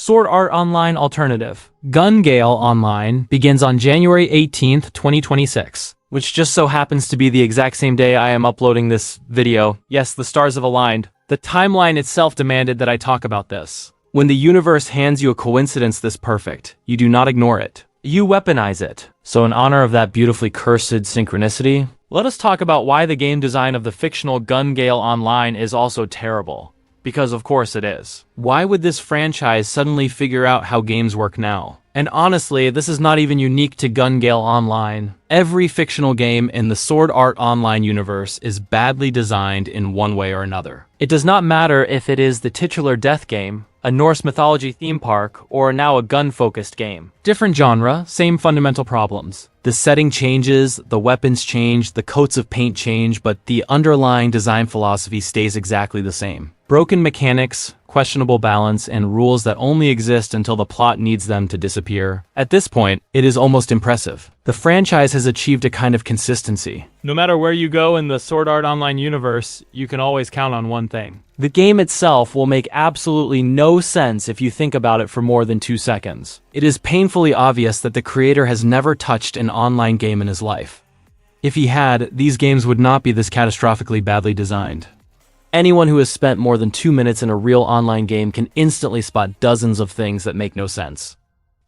Sword Art Online Alternative. Gale Online begins on January 18th, 2026, which just so happens to be the exact same day I am uploading this video. Yes, the stars have aligned. The timeline itself demanded that I talk about this. When the universe hands you a coincidence this perfect, you do not ignore it. You weaponize it. So in honor of that beautifully cursed synchronicity, let us talk about why the game design of the fictional Gale Online is also terrible. Because of course it is. Why would this franchise suddenly figure out how games work now? And honestly, this is not even unique to Gale Online. Every fictional game in the Sword Art Online universe is badly designed in one way or another. It does not matter if it is the titular death game, a Norse mythology theme park, or now a gun-focused game. Different genre, same fundamental problems. The setting changes, the weapons change, the coats of paint change, but the underlying design philosophy stays exactly the same. Broken mechanics, questionable balance, and rules that only exist until the plot needs them to disappear. At this point, it is almost impressive. The franchise has achieved a kind of consistency. No matter where you go in the Sword Art Online universe, you can always count on one thing. The game itself will make absolutely no sense if you think about it for more than 2 seconds. It is painfully obvious that the creator has never touched an online game in his life. If he had, these games would not be this catastrophically badly designed. Anyone who has spent more than 2 minutes in a real online game can instantly spot dozens of things that make no sense.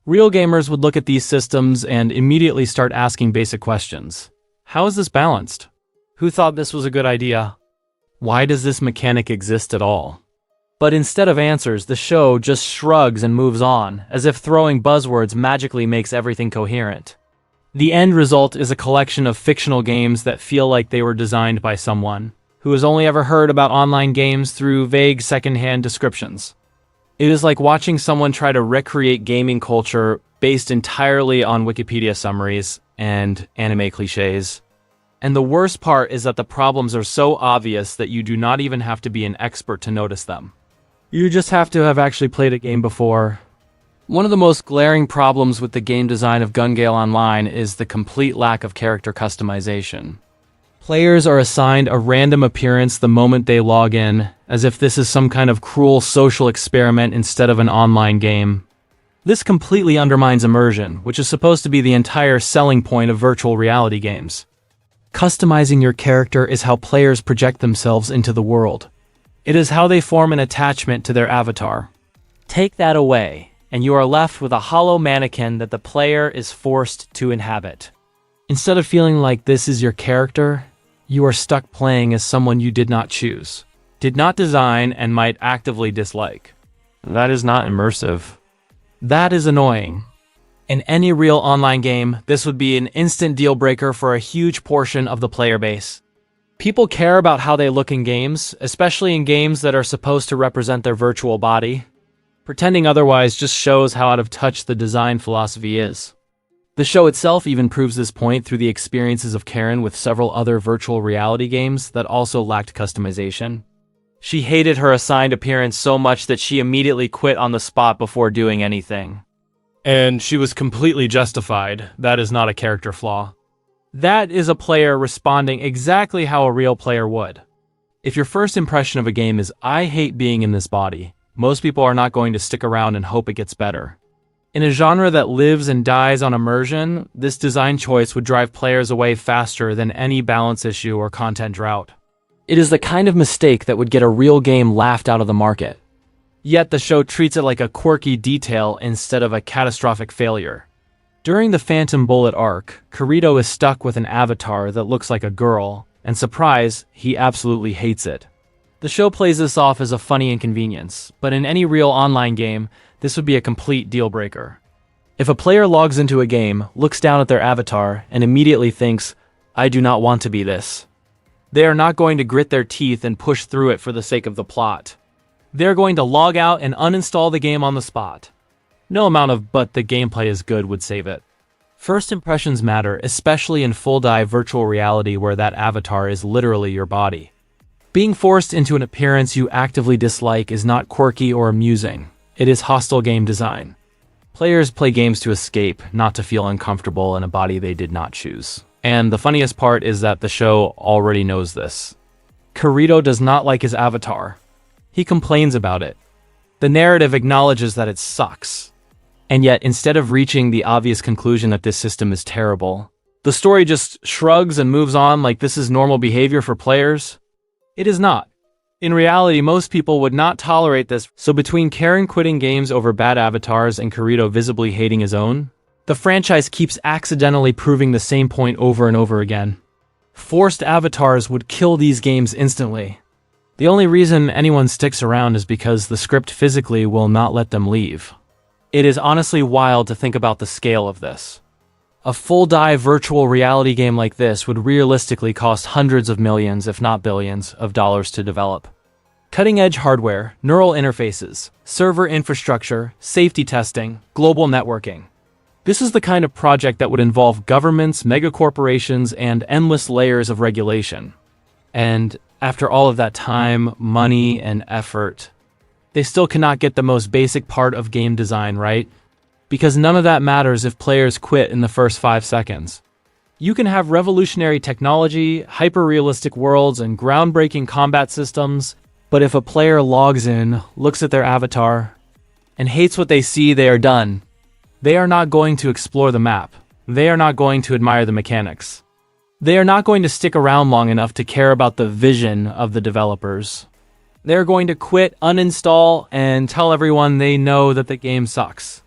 Real gamers would look at these systems and immediately start asking basic questions. How is this balanced? Who thought this was a good idea? Why does this mechanic exist at all? But instead of answers, the show just shrugs and moves on, as if throwing buzzwords magically makes everything coherent. The end result is a collection of fictional games that feel like they were designed by someone who has only ever heard about online games through vague secondhand descriptions. It is like watching someone try to recreate gaming culture based entirely on Wikipedia summaries and anime cliches. And the worst part is that the problems are so obvious that you do not even have to be an expert to notice them. You just have to have actually played a game before. One of the most glaring problems with the game design of Gale Online is the complete lack of character customization. Players are assigned a random appearance the moment they log in, as if this is some kind of cruel social experiment instead of an online game. This completely undermines immersion, which is supposed to be the entire selling point of virtual reality games. Customizing your character is how players project themselves into the world. It is how they form an attachment to their avatar. Take that away, and you are left with a hollow mannequin that the player is forced to inhabit. Instead of feeling like this is your character, you are stuck playing as someone you did not choose, did not design, and might actively dislike. That is not immersive. That is annoying. In any real online game, this would be an instant deal breaker for a huge portion of the player base. People care about how they look in games, especially in games that are supposed to represent their virtual body. Pretending otherwise just shows how out of touch the design philosophy is. The show itself even proves this point through the experiences of Karen with several other virtual reality games that also lacked customization. She hated her assigned appearance so much that she immediately quit on the spot before doing anything. And she was completely justified. That is not a character flaw. That is a player responding exactly how a real player would. If your first impression of a game is, "I hate being in this body," most people are not going to stick around and hope it gets better. In a genre that lives and dies on immersion, this design choice would drive players away faster than any balance issue or content drought. It is the kind of mistake that would get a real game laughed out of the market. Yet the show treats it like a quirky detail instead of a catastrophic failure. During the Phantom Bullet arc, Kirito is stuck with an avatar that looks like a girl, and surprise, he absolutely hates it. The show plays this off as a funny inconvenience, but in any real online game, this would be a complete deal breaker. If a player logs into a game, looks down at their avatar, and immediately thinks, "I do not want to be this," they are not going to grit their teeth and push through it for the sake of the plot. They're going to log out and uninstall the game on the spot. No amount of "but the gameplay is good" would save it. First impressions matter, especially in full-dive virtual reality where that avatar is literally your body. Being forced into an appearance you actively dislike is not quirky or amusing. It is hostile game design. Players play games to escape, not to feel uncomfortable in a body they did not choose. And the funniest part is that the show already knows this. Kirito does not like his avatar. He complains about it. The narrative acknowledges that it sucks. And yet, instead of reaching the obvious conclusion that this system is terrible, the story just shrugs and moves on like this is normal behavior for players. It is not. In reality, most people would not tolerate this, so between Karen quitting games over bad avatars and Kirito visibly hating his own, the franchise keeps accidentally proving the same point over and over again. Forced avatars would kill these games instantly. The only reason anyone sticks around is because the script physically will not let them leave. It is honestly wild to think about the scale of this. A full-dive virtual reality game like this would realistically cost hundreds of millions, if not billions, of dollars to develop. Cutting-edge hardware, neural interfaces, server infrastructure, safety testing, global networking. This is the kind of project that would involve governments, megacorporations, and endless layers of regulation. And after all of that time, money, and effort, they still cannot get the most basic part of game design right, because none of that matters if players quit in the first 5 seconds. You can have revolutionary technology, hyper-realistic worlds, and groundbreaking combat systems, but if a player logs in, looks at their avatar, and hates what they see, they are done. They are not going to explore the map. They are not going to admire the mechanics. They are not going to stick around long enough to care about the vision of the developers. They're going to quit, uninstall, and tell everyone they know that the game sucks.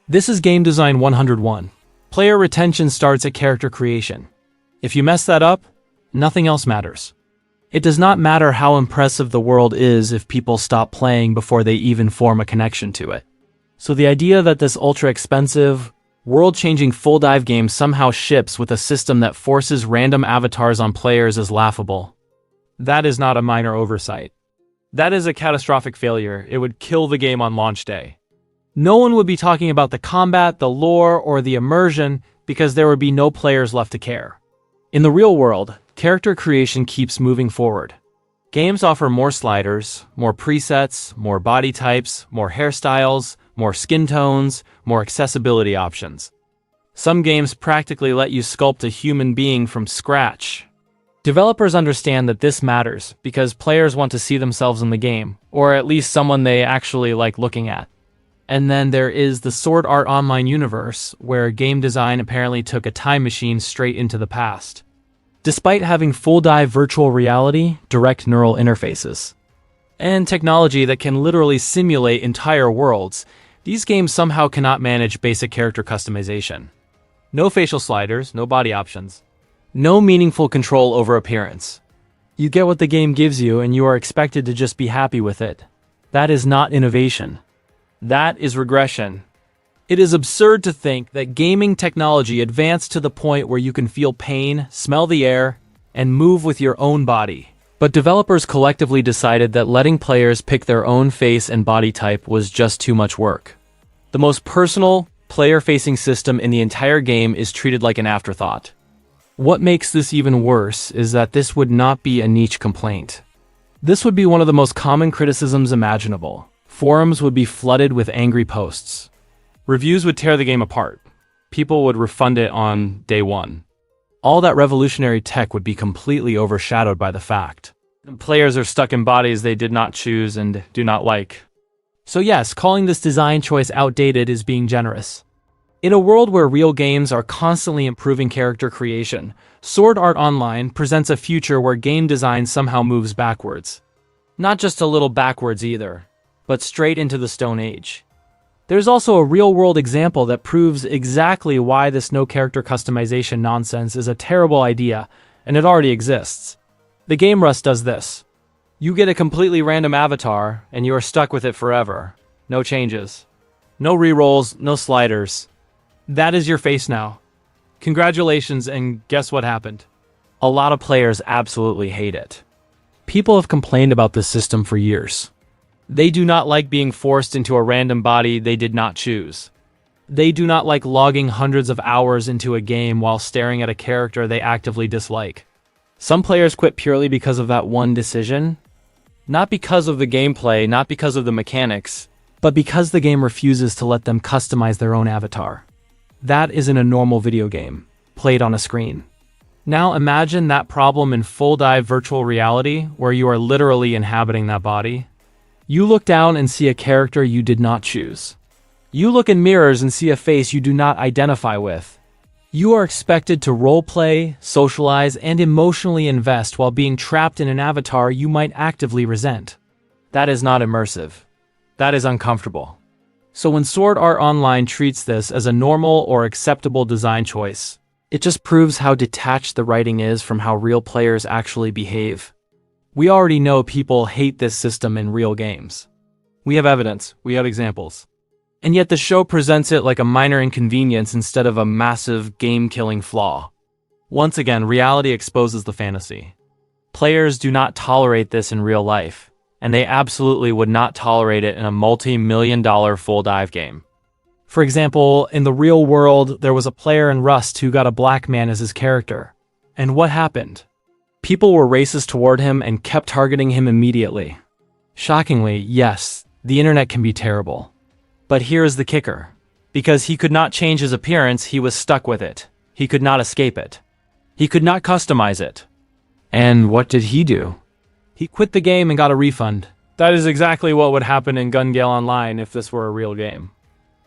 This is Game Design 101. Player retention starts at character creation. If you mess that up, nothing else matters. It does not matter how impressive the world is if people stop playing before they even form a connection to it. So the idea that this ultra-expensive, world-changing full-dive game somehow ships with a system that forces random avatars on players is laughable. That is not a minor oversight. That is a catastrophic failure. It would kill the game on launch day. No one would be talking about the combat, the lore, or the immersion because there would be no players left to care. In the real world, character creation keeps moving forward. Games offer more sliders, more presets, more body types, more hairstyles, more skin tones, more accessibility options. Some games practically let you sculpt a human being from scratch. Developers understand that this matters because players want to see themselves in the game, or at least someone they actually like looking at. And then there is the Sword Art Online universe, where game design apparently took a time machine straight into the past. Despite having full-dive virtual reality, direct neural interfaces, and technology that can literally simulate entire worlds, these games somehow cannot manage basic character customization. No facial sliders, no body options. No meaningful control over appearance. You get what the game gives you and you are expected to just be happy with it. That is not innovation. That is regression. It is absurd to think that gaming technology advanced to the point where you can feel pain, smell the air, and move with your own body. But developers collectively decided that letting players pick their own face and body type was just too much work. The most personal, player-facing system in the entire game is treated like an afterthought. What makes this even worse is that this would not be a niche complaint. This would be one of the most common criticisms imaginable. Forums would be flooded with angry posts. Reviews would tear the game apart. People would refund it on day one. All that revolutionary tech would be completely overshadowed by the fact that players are stuck in bodies they did not choose and do not like. So yes, calling this design choice outdated is being generous. In a world where real games are constantly improving character creation, Sword Art Online presents a future where game design somehow moves backwards. Not just a little backwards either, but straight into the Stone Age. There's also a real-world example that proves exactly why this no-character customization nonsense is a terrible idea, and it already exists. The Game Rust does this. You get a completely random avatar, and you are stuck with it forever. No changes. No rerolls, no sliders. That is your face now. Congratulations, and guess what happened? A lot of players absolutely hate it. People have complained about this system for years. They do not like being forced into a random body they did not choose. They do not like logging hundreds of hours into a game while staring at a character they actively dislike. Some players quit purely because of that one decision. Not because of the gameplay, not because of the mechanics, but because the game refuses to let them customize their own avatar. That is in a normal video game, played on a screen. Now imagine that problem in full-dive virtual reality, where you are literally inhabiting that body. You look down and see a character you did not choose. You look in mirrors and see a face you do not identify with. You are expected to roleplay, socialize, and emotionally invest while being trapped in an avatar you might actively resent. That is not immersive. That is uncomfortable. So when Sword Art Online treats this as a normal or acceptable design choice, it just proves how detached the writing is from how real players actually behave. We already know people hate this system in real games. We have evidence, we have examples. And yet the show presents it like a minor inconvenience instead of a massive game-killing flaw. Once again, reality exposes the fantasy. Players do not tolerate this in real life, and they absolutely would not tolerate it in a multi-million-dollar full dive game. For example, in the real world, there was a player in Rust who got a black man as his character. And what happened? People were racist toward him and kept targeting him immediately. Shockingly, yes, the internet can be terrible. But here is the kicker. Because he could not change his appearance, he was stuck with it. He could not escape it. He could not customize it. And what did he do? He quit the game and got a refund. That is exactly what would happen in Gale Online if this were a real game.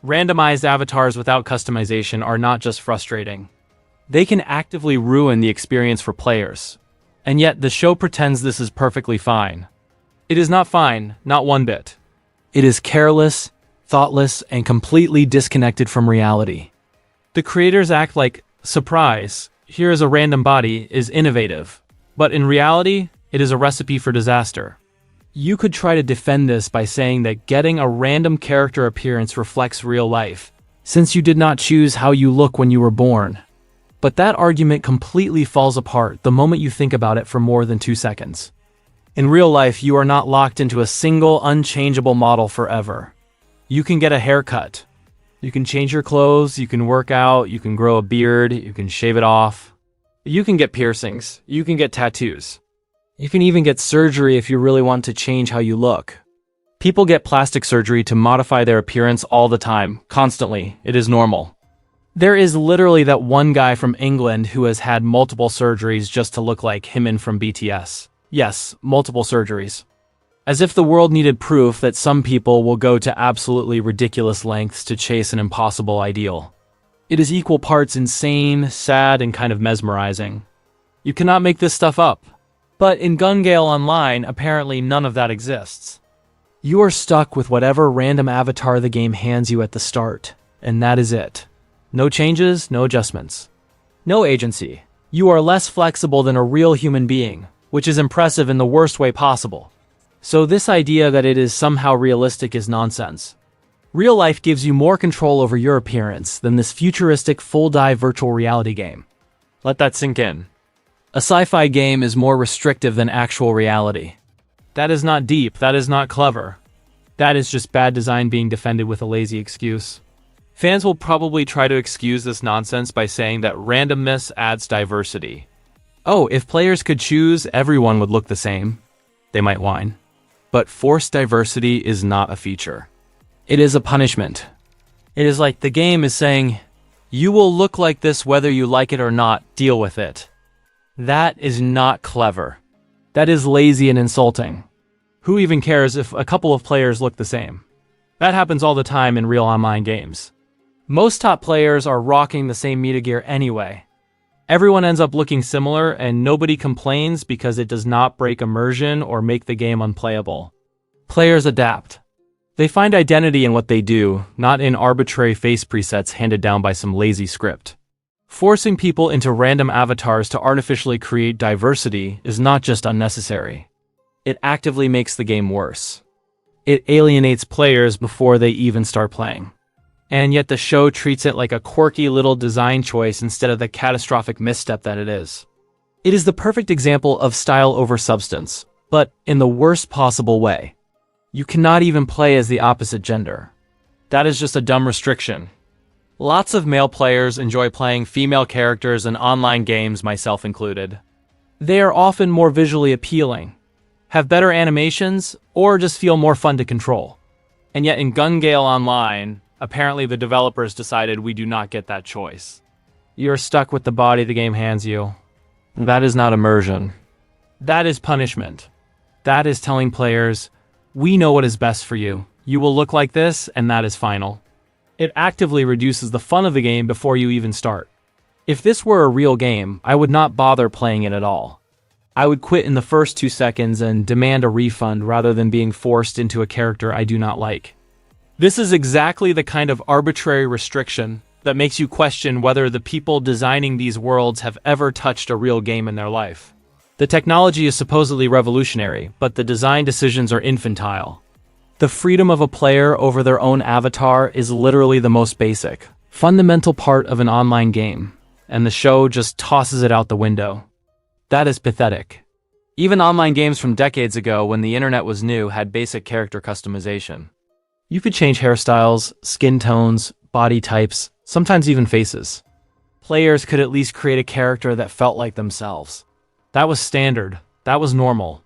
Randomized avatars without customization are not just frustrating. They can actively ruin the experience for players. And yet the show pretends this is perfectly fine. It is not fine, not one bit. It is careless, thoughtless, and completely disconnected from reality. The creators act like, surprise, here is a random body, is innovative. But in reality, it is a recipe for disaster. You could try to defend this by saying that getting a random character appearance reflects real life, since you did not choose how you look when you were born. But that argument completely falls apart the moment you think about it for more than 2 seconds. In real life, you are not locked into a single, unchangeable model forever. You can get a haircut. You can change your clothes, you can work out, you can grow a beard, you can shave it off. You can get piercings, you can get tattoos. You can even get surgery if you really want to change how you look. People get plastic surgery to modify their appearance all the time, constantly. It is normal. There is literally that one guy from England who has had multiple surgeries just to look like him from BTS. Yes, multiple surgeries. As if the world needed proof that some people will go to absolutely ridiculous lengths to chase an impossible ideal. It is equal parts insane, sad, and kind of mesmerizing. You cannot make this stuff up. But in Gale Online, apparently none of that exists. You are stuck with whatever random avatar the game hands you at the start, and that is it. No changes, no adjustments. No agency. You are less flexible than a real human being, which is impressive in the worst way possible. So this idea that it is somehow realistic is nonsense. Real life gives you more control over your appearance than this futuristic full-dive virtual reality game. Let that sink in. A sci-fi game is more restrictive than actual reality. That is not deep, that is not clever. That is just bad design being defended with a lazy excuse. Fans will probably try to excuse this nonsense by saying that randomness adds diversity. Oh, if players could choose, everyone would look the same. They might whine. But forced diversity is not a feature. It is a punishment. It is like the game is saying, you will look like this whether you like it or not, deal with it. That is not clever. That is lazy and insulting. Who even cares if a couple of players look the same? That happens all the time in real online games. Most top players are rocking the same meta gear anyway. Everyone ends up looking similar and nobody complains because it does not break immersion or make the game unplayable. Players adapt. They find identity in what they do, not in arbitrary face presets handed down by some lazy script. Forcing people into random avatars to artificially create diversity is not just unnecessary. It actively makes the game worse. It alienates players before they even start playing. And yet the show treats it like a quirky little design choice instead of the catastrophic misstep that it is. It is the perfect example of style over substance, but in the worst possible way. You cannot even play as the opposite gender. That is just a dumb restriction. Lots of male players enjoy playing female characters in online games, myself included. They are often more visually appealing, have better animations, or just feel more fun to control. And yet in Gale Online, apparently the developers decided we do not get that choice. You're stuck with the body the game hands you. That is not immersion. That is punishment. That is telling players, We know what is best for you. You will look like this, and that is final. It actively reduces the fun of the game before you even start. If this were a real game, I would not bother playing it at all. I would quit in the first 2 seconds and demand a refund rather than being forced into a character I do not like. This is exactly the kind of arbitrary restriction that makes you question whether the people designing these worlds have ever touched a real game in their life. The technology is supposedly revolutionary, but the design decisions are infantile. The freedom of a player over their own avatar is literally the most basic, fundamental part of an online game, and the show just tosses it out the window. That is pathetic. Even online games from decades ago when the internet was new had basic character customization. You could change hairstyles, skin tones, body types, sometimes even faces. Players could at least create a character that felt like themselves. That was standard. That was normal.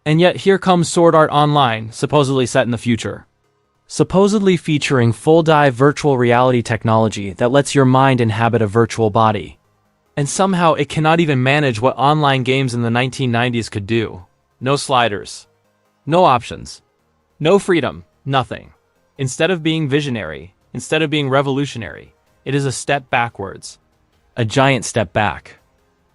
And yet here comes Sword Art Online, supposedly set in the future. Supposedly featuring full-dive virtual reality technology that lets your mind inhabit a virtual body. And somehow it cannot even manage what online games in the 1990s could do. No sliders. No options. No freedom. Nothing. Instead of being visionary, instead of being revolutionary, it is a step backwards. A giant step back.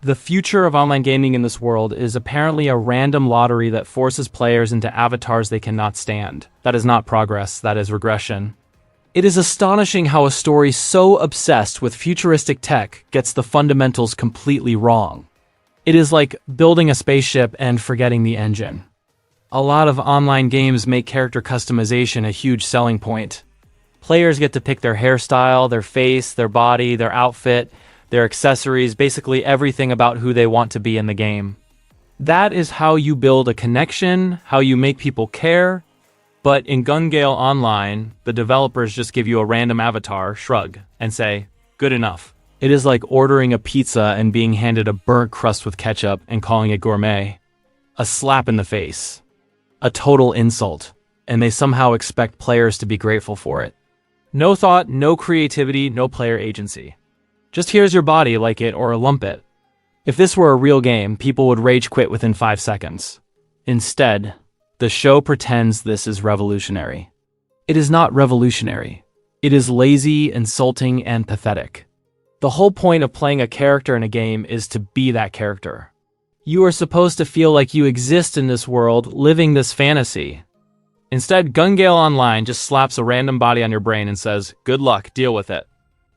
The future of online gaming in this world is apparently a random lottery that forces players into avatars they cannot stand. That is not progress, that is regression. It is astonishing how a story so obsessed with futuristic tech gets the fundamentals completely wrong. It is like building a spaceship and forgetting the engine. A lot of online games make character customization a huge selling point. Players get to pick their hairstyle, their face, their body, their outfit, their accessories, basically everything about who they want to be in the game. That is how you build a connection, how you make people care. But in Gale Online, the developers just give you a random avatar, shrug, and say, good enough. It is like ordering a pizza and being handed a burnt crust with ketchup and calling it gourmet. A slap in the face. A total insult. And they somehow expect players to be grateful for it. No thought, no creativity, no player agency. Just here's your body, like it or lump it. If this were a real game, people would rage quit within 5 seconds. Instead, the show pretends this is revolutionary. It is not revolutionary. It is lazy, insulting, and pathetic. The whole point of playing a character in a game is to be that character. You are supposed to feel like you exist in this world, living this fantasy. Instead, Gale Online just slaps a random body on your brain and says, good luck, deal with it.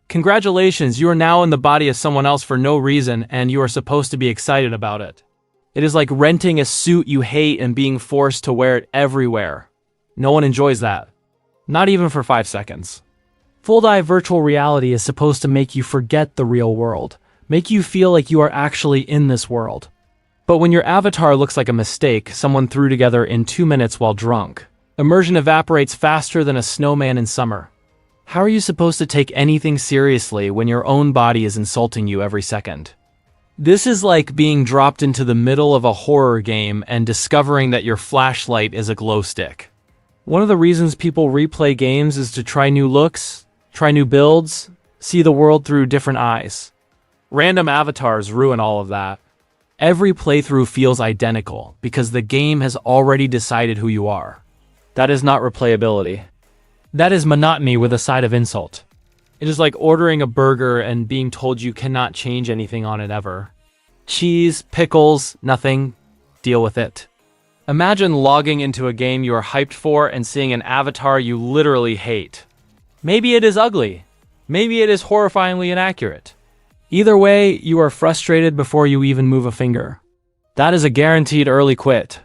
Congratulations, you are now in the body of someone else for no reason, and you are supposed to be excited about it. It is like renting a suit you hate and being forced to wear it everywhere. No one enjoys that. Not even for 5 seconds. Full-dive virtual reality is supposed to make you forget the real world, make you feel like you are actually in this world. But when your avatar looks like a mistake someone threw together in 2 minutes while drunk, immersion evaporates faster than a snowman in summer. How are you supposed to take anything seriously when your own body is insulting you every second? This is like being dropped into the middle of a horror game and discovering that your flashlight is a glow stick. One of the reasons people replay games is to try new looks, try new builds, see the world through different eyes. Random avatars ruin all of that. Every playthrough feels identical because the game has already decided who you are. That is not replayability. That is monotony with a side of insult. It is like ordering a burger and being told you cannot change anything on it ever. Cheese, pickles, nothing. Deal with it. Imagine logging into a game you are hyped for and seeing an avatar you literally hate. Maybe it is ugly. Maybe it is horrifyingly inaccurate. Either way, you are frustrated before you even move a finger. That is a guaranteed early quit.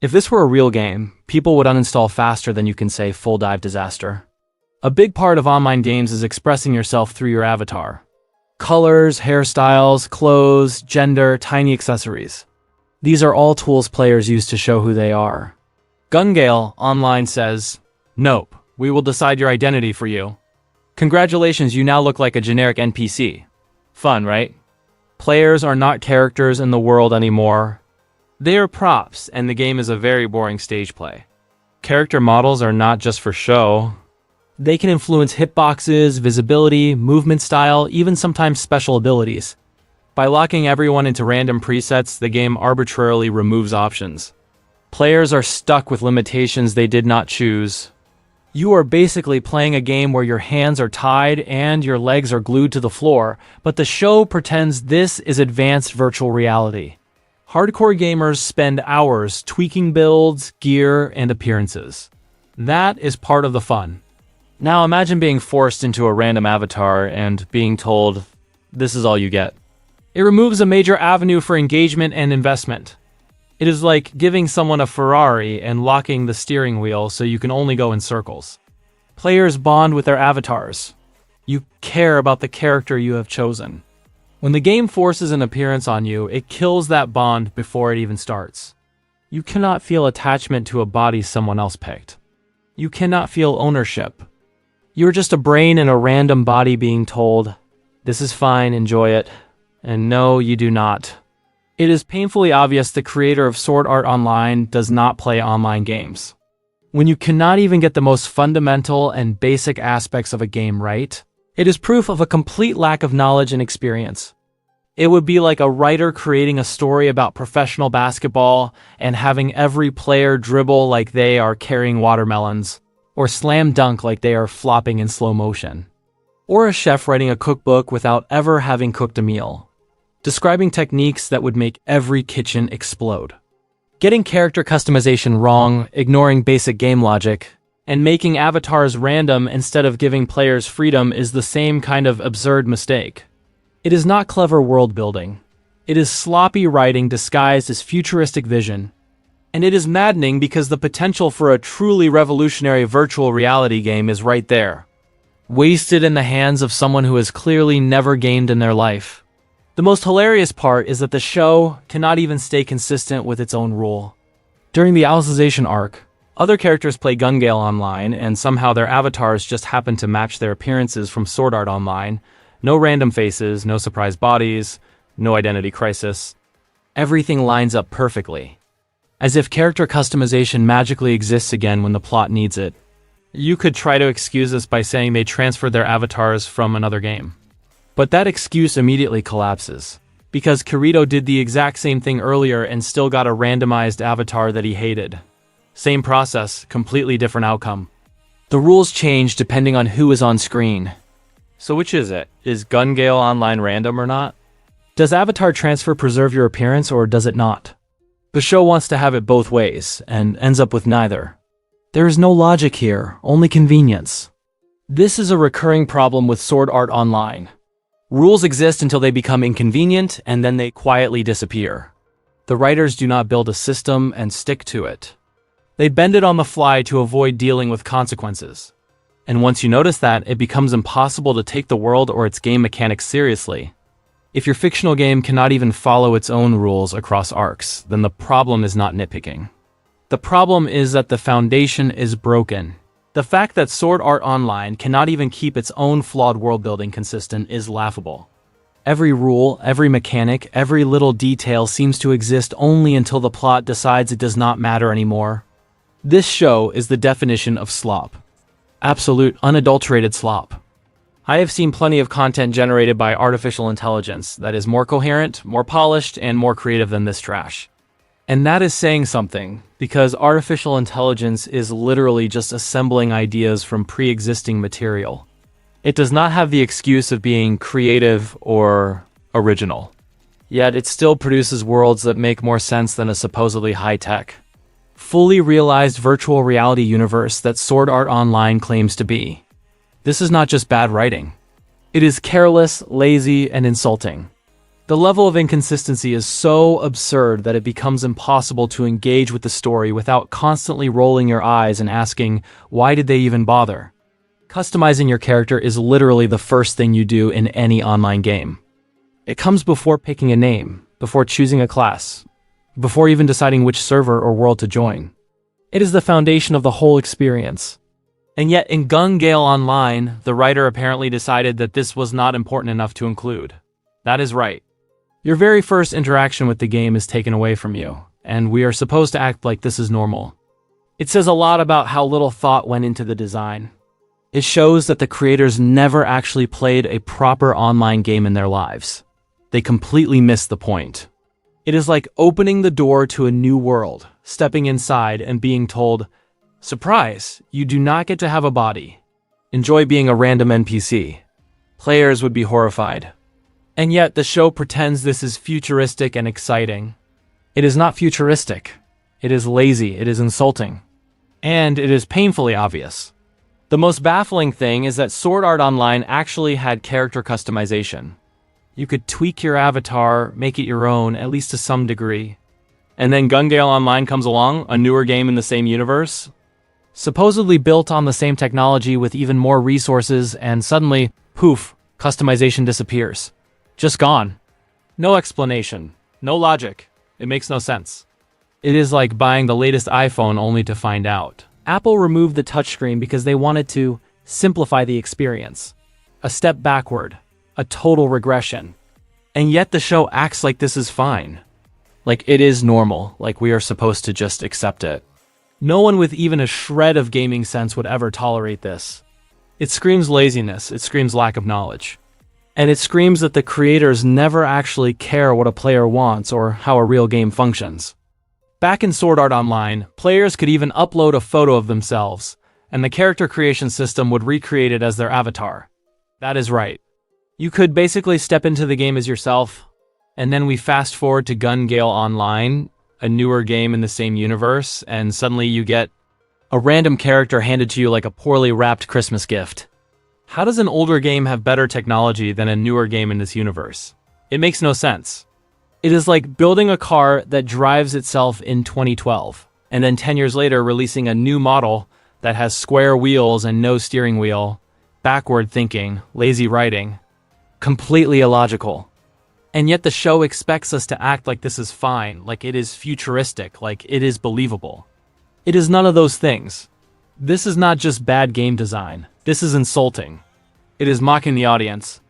If this were a real game, people would uninstall faster than you can say full dive disaster. A big part of online games is expressing yourself through your avatar. Colors, hairstyles, clothes, gender, tiny accessories. These are all tools players use to show who they are. Gale Online says, nope, we will decide your identity for you. Congratulations, you now look like a generic NPC. Fun, right? Players are not characters in the world anymore. They are props, and the game is a very boring stage play. Character models are not just for show. They can influence hitboxes, visibility, movement style, even sometimes special abilities. By locking everyone into random presets, the game arbitrarily removes options. Players are stuck with limitations they did not choose. You are basically playing a game where your hands are tied and your legs are glued to the floor, but the show pretends this is advanced virtual reality. Hardcore gamers spend hours tweaking builds, gear, and appearances. That is part of the fun. Now imagine being forced into a random avatar and being told, this is all you get. It removes a major avenue for engagement and investment. It is like giving someone a Ferrari and locking the steering wheel so you can only go in circles. Players bond with their avatars. You care about the character you have chosen. When the game forces an appearance on you, it kills that bond before it even starts. You cannot feel attachment to a body someone else picked. You cannot feel ownership. You're just a brain in a random body being told, this is fine, enjoy it. And no, you do not. It is painfully obvious the creator of Sword Art Online does not play online games. When you cannot even get the most fundamental and basic aspects of a game right, it is proof of a complete lack of knowledge and experience. It would be like a writer creating a story about professional basketball and having every player dribble like they are carrying watermelons, or slam dunk like they are flopping in slow motion. Or a chef writing a cookbook without ever having cooked a meal, describing techniques that would make every kitchen explode. Getting character customization wrong, ignoring basic game logic, and making avatars random instead of giving players freedom is the same kind of absurd mistake. It is not clever world building. It is sloppy writing disguised as futuristic vision. And it is maddening because the potential for a truly revolutionary virtual reality game is right there, wasted in the hands of someone who has clearly never gamed in their life. The most hilarious part is that the show cannot even stay consistent with its own rule. During the Alicization arc, other characters play Gale Online, and somehow their avatars just happen to match their appearances from Sword Art Online. No random faces, no surprise bodies, no identity crisis. Everything lines up perfectly, as if character customization magically exists again when the plot needs it. You could try to excuse this by saying they transferred their avatars from another game. But that excuse immediately collapses, because Kirito did the exact same thing earlier and still got a randomized avatar that he hated. Same process, completely different outcome. The rules change depending on who is on screen. So which is it? Is Gale Online random or not? Does avatar transfer preserve your appearance or does it not? The show wants to have it both ways, and ends up with neither. There is no logic here, only convenience. This is a recurring problem with Sword Art Online. Rules exist until they become inconvenient, and then they quietly disappear. The writers do not build a system and stick to it. They bend it on the fly to avoid dealing with consequences. And once you notice that, it becomes impossible to take the world or its game mechanics seriously. If your fictional game cannot even follow its own rules across arcs, then the problem is not nitpicking. The problem is that the foundation is broken. The fact that Sword Art Online cannot even keep its own flawed world-building consistent is laughable. Every rule, every mechanic, every little detail seems to exist only until the plot decides it does not matter anymore. This show is the definition of slop. Absolute, unadulterated slop. I have seen plenty of content generated by artificial intelligence that is more coherent, more polished, and more creative than this trash. And that is saying something, because artificial intelligence is literally just assembling ideas from pre-existing material. It does not have the excuse of being creative or original. Yet it still produces worlds that make more sense than a supposedly high-tech, fully realized virtual reality universe that Sword Art Online claims to be. This is not just bad writing. It is careless, lazy, and insulting. The level of inconsistency is so absurd that it becomes impossible to engage with the story without constantly rolling your eyes and asking, why did they even bother? Customizing your character is literally the first thing you do in any online game. It comes before picking a name, before choosing a class, before even deciding which server or world to join. It is the foundation of the whole experience. And yet in Gale Online, the writer apparently decided that this was not important enough to include. That is right. Your very first interaction with the game is taken away from you, and we are supposed to act like this is normal. It says a lot about how little thought went into the design. It shows that the creators never actually played a proper online game in their lives. They completely missed the point. It is like opening the door to a new world, stepping inside and being told, "Surprise, you do not get to have a body. Enjoy being a random NPC." Players would be horrified. And yet the show pretends this is futuristic and exciting. It is not futuristic. It is lazy, it is insulting. And it is painfully obvious. The most baffling thing is that Sword Art Online actually had character customization. You could tweak your avatar, make it your own, at least to some degree. And then Gale Online comes along, a newer game in the same universe, supposedly built on the same technology with even more resources, and suddenly, poof, customization disappears. Just gone. No explanation. No logic. It makes no sense. It is like buying the latest iPhone only to find out. Apple removed the touchscreen because they wanted to simplify the experience. A step backward. A total regression. And yet the show acts like this is fine. Like it is normal, like we are supposed to just accept it. No one with even a shred of gaming sense would ever tolerate this. It screams laziness, it screams lack of knowledge. And it screams that the creators never actually care what a player wants or how a real game functions. Back in Sword Art Online, players could even upload a photo of themselves, and the character creation system would recreate it as their avatar. That is right. You could basically step into the game as yourself, and then we fast forward to Gale Online, a newer game in the same universe, and suddenly you get a random character handed to you like a poorly wrapped Christmas gift. How does an older game have better technology than a newer game in this universe? It makes no sense. It is like building a car that drives itself in 2012, and then 10 years later releasing a new model that has square wheels and no steering wheel, backward thinking, lazy writing. Completely illogical. And yet the show expects us to act like this is fine, like it is futuristic, like it is believable. It is none of those things. This is not just bad game design. This is insulting. It is mocking the audience.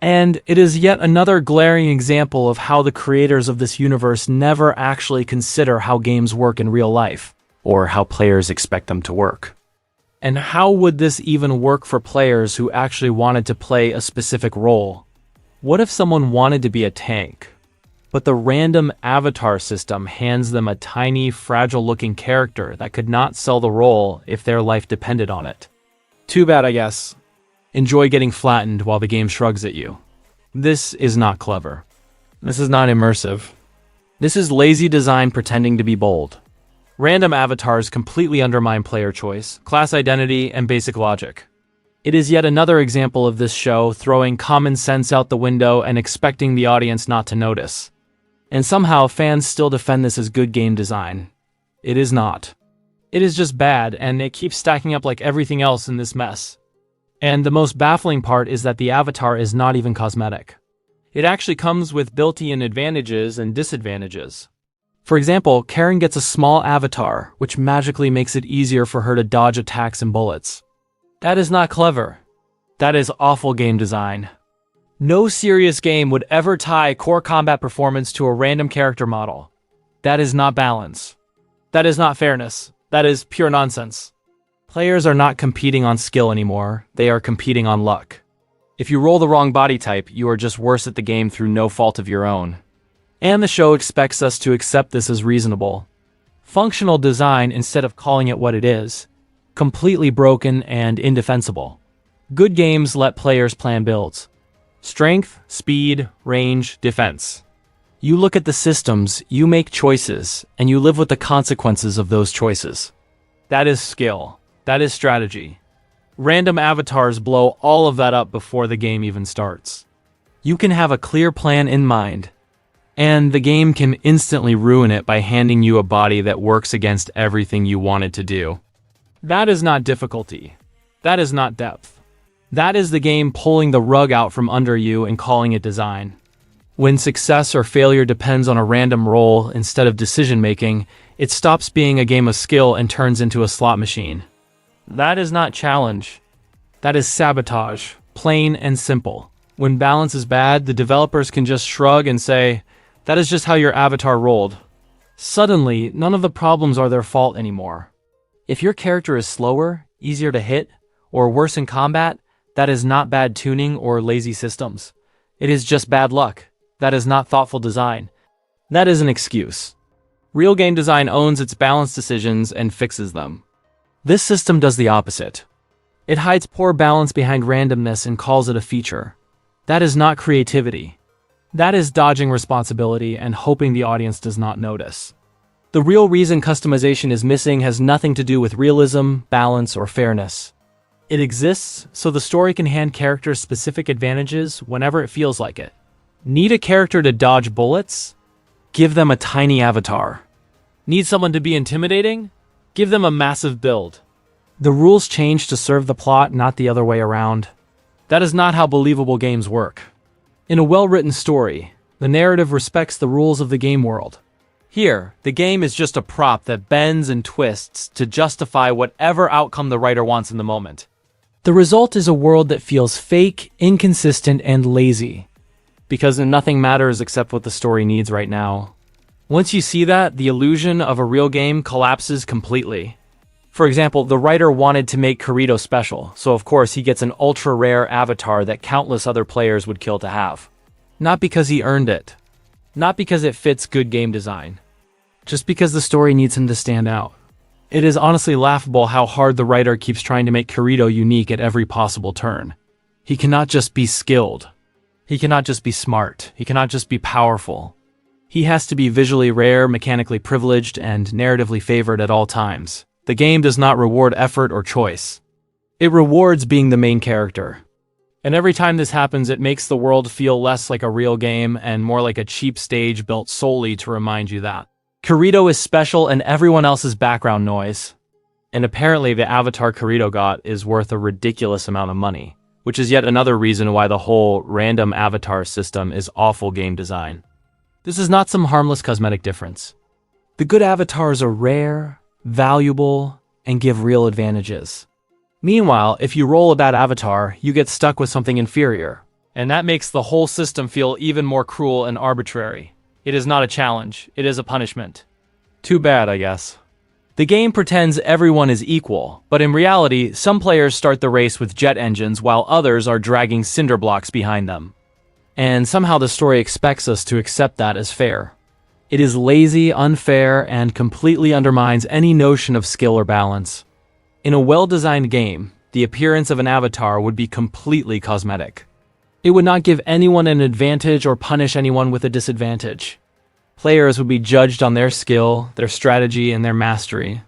And it is yet another glaring example of how the creators of this universe never actually consider how games work in real life, or how players expect them to work. And how would this even work for players who actually wanted to play a specific role? What if someone wanted to be a tank, but the random avatar system hands them a tiny, fragile-looking character that could not sell the role if their life depended on it? Too bad, I guess. Enjoy getting flattened while the game shrugs at you. This is not clever. This is not immersive. This is lazy design pretending to be bold. Random avatars completely undermine player choice, class identity, and basic logic. It is yet another example of this show throwing common sense out the window and expecting the audience not to notice. And somehow fans still defend this as good game design. It is not. It is just bad, and it keeps stacking up like everything else in this mess. And the most baffling part is that the avatar is not even cosmetic. It actually comes with built-in advantages and disadvantages. For example, Karen gets a small avatar, which magically makes it easier for her to dodge attacks and bullets. That is not clever. That is awful game design. No serious game would ever tie core combat performance to a random character model. That is not balance. That is not fairness. That is pure nonsense. Players are not competing on skill anymore, they are competing on luck. If you roll the wrong body type, you are just worse at the game through no fault of your own. And the show expects us to accept this as reasonable. Functional design instead of calling it what it is. Completely broken and indefensible. Good games let players plan builds. Strength, speed, range, defense. You look at the systems, you make choices, and you live with the consequences of those choices. That is skill. That is strategy. Random avatars blow all of that up before the game even starts. You can have a clear plan in mind, and the game can instantly ruin it by handing you a body that works against everything you wanted to do. That is not difficulty. That is not depth. That is the game pulling the rug out from under you and calling it design. When success or failure depends on a random roll instead of decision-making, it stops being a game of skill and turns into a slot machine. That is not challenge. That is sabotage, plain and simple. When balance is bad, the developers can just shrug and say, "That is just how your avatar rolled." Suddenly, none of the problems are their fault anymore. If your character is slower, easier to hit, or worse in combat, that is not bad tuning or lazy systems. It is just bad luck. That is not thoughtful design. That is an excuse. Real game design owns its balance decisions and fixes them. This system does the opposite. It hides poor balance behind randomness and calls it a feature. That is not creativity. That is dodging responsibility and hoping the audience does not notice. The real reason customization is missing has nothing to do with realism, balance, or fairness. It exists so the story can hand characters specific advantages whenever it feels like it. Need a character to dodge bullets? Give them a tiny avatar. Need someone to be intimidating? Give them a massive build. The rules change to serve the plot, not the other way around. That is not how believable games work. In a well-written story, the narrative respects the rules of the game world. Here, the game is just a prop that bends and twists to justify whatever outcome the writer wants in the moment. The result is a world that feels fake, inconsistent, and lazy, because nothing matters except what the story needs right now. Once you see that, the illusion of a real game collapses completely. For example, the writer wanted to make Kirito special, so of course he gets an ultra-rare avatar that countless other players would kill to have. Not because he earned it. Not because it fits good game design. Just because the story needs him to stand out. It is honestly laughable how hard the writer keeps trying to make Kirito unique at every possible turn. He cannot just be skilled. He cannot just be smart. He cannot just be powerful. He has to be visually rare, mechanically privileged, and narratively favored at all times. The game does not reward effort or choice. It rewards being the main character. And every time this happens, it makes the world feel less like a real game and more like a cheap stage built solely to remind you that Kirito is special and everyone else is background noise. And apparently the avatar Kirito got is worth a ridiculous amount of money, which is yet another reason why the whole random avatar system is awful game design. This is not some harmless cosmetic difference. The good avatars are rare, valuable, and give real advantages. Meanwhile, if you roll a bad avatar, you get stuck with something inferior. And that makes the whole system feel even more cruel and arbitrary. It is not a challenge, it is a punishment. Too bad, I guess. The game pretends everyone is equal, but in reality, some players start the race with jet engines while others are dragging cinder blocks behind them. And somehow the story expects us to accept that as fair. It is lazy, unfair, and completely undermines any notion of skill or balance. In a well-designed game, the appearance of an avatar would be completely cosmetic. It would not give anyone an advantage or punish anyone with a disadvantage. Players would be judged on their skill, their strategy, and their mastery.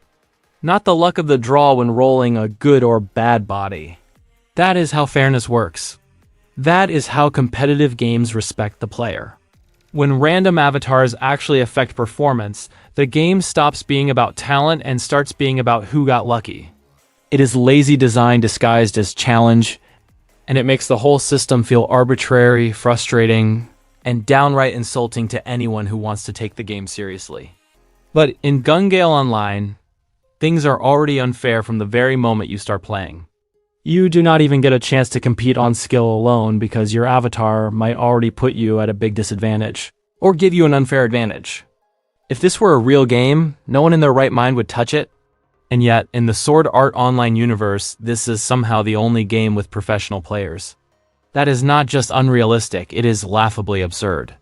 Not the luck of the draw when rolling a good or bad body. That is how fairness works. That is how competitive games respect the player. When random avatars actually affect performance, the game stops being about talent and starts being about who got lucky. It is lazy design disguised as challenge, and it makes the whole system feel arbitrary, frustrating, and downright insulting to anyone who wants to take the game seriously. But in Gale Online, things are already unfair from the very moment you start playing. You do not even get a chance to compete on skill alone because your avatar might already put you at a big disadvantage, or give you an unfair advantage. If this were a real game, no one in their right mind would touch it. And yet, in the Sword Art Online universe, this is somehow the only game with professional players. That is not just unrealistic, it is laughably absurd.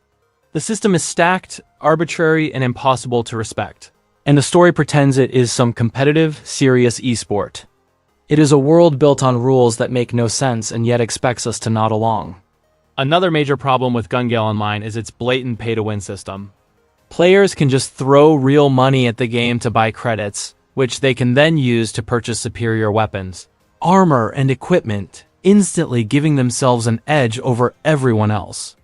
The system is stacked, arbitrary, and impossible to respect. And the story pretends it is some competitive, serious esport. It is a world built on rules that make no sense and yet expects us to nod along. Another major problem with Gale Online is its blatant pay-to-win system. Players can just throw real money at the game to buy credits, which they can then use to purchase superior weapons, armor, and equipment, instantly giving themselves an edge over everyone else.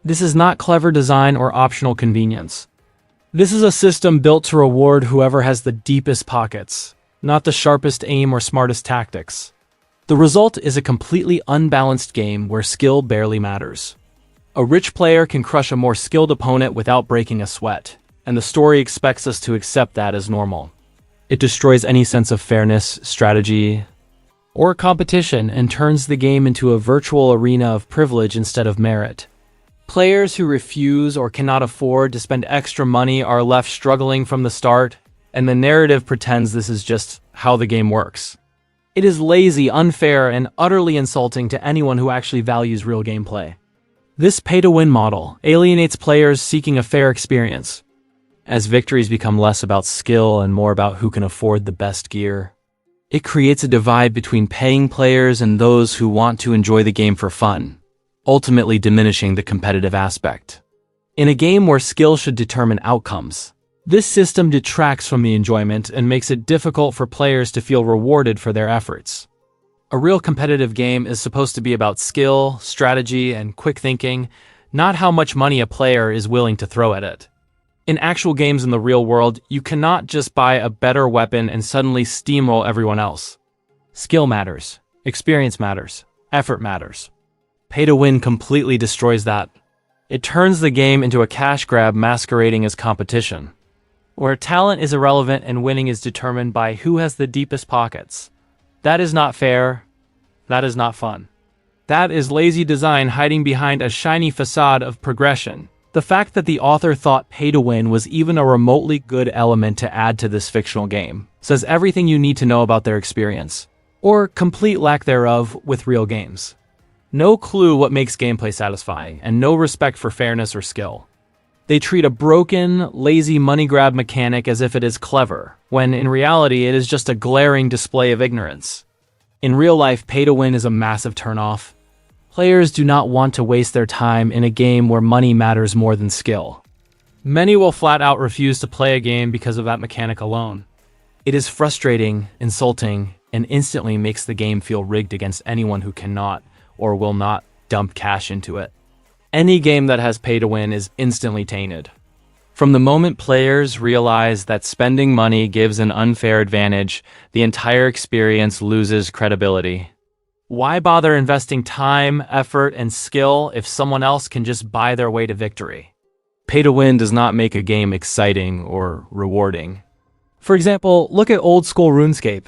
This is not clever design or optional convenience. This is a system built to reward whoever has the deepest pockets, not the sharpest aim or smartest tactics. The result is a completely unbalanced game where skill barely matters. A rich player can crush a more skilled opponent without breaking a sweat, and the story expects us to accept that as normal. It destroys any sense of fairness, strategy, or competition and turns the game into a virtual arena of privilege instead of merit. Players who refuse or cannot afford to spend extra money are left struggling from the start, and the narrative pretends this is just how the game works. It is lazy, unfair, and utterly insulting to anyone who actually values real gameplay. This pay-to-win model alienates players seeking a fair experience. as victories become less about skill and more about who can afford the best gear. It creates a divide between paying players and those who want to enjoy the game for fun, ultimately diminishing the competitive aspect. In a game where skill should determine outcomes, this system detracts from the enjoyment and makes it difficult for players to feel rewarded for their efforts. A real competitive game is supposed to be about skill, strategy, and quick thinking, not how much money a player is willing to throw at it. In actual games in the real world, you cannot just buy a better weapon and suddenly steamroll everyone else. Skill matters, experience matters, effort matters. Pay to win completely destroys that. It turns the game into a cash grab masquerading as competition, where talent is irrelevant and winning is determined by who has the deepest pockets. That is not fair. That is not fun. That is lazy design hiding behind a shiny facade of progression. The fact that the author thought pay to win was even a remotely good element to add to this fictional game says everything you need to know about their experience, or complete lack thereof, with real games. No clue what makes gameplay satisfying, and no respect for fairness or skill. They treat a broken, lazy money grab mechanic as if it is clever, when in reality it is just a glaring display of ignorance. In real life, pay to win is a massive turnoff. Players do not want to waste their time in a game where money matters more than skill. Many will flat out refuse to play a game because of that mechanic alone. It is frustrating, insulting, and instantly makes the game feel rigged against anyone who cannot or will not dump cash into it. Any game that has pay to win is instantly tainted. From the moment players realize that spending money gives an unfair advantage, the entire experience loses credibility. Why bother investing time, effort, and skill if someone else can just buy their way to victory? Pay to win does not make a game exciting or rewarding. For example, look at old school RuneScape.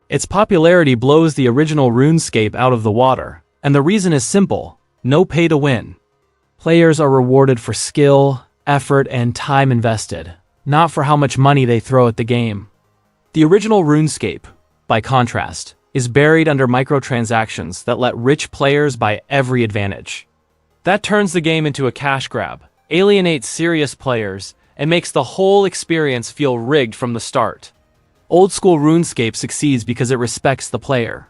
Its popularity blows the original RuneScape out of the water, and the reason is simple: no pay to win. Players are rewarded for skill, effort, and time invested, not for how much money they throw at the game. The original RuneScape, by contrast, is buried under microtransactions that let rich players buy every advantage. That turns the game into a cash grab, alienates serious players, and makes the whole experience feel rigged from the start. Old school RuneScape succeeds because it respects the player.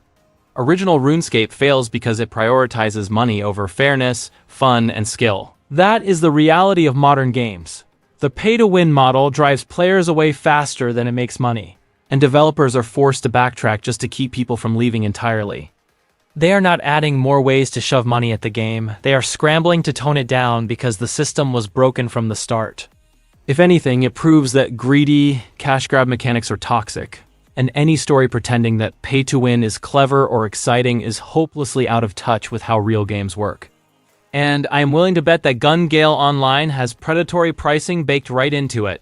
Original RuneScape fails because it prioritizes money over fairness, fun, and skill. That is the reality of modern games. The pay-to-win model drives players away faster than it makes money, and developers are forced to backtrack just to keep people from leaving entirely. They are not adding more ways to shove money at the game, they are scrambling to tone it down because the system was broken from the start. If anything, it proves that greedy, cash grab mechanics are toxic, and any story pretending that pay-to-win is clever or exciting is hopelessly out of touch with how real games work. And I am willing to bet that Gale Online has predatory pricing baked right into it.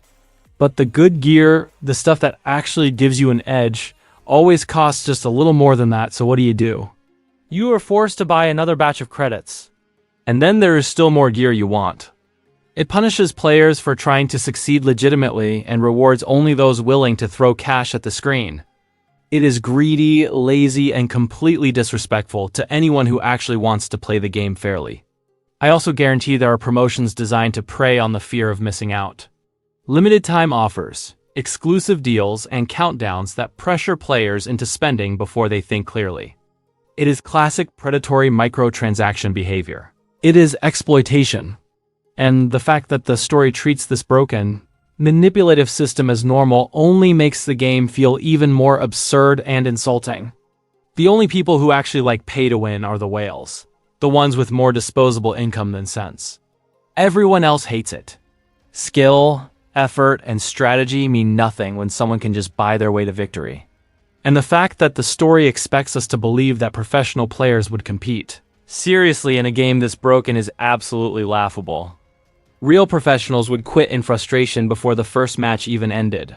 But the good gear, the stuff that actually gives you an edge, always costs just a little more than that, so what do? You are forced to buy another batch of credits. And then there is still more gear you want. It punishes players for trying to succeed legitimately and rewards only those willing to throw cash at the screen. It is greedy, lazy, and completely disrespectful to anyone who actually wants to play the game fairly. I also guarantee there are promotions designed to prey on the fear of missing out. Limited time offers, exclusive deals, and countdowns that pressure players into spending before they think clearly. It is classic predatory microtransaction behavior. It is exploitation. And the fact that the story treats this broken, manipulative system as normal only makes the game feel even more absurd and insulting. The only people who actually like pay to win are the whales, the ones with more disposable income than sense. Everyone else hates it. Skill, effort, and strategy mean nothing when someone can just buy their way to victory. And the fact that the story expects us to believe that professional players would compete seriously in a game this broken is absolutely laughable. Real professionals would quit in frustration before the first match even ended.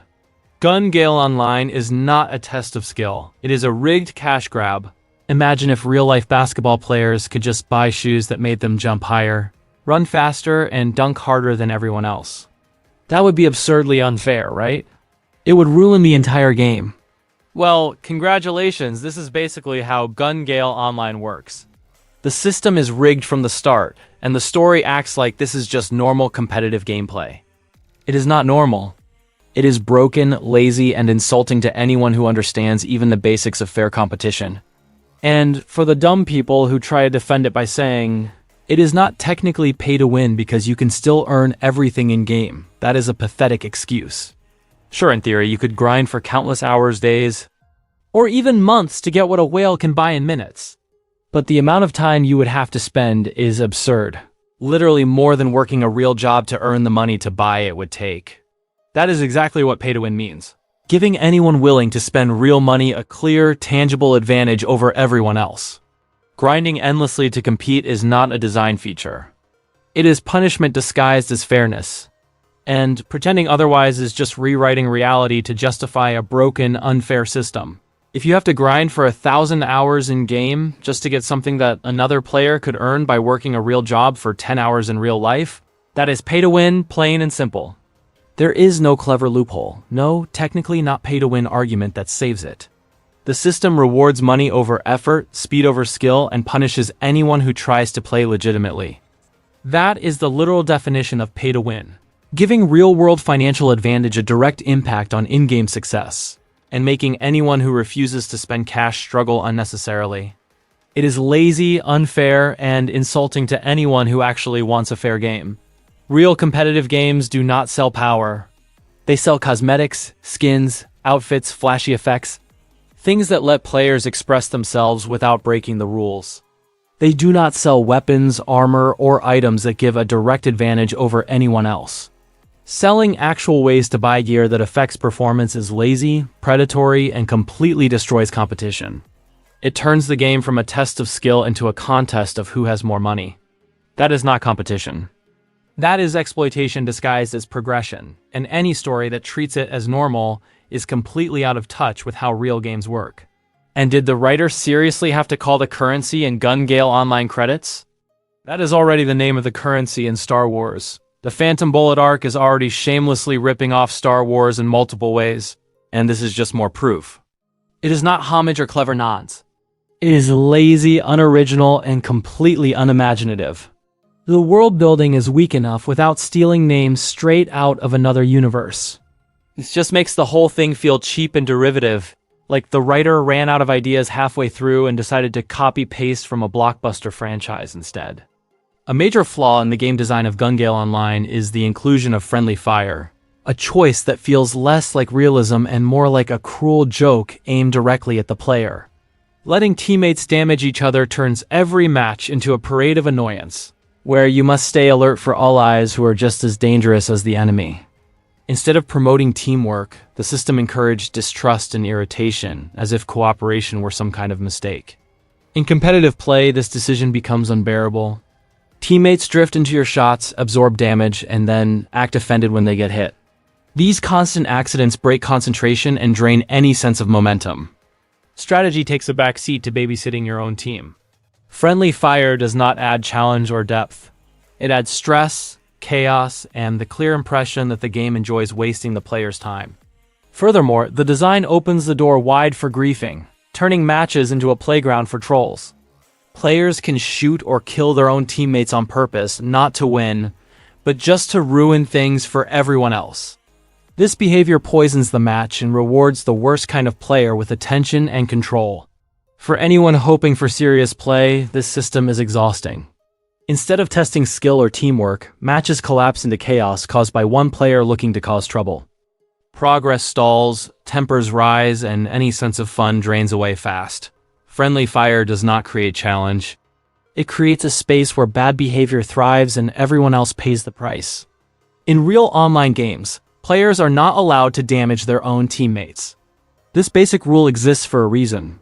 Gale Online is not a test of skill. It is a rigged cash grab. Imagine if real-life basketball players could just buy shoes that made them jump higher, run faster, and dunk harder than everyone else. That would be absurdly unfair, right? It would ruin the entire game. Well, congratulations, this is basically how Gale Online works. The system is rigged from the start, and the story acts like this is just normal competitive gameplay. It is not normal. It is broken, lazy, and insulting to anyone who understands even the basics of fair competition. And for the dumb people who try to defend it by saying, it is not technically pay to win because you can still earn everything in-game, that is a pathetic excuse. Sure, in theory, you could grind for countless hours, days, or even months to get what a whale can buy in minutes. But the amount of time you would have to spend is absurd. Literally more than working a real job to earn the money to buy it would take. That is exactly what pay to win means. Giving anyone willing to spend real money a clear, tangible advantage over everyone else. Grinding endlessly to compete is not a design feature. It is punishment disguised as fairness. And pretending otherwise is just rewriting reality to justify a broken, unfair system. If you have to grind for 1,000 hours in-game just to get something that another player could earn by working a real job for 10 hours in real life, that is pay to win, plain and simple. There is no clever loophole, no technically not pay to win argument that saves it. The system rewards money over effort, speed over skill, and punishes anyone who tries to play legitimately. That is the literal definition of pay to win, giving real-world financial advantage a direct impact on in-game success, and making anyone who refuses to spend cash struggle unnecessarily. It is lazy, unfair, and insulting to anyone who actually wants a fair game. Real competitive games do not sell power. They sell cosmetics, skins, outfits, flashy effects, things that let players express themselves without breaking the rules. They do not sell weapons, armor, or items that give a direct advantage over anyone else. Selling actual ways to buy gear that affects performance is lazy, predatory, and completely destroys competition. It turns the game from a test of skill into a contest of who has more money. That is not competition. That is exploitation disguised as progression, and any story that treats it as normal is completely out of touch with how real games work. And did the writer seriously have to call the currency in Gale Online credits? That is already the name of the currency in Star Wars. The Phantom Bullet arc is already shamelessly ripping off Star Wars in multiple ways, and this is just more proof. It is not homage or clever nods. It is lazy, unoriginal, and completely unimaginative. The world building is weak enough without stealing names straight out of another universe. This just makes the whole thing feel cheap and derivative, like the writer ran out of ideas halfway through and decided to copy-paste from a blockbuster franchise instead. A major flaw in the game design of Gale Online is the inclusion of friendly fire, a choice that feels less like realism and more like a cruel joke aimed directly at the player. Letting teammates damage each other turns every match into a parade of annoyance, where you must stay alert for allies who are just as dangerous as the enemy. Instead of promoting teamwork, the system encouraged distrust and irritation, as if cooperation were some kind of mistake. In competitive play, this decision becomes unbearable. Teammates drift into your shots, absorb damage, and then act offended when they get hit. These constant accidents break concentration and drain any sense of momentum. Strategy takes a back seat to babysitting your own team. Friendly fire does not add challenge or depth. It adds stress, chaos, and the clear impression that the game enjoys wasting the player's time. Furthermore, the design opens the door wide for griefing, turning matches into a playground for trolls. Players can shoot or kill their own teammates on purpose, not to win, but just to ruin things for everyone else. This behavior poisons the match and rewards the worst kind of player with attention and control. For anyone hoping for serious play, this system is exhausting. Instead of testing skill or teamwork, matches collapse into chaos caused by one player looking to cause trouble. Progress stalls, tempers rise, and any sense of fun drains away fast. Friendly fire does not create challenge. It creates a space where bad behavior thrives and everyone else pays the price. In real online games, players are not allowed to damage their own teammates. This basic rule exists for a reason,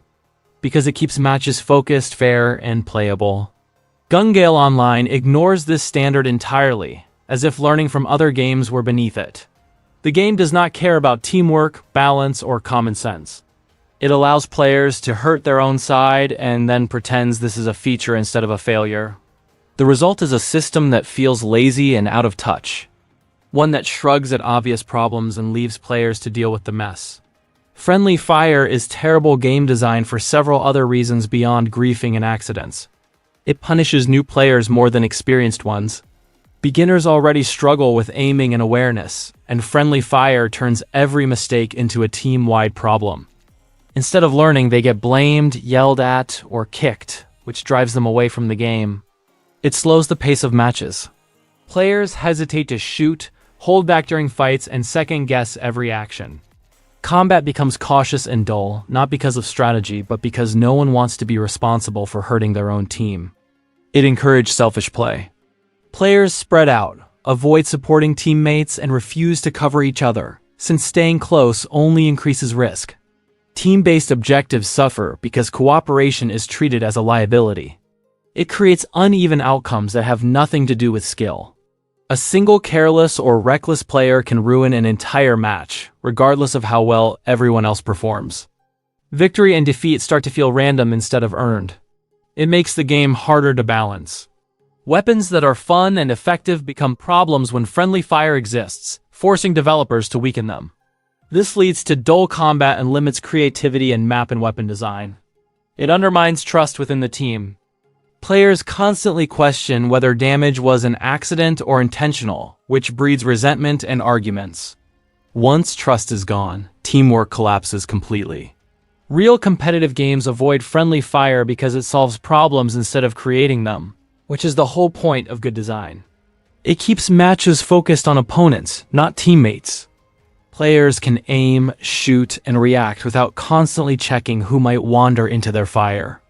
because it keeps matches focused, fair, and playable. Gale Online ignores this standard entirely, as if learning from other games were beneath it. The game does not care about teamwork, balance, or common sense. It allows players to hurt their own side and then pretends this is a feature instead of a failure. The result is a system that feels lazy and out of touch. One that shrugs at obvious problems and leaves players to deal with the mess. Friendly fire is terrible game design for several other reasons beyond griefing and accidents. It punishes new players more than experienced ones. Beginners already struggle with aiming and awareness, and friendly fire turns every mistake into a team-wide problem. Instead of learning, they get blamed, yelled at, or kicked, which drives them away from the game. It slows the pace of matches. Players hesitate to shoot, hold back during fights, and second-guess every action. Combat becomes cautious and dull, not because of strategy, but because no one wants to be responsible for hurting their own team. It encourages selfish play. Players spread out, avoid supporting teammates, and refuse to cover each other, since staying close only increases risk. Team-based objectives suffer because cooperation is treated as a liability. It creates uneven outcomes that have nothing to do with skill. A single careless or reckless player can ruin an entire match, regardless of how well everyone else performs. Victory and defeat start to feel random instead of earned. It makes the game harder to balance. Weapons that are fun and effective become problems when friendly fire exists, forcing developers to weaken them. This leads to dull combat and limits creativity in map and weapon design. It undermines trust within the team. Players constantly question whether damage was an accident or intentional, which breeds resentment and arguments. Once trust is gone, teamwork collapses completely. Real competitive games avoid friendly fire because it solves problems instead of creating them, which is the whole point of good design. It keeps matches focused on opponents, not teammates. Players can aim, shoot, and react without constantly checking who might wander into their fire.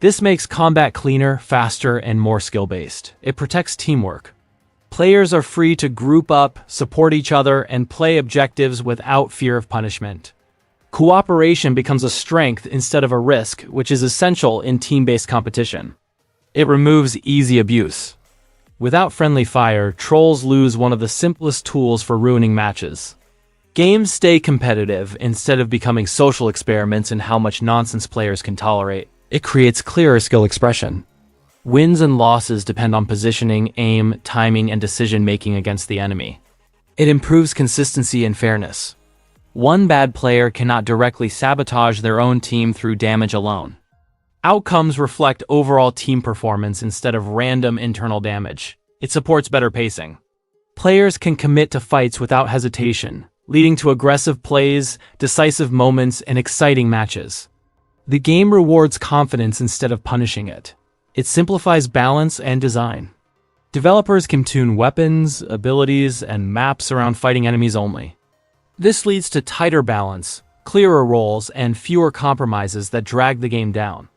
This makes combat cleaner, faster, and more skill-based. It protects teamwork. Players are free to group up, support each other, and play objectives without fear of punishment. Cooperation becomes a strength instead of a risk, which is essential in team-based competition. It removes easy abuse. Without friendly fire, trolls lose one of the simplest tools for ruining matches. Games stay competitive instead of becoming social experiments in how much nonsense players can tolerate. It creates clearer skill expression. Wins and losses depend on positioning, aim, timing, and decision-making against the enemy. It improves consistency and fairness. One bad player cannot directly sabotage their own team through damage alone. Outcomes reflect overall team performance instead of random internal damage. It supports better pacing. Players can commit to fights without hesitation, leading to aggressive plays, decisive moments, and exciting matches. The game rewards confidence instead of punishing it. It simplifies balance and design. Developers can tune weapons, abilities, and maps around fighting enemies only. This leads to tighter balance, clearer roles, and fewer compromises that drag the game down.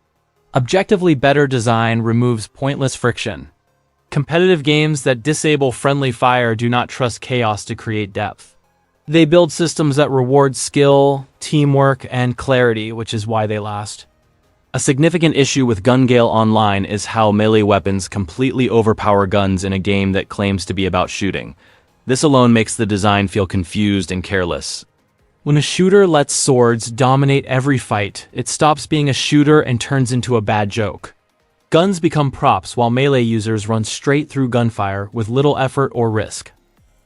Objectively better design removes pointless friction. Competitive games that disable friendly fire do not trust chaos to create depth. They build systems that reward skill, teamwork, and clarity, which is why they last. A significant issue with Gale Online is how melee weapons completely overpower guns in a game that claims to be about shooting. This alone makes the design feel confused and careless. When a shooter lets swords dominate every fight, it stops being a shooter and turns into a bad joke. Guns become props while melee users run straight through gunfire with little effort or risk.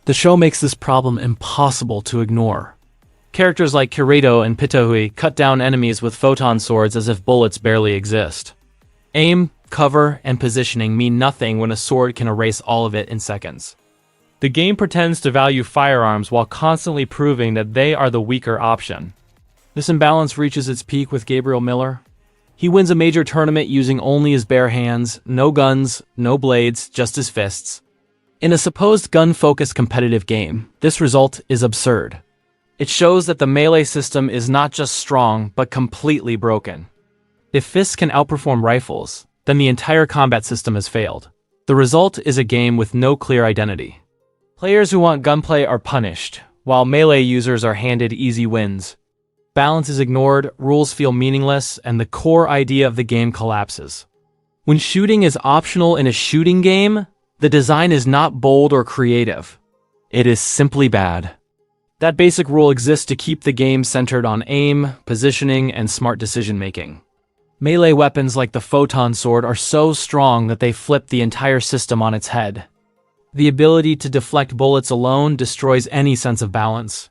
The show makes this problem impossible to ignore. Characters like Kirito and Pitohui cut down enemies with photon swords as if bullets barely exist. Aim, cover, and positioning mean nothing when a sword can erase all of it in seconds. The game pretends to value firearms while constantly proving that they are the weaker option. This imbalance reaches its peak with Gabriel Miller. He wins a major tournament using only his bare hands, no guns, no blades, just his fists. In a supposed gun-focused competitive game, this result is absurd. It shows that the melee system is not just strong, but completely broken. If fists can outperform rifles, then the entire combat system has failed. The result is a game with no clear identity. Players who want gunplay are punished, while melee users are handed easy wins. Balance is ignored, rules feel meaningless, and the core idea of the game collapses. When shooting is optional in a shooting game, the design is not bold or creative. It is simply bad. That basic rule exists to keep the game centered on aim, positioning, and smart decision-making. Melee weapons like the photon sword are so strong that they flip the entire system on its head. The ability to deflect bullets alone destroys any sense of balance.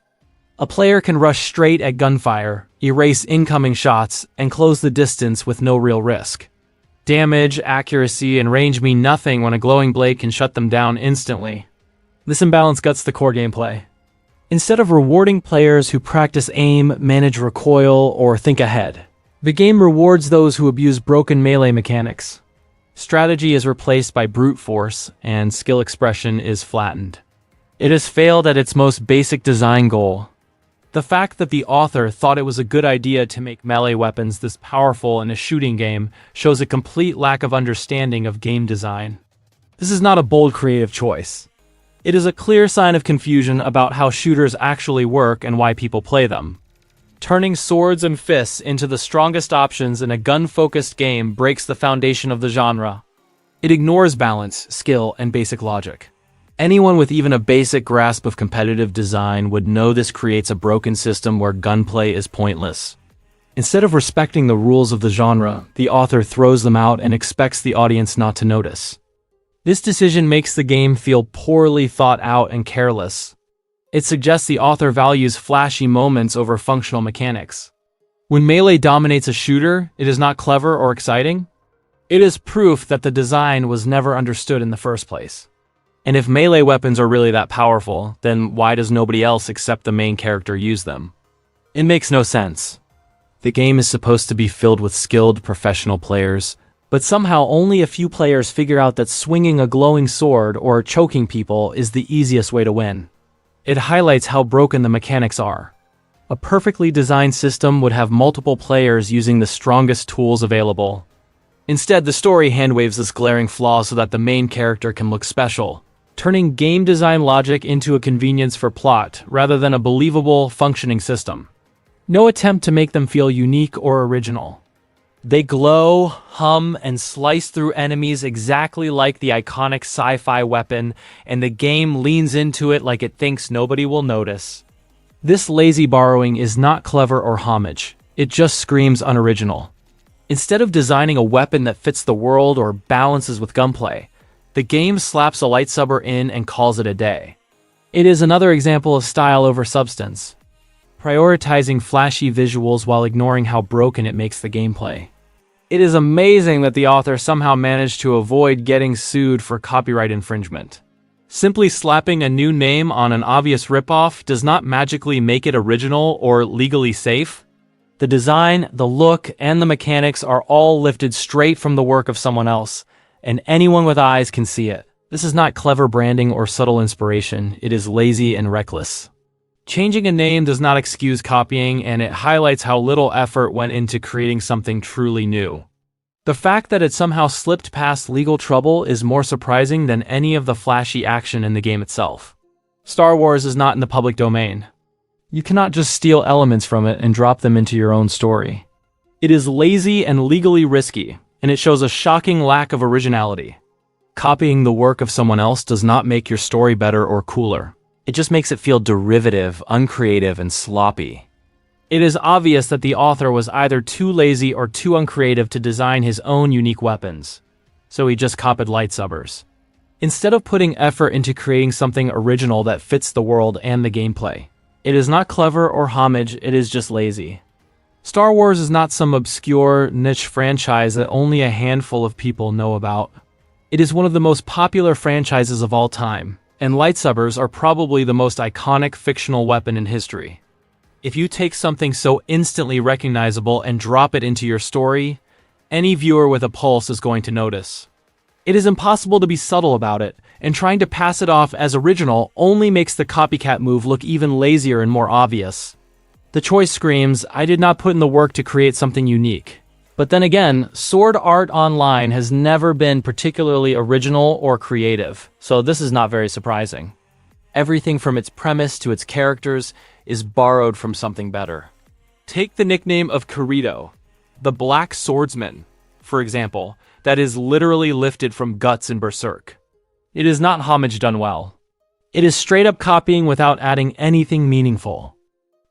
A player can rush straight at gunfire, erase incoming shots, and close the distance with no real risk. Damage, accuracy, and range mean nothing when a glowing blade can shut them down instantly. This imbalance guts the core gameplay. Instead of rewarding players who practice aim, manage recoil, or think ahead, the game rewards those who abuse broken melee mechanics. Strategy is replaced by brute force, and skill expression is flattened. It has failed at its most basic design goal. The fact that the author thought it was a good idea to make melee weapons this powerful in a shooting game shows a complete lack of understanding of game design. This is not a bold creative choice. It is a clear sign of confusion about how shooters actually work and why people play them. Turning swords and fists into the strongest options in a gun-focused game breaks the foundation of the genre. It ignores balance, skill, and basic logic. Anyone with even a basic grasp of competitive design would know this creates a broken system where gunplay is pointless. Instead of respecting the rules of the genre, the author throws them out and expects the audience not to notice. This decision makes the game feel poorly thought out and careless. It suggests the author values flashy moments over functional mechanics. When melee dominates a shooter, it is not clever or exciting. It is proof that the design was never understood in the first place. And if melee weapons are really that powerful, then why does nobody else except the main character use them? It makes no sense. The game is supposed to be filled with skilled professional players, but somehow only a few players figure out that swinging a glowing sword or choking people is the easiest way to win. It highlights how broken the mechanics are. A perfectly designed system would have multiple players using the strongest tools available. Instead, the story handwaves this glaring flaw so that the main character can look special, turning game design logic into a convenience for plot rather than a believable, functioning system. No attempt to make them feel unique or original. They glow, hum, and slice through enemies exactly like the iconic sci-fi weapon, and the game leans into it like it thinks nobody will notice. This lazy borrowing is not clever or homage, it just screams unoriginal. Instead of designing a weapon that fits the world or balances with gunplay, the game slaps a lightsaber in and calls it a day. It is another example of style over substance, prioritizing flashy visuals while ignoring how broken it makes the gameplay. It is amazing that the author somehow managed to avoid getting sued for copyright infringement. Simply slapping a new name on an obvious ripoff does not magically make it original or legally safe. The design, the look, and the mechanics are all lifted straight from the work of someone else, and anyone with eyes can see it. This is not clever branding or subtle inspiration, it is lazy and reckless. Changing a name does not excuse copying, and it highlights how little effort went into creating something truly new. The fact that it somehow slipped past legal trouble is more surprising than any of the flashy action in the game itself. Star Wars is not in the public domain. You cannot just steal elements from it and drop them into your own story. It is lazy and legally risky, and it shows a shocking lack of originality. Copying the work of someone else does not make your story better or cooler. It just makes it feel derivative, uncreative, and sloppy. It is obvious that the author was either too lazy or too uncreative to design his own unique weapons, so he just copied lightsabers, instead of putting effort into creating something original that fits the world and the gameplay. It is not clever or homage, it is just lazy. Star Wars is not some obscure, niche franchise that only a handful of people know about. It is one of the most popular franchises of all time, and lightsabers are probably the most iconic fictional weapon in history. If you take something so instantly recognizable and drop it into your story, any viewer with a pulse is going to notice. It is impossible to be subtle about it, and trying to pass it off as original only makes the copycat move look even lazier and more obvious. The choice screams, I did not put in the work to create something unique. But then again, Sword Art Online has never been particularly original or creative, so this is not very surprising. Everything from its premise to its characters is borrowed from something better. Take the nickname of Kirito, the Black Swordsman, for example, that is literally lifted from Guts in Berserk. It is not homage done well. It is straight up copying without adding anything meaningful.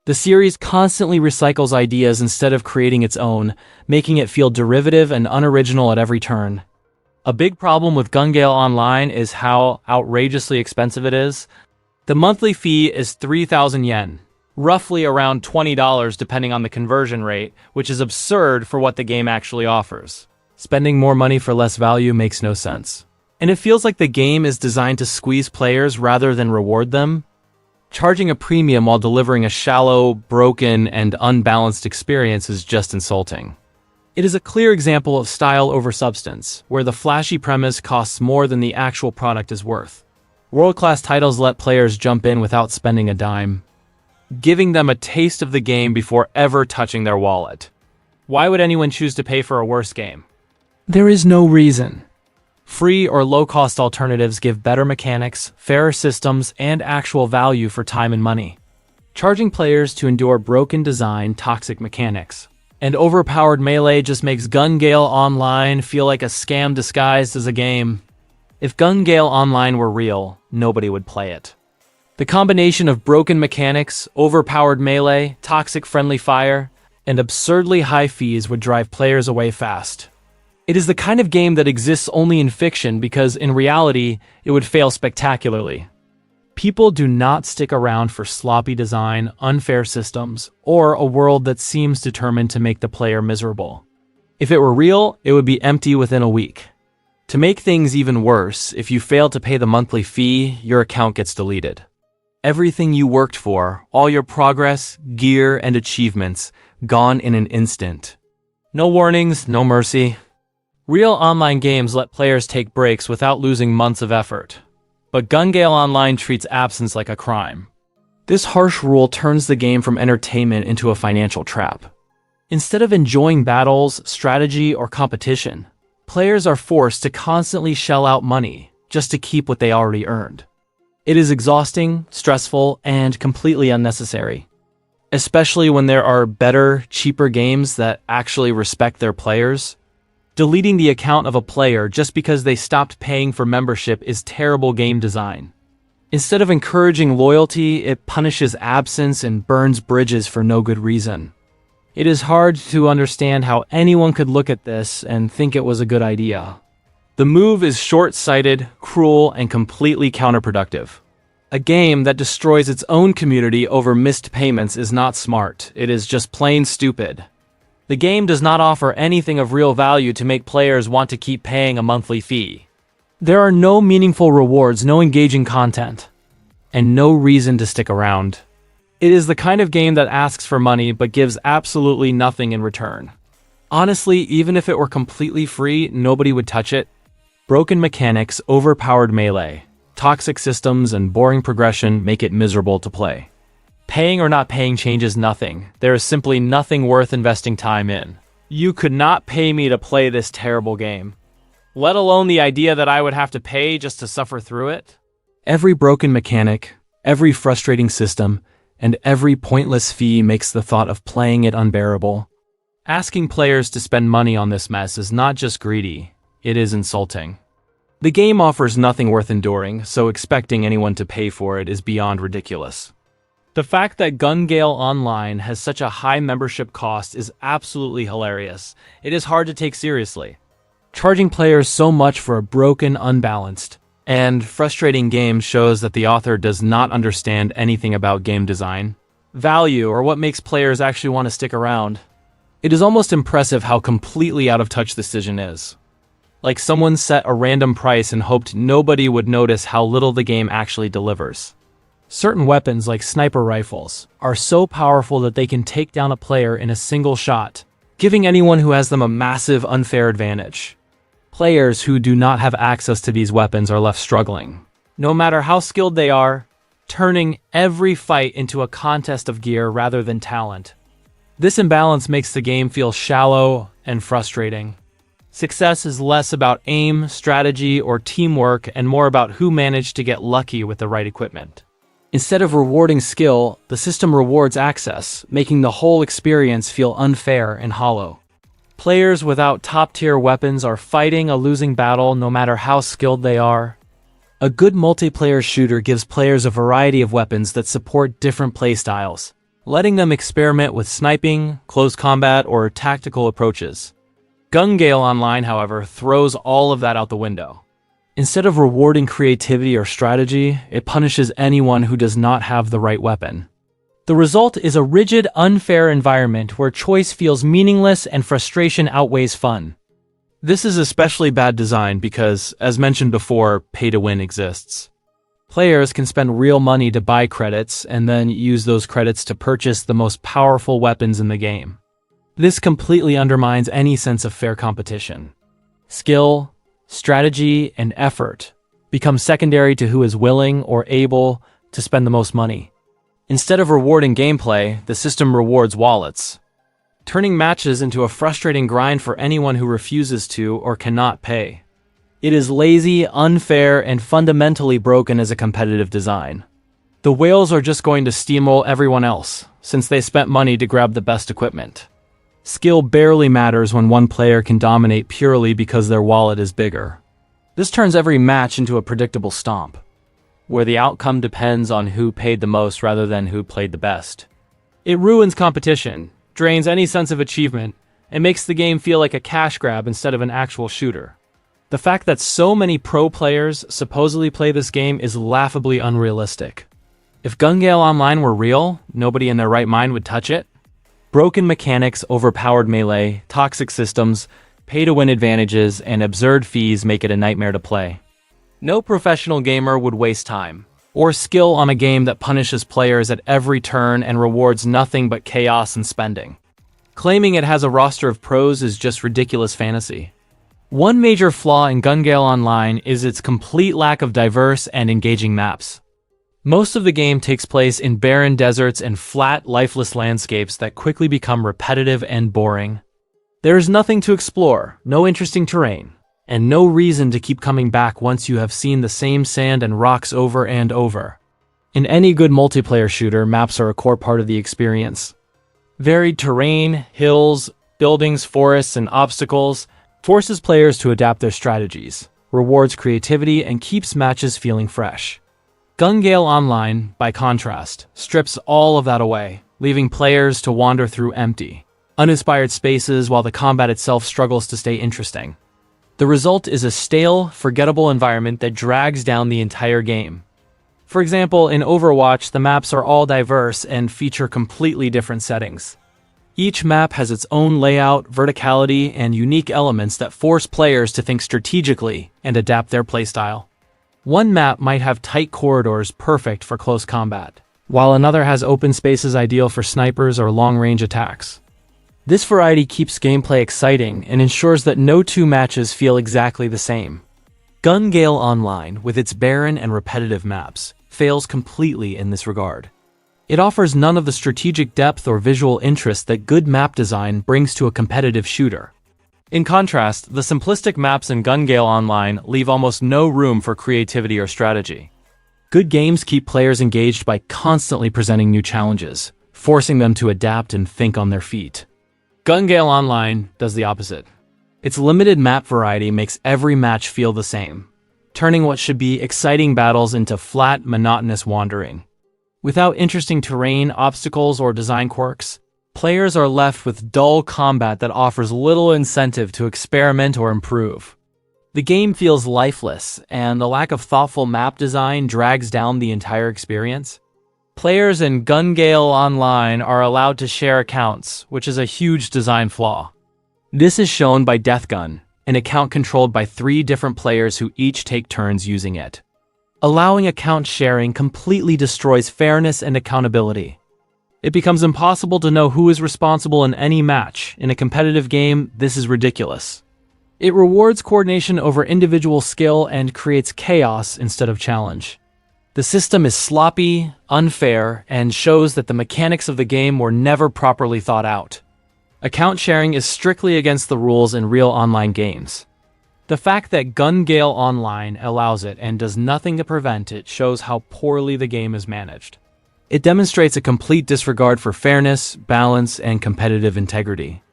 The series constantly recycles ideas instead of creating its own, making it feel derivative and unoriginal at every turn. A big problem with Gale Online is how outrageously expensive it is. The monthly fee is 3,000 yen, roughly around $20 depending on the conversion rate, which is absurd for what the game actually offers. Spending more money for less value makes no sense. And it feels like the game is designed to squeeze players rather than reward them. Charging a premium while delivering a shallow, broken, and unbalanced experience is just insulting. It is a clear example of style over substance, where the flashy premise costs more than the actual product is worth. World-class titles let players jump in without spending a dime, giving them a taste of the game before ever touching their wallet. Why would anyone choose to pay for a worse game? There is no reason. Free or low-cost alternatives give better mechanics, fairer systems, and actual value for time and money. Charging players to endure broken design, toxic mechanics, and overpowered melee just makes Gale Online feel like a scam disguised as a game. If Gale Online were real, nobody would play it. The combination of broken mechanics, overpowered melee, toxic friendly fire, and absurdly high fees would drive players away fast. It is the kind of game that exists only in fiction because, in reality, it would fail spectacularly. People do not stick around for sloppy design, unfair systems, or a world that seems determined to make the player miserable. If it were real, it would be empty within a week. To make things even worse, if you fail to pay the monthly fee, your account gets deleted. Everything you worked for, all your progress, gear, and achievements, gone in an instant. No warnings, no mercy. Real online games let players take breaks without losing months of effort. But Gale Online treats absence like a crime. This harsh rule turns the game from entertainment into a financial trap. Instead of enjoying battles, strategy, or competition, players are forced to constantly shell out money just to keep what they already earned. It is exhausting, stressful, and completely unnecessary. Especially when there are better, cheaper games that actually respect their players. Deleting the account of a player just because they stopped paying for membership is terrible game design. Instead of encouraging loyalty, it punishes absence and burns bridges for no good reason. It is hard to understand how anyone could look at this and think it was a good idea. The move is short-sighted, cruel, and completely counterproductive. A game that destroys its own community over missed payments is not smart, it is just plain stupid. The game does not offer anything of real value to make players want to keep paying a monthly fee. There are no meaningful rewards, no engaging content, and no reason to stick around. It is the kind of game that asks for money but gives absolutely nothing in return. Honestly, even if it were completely free, nobody would touch it. Broken mechanics, overpowered melee, toxic systems, and boring progression make it miserable to play. Paying or not paying changes nothing. There is simply nothing worth investing time in. You could not pay me to play this terrible game, let alone the idea that I would have to pay just to suffer through it. Every broken mechanic, every frustrating system, and every pointless fee makes the thought of playing it unbearable. Asking players to spend money on this mess is not just greedy, it is insulting. The game offers nothing worth enduring, so expecting anyone to pay for it is beyond ridiculous. The fact that Gale Online has such a high membership cost is absolutely hilarious. It is hard to take seriously. Charging players so much for a broken, unbalanced, and frustrating game shows that the author does not understand anything about game design, value, or what makes players actually want to stick around. It is almost impressive how completely out of touch this decision is. Like someone set a random price and hoped nobody would notice how little the game actually delivers. Certain weapons, like sniper rifles, are so powerful that they can take down a player in a single shot, giving anyone who has them a massive, unfair advantage. Players who do not have access to these weapons are left struggling, no matter how skilled they are, turning every fight into a contest of gear rather than talent. This imbalance makes the game feel shallow and frustrating. Success is less about aim, strategy, or teamwork, and more about who managed to get lucky with the right equipment. Instead of rewarding skill, the system rewards access, making the whole experience feel unfair and hollow. Players without top-tier weapons are fighting a losing battle no matter how skilled they are. A good multiplayer shooter gives players a variety of weapons that support different playstyles, letting them experiment with sniping, close combat, or tactical approaches. Gale Online, however, throws all of that out the window. Instead of rewarding creativity or strategy, it punishes anyone who does not have the right weapon. The result is a rigid, unfair environment where choice feels meaningless and frustration outweighs fun. This is especially bad design because, as mentioned before, pay-to-win exists. Players can spend real money to buy credits and then use those credits to purchase the most powerful weapons in the game. This completely undermines any sense of fair competition. Skill, strategy, and effort become secondary to who is willing or able to spend the most money. Instead of rewarding gameplay, the system rewards wallets, turning matches into a frustrating grind for anyone who refuses to or cannot pay. It is lazy, unfair, and fundamentally broken as a competitive design. The whales are just going to steamroll everyone else, since they spent money to grab the best equipment. Skill barely matters when one player can dominate purely because their wallet is bigger. This turns every match into a predictable stomp, where the outcome depends on who paid the most rather than who played the best. It ruins competition, drains any sense of achievement, and makes the game feel like a cash grab instead of an actual shooter. The fact that so many pro players supposedly play this game is laughably unrealistic. If Gale Online were real, nobody in their right mind would touch it. Broken mechanics, overpowered melee, toxic systems, pay-to-win advantages, and absurd fees make it a nightmare to play. No professional gamer would waste time or skill on a game that punishes players at every turn and rewards nothing but chaos and spending. Claiming it has a roster of pros is just ridiculous fantasy. One major flaw in Gale Online is its complete lack of diverse and engaging maps. Most of the game takes place in barren deserts and flat, lifeless landscapes that quickly become repetitive and boring. There is nothing to explore, no interesting terrain, and no reason to keep coming back once you have seen the same sand and rocks over and over. In any good multiplayer shooter, maps are a core part of the experience. Varied terrain, hills, buildings, forests, and obstacles forces players to adapt their strategies, rewards creativity, and keeps matches feeling fresh. Gale Online, by contrast, strips all of that away, leaving players to wander through empty, uninspired spaces while the combat itself struggles to stay interesting. The result is a stale, forgettable environment that drags down the entire game. For example, in Overwatch, the maps are all diverse and feature completely different settings. Each map has its own layout, verticality, and unique elements that force players to think strategically and adapt their playstyle. One map might have tight corridors perfect for close combat, while another has open spaces ideal for snipers or long-range attacks. This variety keeps gameplay exciting and ensures that no two matches feel exactly the same. Gale Online, with its barren and repetitive maps, fails completely in this regard. It offers none of the strategic depth or visual interest that good map design brings to a competitive shooter. In contrast, the simplistic maps in Gale Online leave almost no room for creativity or strategy. Good games keep players engaged by constantly presenting new challenges, forcing them to adapt and think on their feet. Gale Online does the opposite. Its limited map variety makes every match feel the same, turning what should be exciting battles into flat, monotonous wandering. Without interesting terrain, obstacles, or design quirks, players are left with dull combat that offers little incentive to experiment or improve. The game feels lifeless, and the lack of thoughtful map design drags down the entire experience. Players in Gale Online are allowed to share accounts, which is a huge design flaw. This is shown by Deathgun, an account controlled by 3 different players who each take turns using it. Allowing account sharing completely destroys fairness and accountability. It becomes impossible to know who is responsible in any match. In a competitive game, this is ridiculous. It rewards coordination over individual skill and creates chaos instead of challenge. The system is sloppy, unfair, and shows that the mechanics of the game were never properly thought out. Account sharing is strictly against the rules in real online games. The fact that Gale Online allows it and does nothing to prevent it shows how poorly the game is managed. It demonstrates a complete disregard for fairness, balance, and competitive integrity.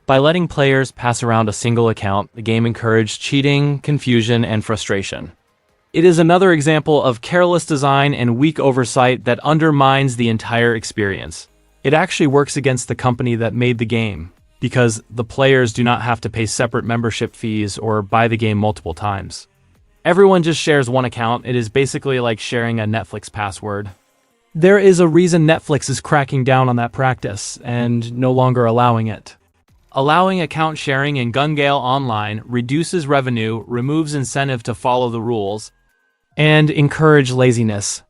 By letting players pass around a single account, the game encouraged cheating, confusion, and frustration. It is another example of careless design and weak oversight that undermines the entire experience. It actually works against the company that made the game, because the players do not have to pay separate membership fees or buy the game multiple times. Everyone just shares one account. It is basically like sharing a Netflix password. There is a reason Netflix is cracking down on that practice and no longer allowing it. Allowing account sharing in Gale Online reduces revenue, removes incentive to follow the rules, and encourage laziness.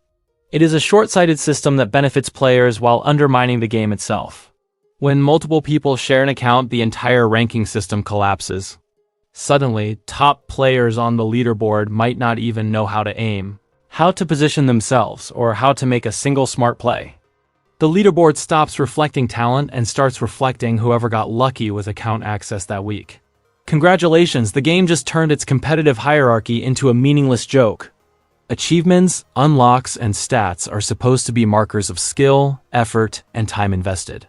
It is a short-sighted system that benefits players while undermining the game itself. When multiple people share an account, the entire ranking system collapses. Suddenly, top players on the leaderboard might not even know how to aim, how to position themselves, or how to make a single smart play. The leaderboard stops reflecting talent and starts reflecting whoever got lucky with account access that week. Congratulations, the game just turned its competitive hierarchy into a meaningless joke. Achievements, unlocks, and stats are supposed to be markers of skill, effort, and time invested.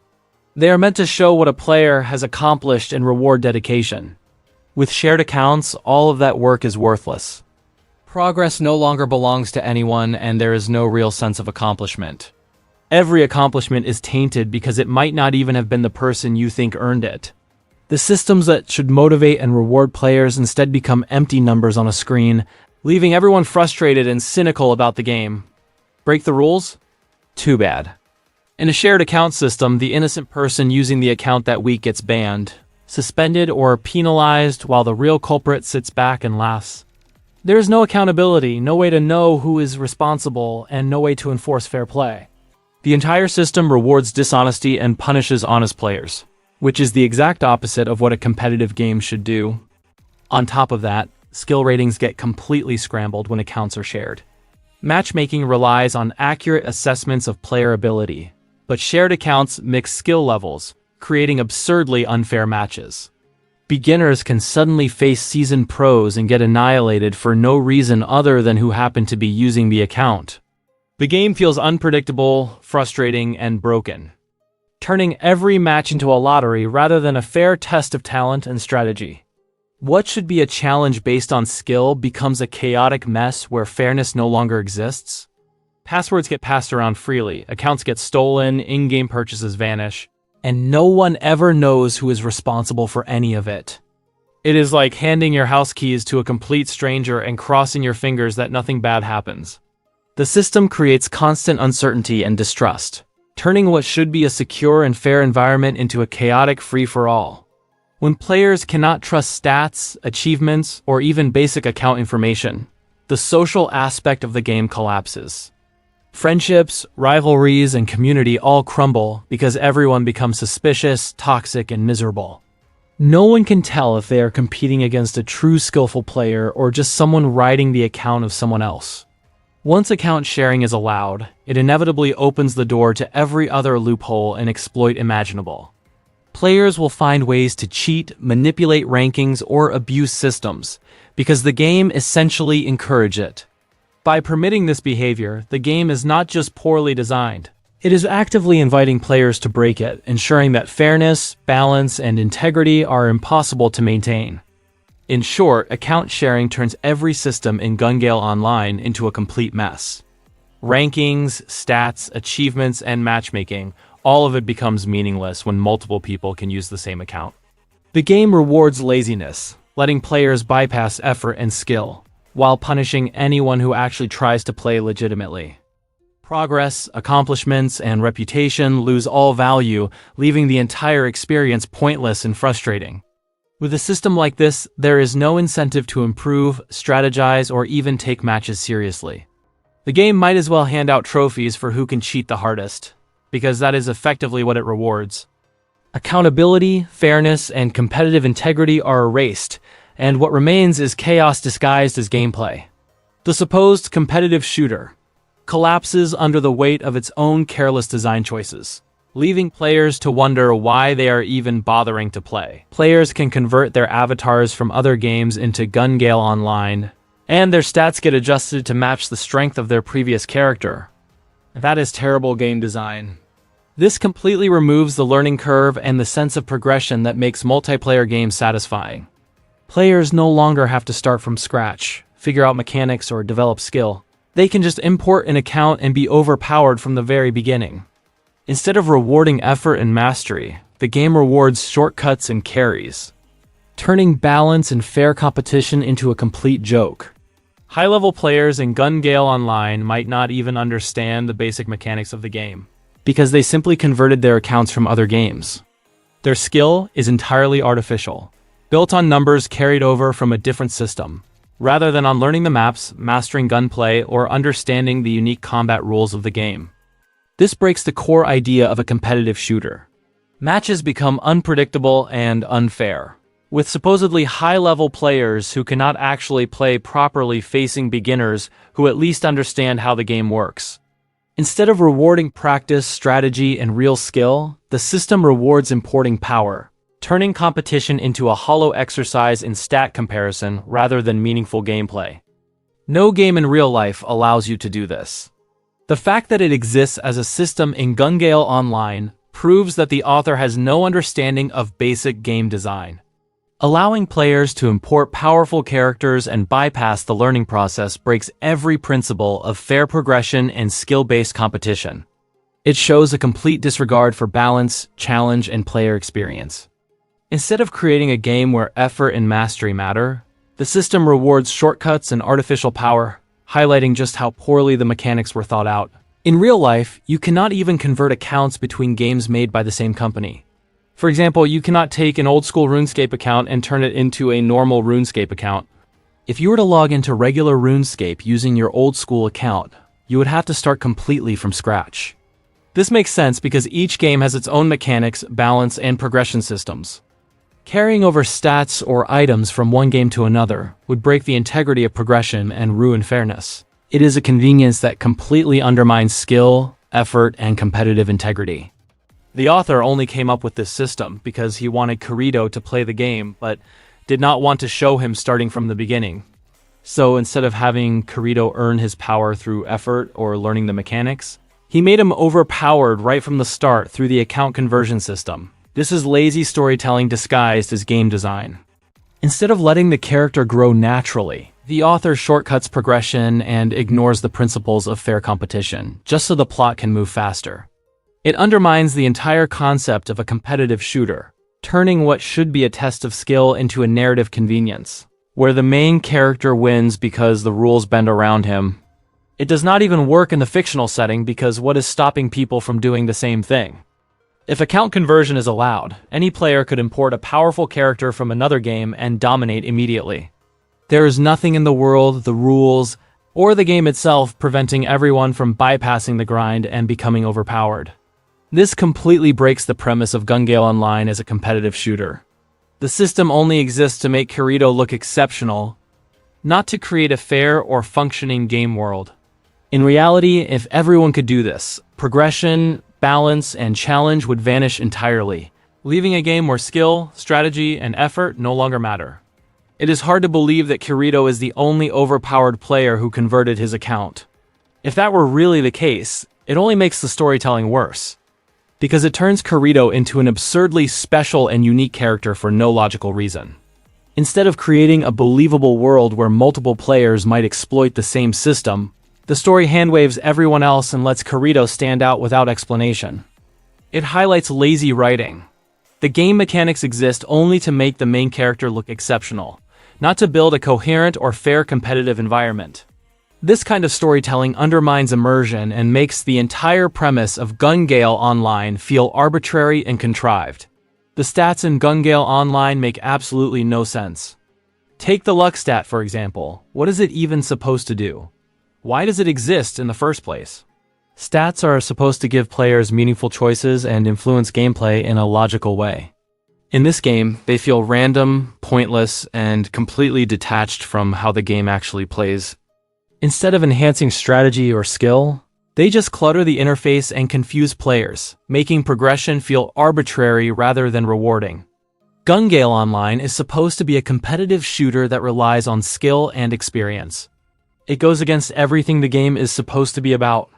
They are meant to show what a player has accomplished and reward dedication. With shared accounts, all of that work is worthless. Progress no longer belongs to anyone, and there is no real sense of accomplishment. Every accomplishment is tainted because it might not even have been the person you think earned it. The systems that should motivate and reward players instead become empty numbers on a screen, leaving everyone frustrated and cynical about the game. Break the rules? Too bad. In a shared account system, the innocent person using the account that week gets banned, suspended, or penalized while the real culprit sits back and laughs. There is no accountability, no way to know who is responsible, and no way to enforce fair play. The entire system rewards dishonesty and punishes honest players, which is the exact opposite of what a competitive game should do. On top of that, skill ratings get completely scrambled when accounts are shared. Matchmaking relies on accurate assessments of player ability, but shared accounts mix skill levels, creating absurdly unfair matches. Beginners can suddenly face seasoned pros and get annihilated for no reason other than who happen to be using the account. The game feels unpredictable, frustrating, and broken, turning every match into a lottery rather than a fair test of talent and strategy. What should be a challenge based on skill becomes a chaotic mess where fairness no longer exists. Passwords get passed around freely, accounts get stolen, in-game purchases vanish, and no one ever knows who is responsible for any of it. It is like handing your house keys to a complete stranger and crossing your fingers that nothing bad happens. The system creates constant uncertainty and distrust, turning what should be a secure and fair environment into a chaotic free-for-all. When players cannot trust stats, achievements, or even basic account information, the social aspect of the game collapses. Friendships, rivalries, and community all crumble because everyone becomes suspicious, toxic, and miserable. No one can tell if they are competing against a true skillful player or just someone riding the account of someone else. Once account sharing is allowed, it inevitably opens the door to every other loophole and exploit imaginable. Players will find ways to cheat, manipulate rankings, or abuse systems, because the game essentially encourages it. By permitting this behavior, the game is not just poorly designed. It is actively inviting players to break it, ensuring that fairness, balance, and integrity are impossible to maintain. In short, account sharing turns every system in Gale Online into a complete mess. Rankings, stats, achievements, and matchmaking, all of it becomes meaningless when multiple people can use the same account. The game rewards laziness, letting players bypass effort and skill, while punishing anyone who actually tries to play legitimately. Progress, accomplishments, and reputation lose all value, leaving the entire experience pointless and frustrating. With a system like this, there is no incentive to improve, strategize, or even take matches seriously. The game might as well hand out trophies for who can cheat the hardest, because that is effectively what it rewards. Accountability, fairness, and competitive integrity are erased, and what remains is chaos disguised as gameplay. The supposed competitive shooter collapses under the weight of its own careless design choices, leaving players to wonder why they are even bothering to play. Players can convert their avatars from other games into Gale Online, and their stats get adjusted to match the strength of their previous character. That is terrible game design. This completely removes the learning curve and the sense of progression that makes multiplayer games satisfying. Players no longer have to start from scratch, figure out mechanics, or develop skill. They can just import an account and be overpowered from the very beginning. Instead of rewarding effort and mastery, the game rewards shortcuts and carries, turning balance and fair competition into a complete joke. High-level players in Gale Online might not even understand the basic mechanics of the game, because they simply converted their accounts from other games. Their skill is entirely artificial, built on numbers carried over from a different system, rather than on learning the maps, mastering gunplay, or understanding the unique combat rules of the game. This breaks the core idea of a competitive shooter. Matches become unpredictable and unfair, with supposedly high-level players who cannot actually play properly facing beginners who at least understand how the game works. Instead of rewarding practice, strategy, and real skill, the system rewards importing power, turning competition into a hollow exercise in stat comparison rather than meaningful gameplay. No game in real life allows you to do this. The fact that it exists as a system in Gale Online proves that the author has no understanding of basic game design. Allowing players to import powerful characters and bypass the learning process breaks every principle of fair progression and skill-based competition. It shows a complete disregard for balance, challenge, and player experience. Instead of creating a game where effort and mastery matter, the system rewards shortcuts and artificial power, highlighting just how poorly the mechanics were thought out. In real life, you cannot even convert accounts between games made by the same company. For example, you cannot take an old-school RuneScape account and turn it into a normal RuneScape account. If you were to log into regular RuneScape using your old-school account, you would have to start completely from scratch. This makes sense because each game has its own mechanics, balance, and progression systems. Carrying over stats or items from one game to another would break the integrity of progression and ruin fairness. It is a convenience that completely undermines skill, effort, and competitive integrity. The author only came up with this system because he wanted Kirito to play the game, but did not want to show him starting from the beginning. So instead of having Kirito earn his power through effort or learning the mechanics, he made him overpowered right from the start through the account conversion system. This is lazy storytelling disguised as game design. Instead of letting the character grow naturally, the author shortcuts progression and ignores the principles of fair competition, just so the plot can move faster. It undermines the entire concept of a competitive shooter, turning what should be a test of skill into a narrative convenience, where the main character wins because the rules bend around him. It does not even work in the fictional setting because what is stopping people from doing the same thing? If account conversion is allowed, any player could import a powerful character from another game and dominate immediately. There is nothing in the world, the rules, or the game itself preventing everyone from bypassing the grind and becoming overpowered. This completely breaks the premise of Gale Online as a competitive shooter. The system only exists to make Kirito look exceptional, not to create a fair or functioning game world. In reality, if everyone could do this, progression, balance, and challenge would vanish entirely, leaving a game where skill, strategy, and effort no longer matter. It is hard to believe that Kirito is the only overpowered player who converted his account. If that were really the case, it only makes the storytelling worse, because it turns Kirito into an absurdly special and unique character for no logical reason. Instead of creating a believable world where multiple players might exploit the same system, the story handwaves everyone else and lets Kirito stand out without explanation. It highlights lazy writing. The game mechanics exist only to make the main character look exceptional, not to build a coherent or fair competitive environment. This kind of storytelling undermines immersion and makes the entire premise of Gale Online feel arbitrary and contrived. The stats in Gale Online make absolutely no sense. Take the luck stat, for example. What is it even supposed to do? Why does it exist in the first place? Stats are supposed to give players meaningful choices and influence gameplay in a logical way. In this game, they feel random, pointless, and completely detached from how the game actually plays. Instead of enhancing strategy or skill, they just clutter the interface and confuse players, making progression feel arbitrary rather than rewarding. Gale Online is supposed to be a competitive shooter that relies on skill and experience. It goes against everything the game is supposed to be about.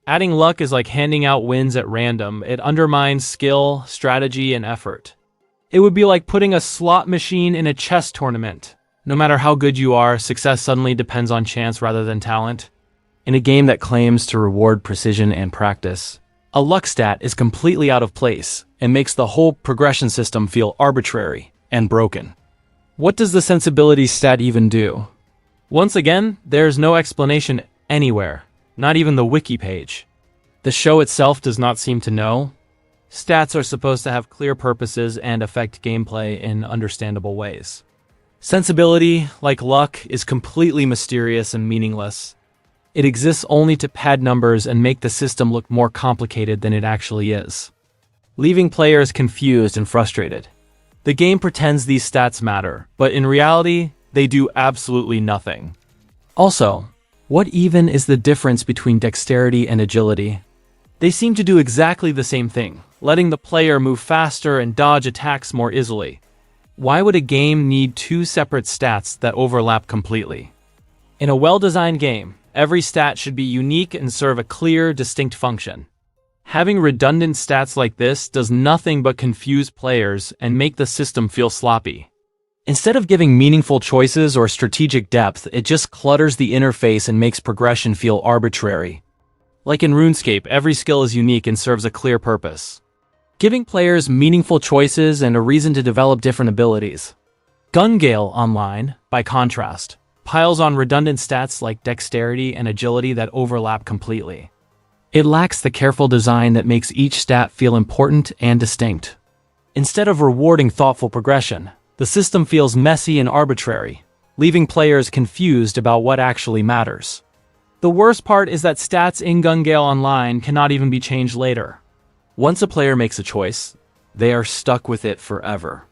Adding luck is like handing out wins at random. It undermines skill, strategy, and effort. It would be like putting a slot machine in a chess tournament. No matter how good you are, success suddenly depends on chance rather than talent. In a game that claims to reward precision and practice, a luck stat is completely out of place and makes the whole progression system feel arbitrary and broken. What does the sensibility stat even do? Once again, there's no explanation anywhere, not even the wiki page. The show itself does not seem to know. Stats are supposed to have clear purposes and affect gameplay in understandable ways. Sensibility, like luck, is completely mysterious and meaningless. It exists only to pad numbers and make the system look more complicated than it actually is, leaving players confused and frustrated. The game pretends these stats matter, but in reality, they do absolutely nothing. Also, what even is the difference between dexterity and agility? They seem to do exactly the same thing, letting the player move faster and dodge attacks more easily. Why would a game need two separate stats that overlap completely? In a well-designed game, every stat should be unique and serve a clear, distinct function. Having redundant stats like this does nothing but confuse players and make the system feel sloppy. Instead of giving meaningful choices or strategic depth, it just clutters the interface and makes progression feel arbitrary. Like in RuneScape, every skill is unique and serves a clear purpose, giving players meaningful choices and a reason to develop different abilities. Gale Online, by contrast, piles on redundant stats like dexterity and agility that overlap completely. It lacks the careful design that makes each stat feel important and distinct. Instead of rewarding thoughtful progression, the system feels messy and arbitrary, leaving players confused about what actually matters. The worst part is that stats in Gale Online cannot even be changed later. Once a player makes a choice, they are stuck with it forever.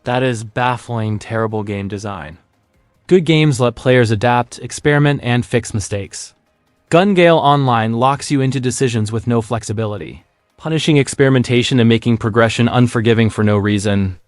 That is baffling, terrible game design. Good games let players adapt, experiment, and fix mistakes. Gale Online locks you into decisions with no flexibility, punishing experimentation and making progression unforgiving for no reason.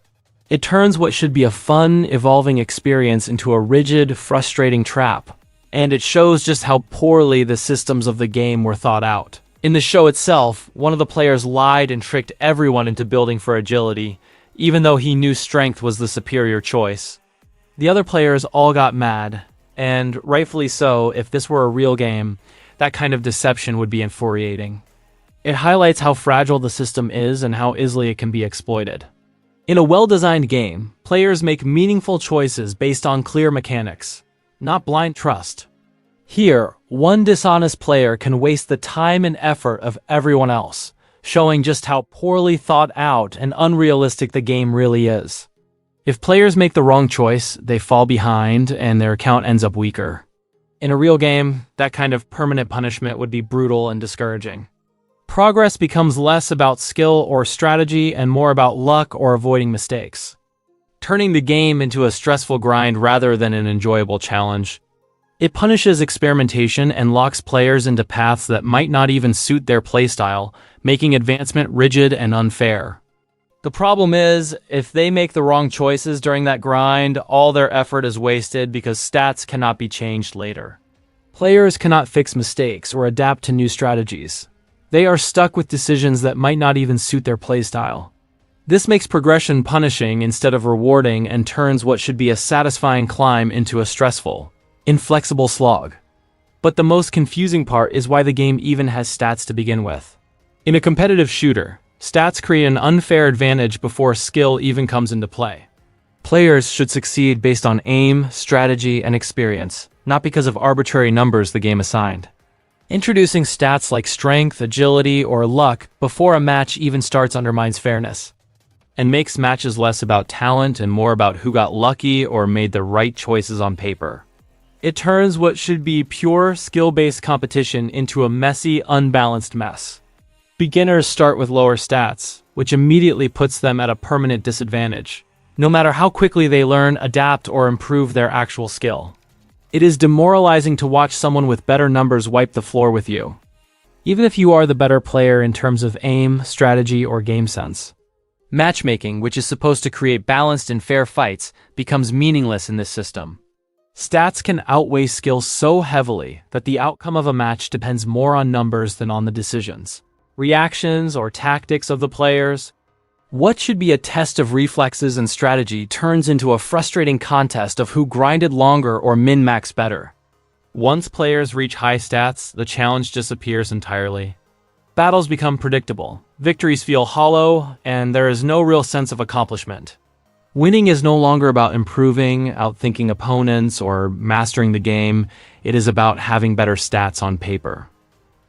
It turns what should be a fun, evolving experience into a rigid, frustrating trap, and it shows just how poorly the systems of the game were thought out. In the show itself, one of the players lied and tricked everyone into building for agility, even though he knew strength was the superior choice. The other players all got mad, and rightfully so. If this were a real game, that kind of deception would be infuriating. It highlights how fragile the system is and how easily it can be exploited. In a well-designed game, players make meaningful choices based on clear mechanics, not blind trust. Here, one dishonest player can waste the time and effort of everyone else, showing just how poorly thought out and unrealistic the game really is. If players make the wrong choice, they fall behind and their account ends up weaker. In a real game, that kind of permanent punishment would be brutal and discouraging. Progress becomes less about skill or strategy and more about luck or avoiding mistakes, turning the game into a stressful grind rather than an enjoyable challenge. It punishes experimentation and locks players into paths that might not even suit their playstyle, making advancement rigid and unfair. The problem is, if they make the wrong choices during that grind, all their effort is wasted because stats cannot be changed later. Players cannot fix mistakes or adapt to new strategies. They are stuck with decisions that might not even suit their playstyle. This makes progression punishing instead of rewarding and turns what should be a satisfying climb into a stressful, inflexible slog. But the most confusing part is why the game even has stats to begin with. In a competitive shooter, stats create an unfair advantage before skill even comes into play. Players should succeed based on aim, strategy, and experience, not because of arbitrary numbers the game assigned. Introducing stats like strength, agility, or luck before a match even starts undermines fairness, and makes matches less about talent and more about who got lucky or made the right choices on paper. It turns what should be pure skill-based competition into a messy, unbalanced mess. Beginners start with lower stats, which immediately puts them at a permanent disadvantage, no matter how quickly they learn, adapt, or improve their actual skill. It is demoralizing to watch someone with better numbers wipe the floor with you, even if you are the better player in terms of aim, strategy, or game sense. Matchmaking, which is supposed to create balanced and fair fights, becomes meaningless in this system. Stats can outweigh skill so heavily that the outcome of a match depends more on numbers than on the decisions, reactions, or tactics of the players. What should be a test of reflexes and strategy turns into a frustrating contest of who grinded longer or min-maxed better. Once players reach high stats, the challenge disappears entirely. Battles become predictable, victories feel hollow, and there is no real sense of accomplishment. Winning is no longer about improving, outthinking opponents, or mastering the game. It is about having better stats on paper.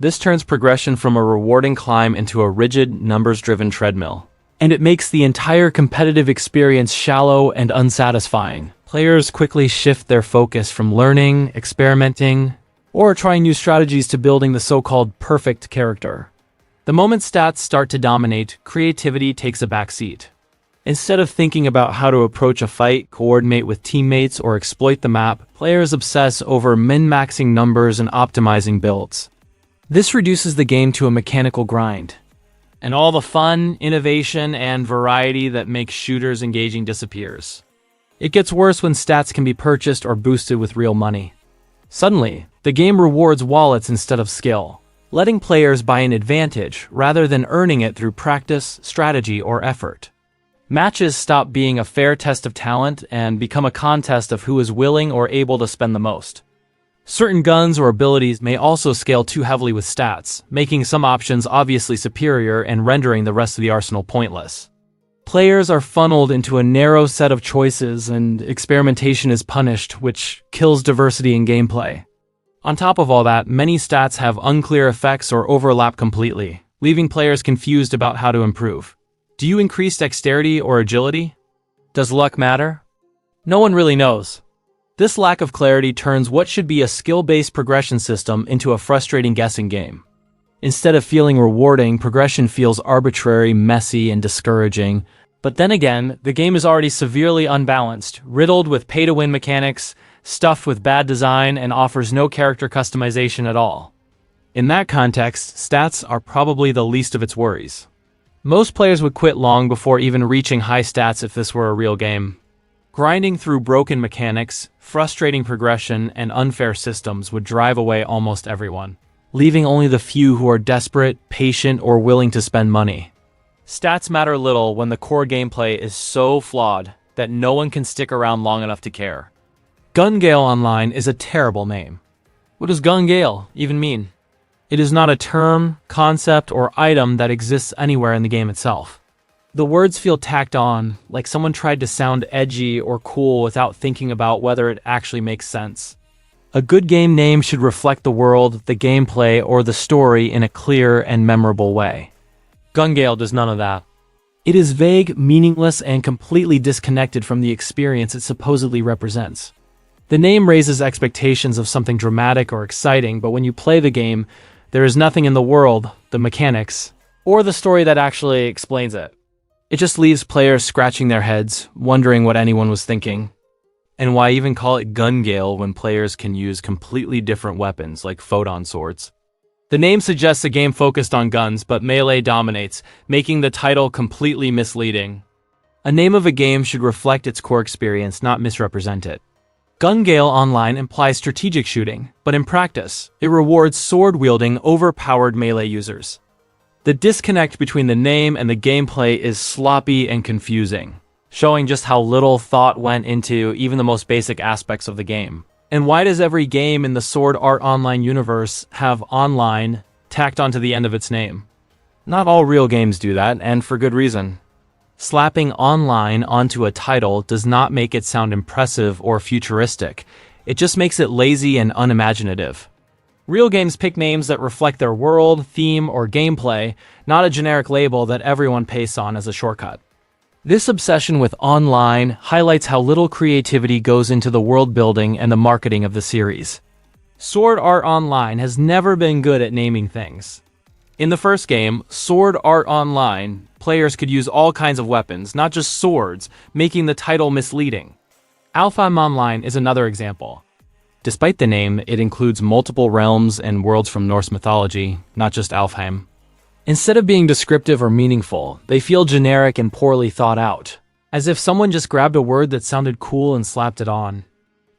This turns progression from a rewarding climb into a rigid, numbers-driven treadmill. And it makes the entire competitive experience shallow and unsatisfying. Players quickly shift their focus from learning, experimenting, or trying new strategies to building the so-called perfect character. The moment stats start to dominate, creativity takes a backseat. Instead of thinking about how to approach a fight, coordinate with teammates, or exploit the map, players obsess over min-maxing numbers and optimizing builds. This reduces the game to a mechanical grind, and all the fun, innovation, and variety that makes shooters engaging disappears. It gets worse when stats can be purchased or boosted with real money. Suddenly, the game rewards wallets instead of skill, letting players buy an advantage rather than earning it through practice, strategy, or effort. Matches stop being a fair test of talent and become a contest of who is willing or able to spend the most. Certain guns or abilities may also scale too heavily with stats, making some options obviously superior and rendering the rest of the arsenal pointless. Players are funneled into a narrow set of choices and experimentation is punished, which kills diversity in gameplay. On top of all that, many stats have unclear effects or overlap completely, leaving players confused about how to improve. Do you increase dexterity or agility? Does luck matter? No one really knows. This lack of clarity turns what should be a skill-based progression system into a frustrating guessing game. Instead of feeling rewarding, progression feels arbitrary, messy, and discouraging. But then again, the game is already severely unbalanced, riddled with pay-to-win mechanics, stuffed with bad design, and offers no character customization at all. In that context, stats are probably the least of its worries. Most players would quit long before even reaching high stats if this were a real game. Grinding through broken mechanics, frustrating progression, and unfair systems would drive away almost everyone, leaving only the few who are desperate, patient, or willing to spend money. Stats matter little when the core gameplay is so flawed that no one can stick around long enough to care. Gale Online is a terrible name. What does Gale even mean? It is not a term, concept, or item that exists anywhere in the game itself. The words feel tacked on, like someone tried to sound edgy or cool without thinking about whether it actually makes sense. A good game name should reflect the world, the gameplay, or the story in a clear and memorable way. Gale does none of that. It is vague, meaningless, and completely disconnected from the experience it supposedly represents. The name raises expectations of something dramatic or exciting, but when you play the game, there is nothing in the world, the mechanics, or the story that actually explains it. It just leaves players scratching their heads, wondering what anyone was thinking. And why even call it Gale when players can use completely different weapons like photon swords? The name suggests a game focused on guns, but melee dominates, making the title completely misleading. A name of a game should reflect its core experience, not misrepresent it. Gale Online implies strategic shooting, but in practice, it rewards sword-wielding, overpowered melee users. The disconnect between the name and the gameplay is sloppy and confusing, showing just how little thought went into even the most basic aspects of the game. And why does every game in the Sword Art Online universe have online tacked onto the end of its name? Not all real games do that, and for good reason. Slapping online onto a title does not make it sound impressive or futuristic. It just makes it lazy and unimaginative. Real games pick names that reflect their world, theme, or gameplay, not a generic label that everyone pastes on as a shortcut. This obsession with online highlights how little creativity goes into the world building and the marketing of the series. Sword Art Online has never been good at naming things. In the first game, Sword Art Online, players could use all kinds of weapons, not just swords, making the title misleading. Alfheim Online is another example. Despite the name, it includes multiple realms and worlds from Norse mythology, not just Alfheim. Instead of being descriptive or meaningful, they feel generic and poorly thought out, as if someone just grabbed a word that sounded cool and slapped it on.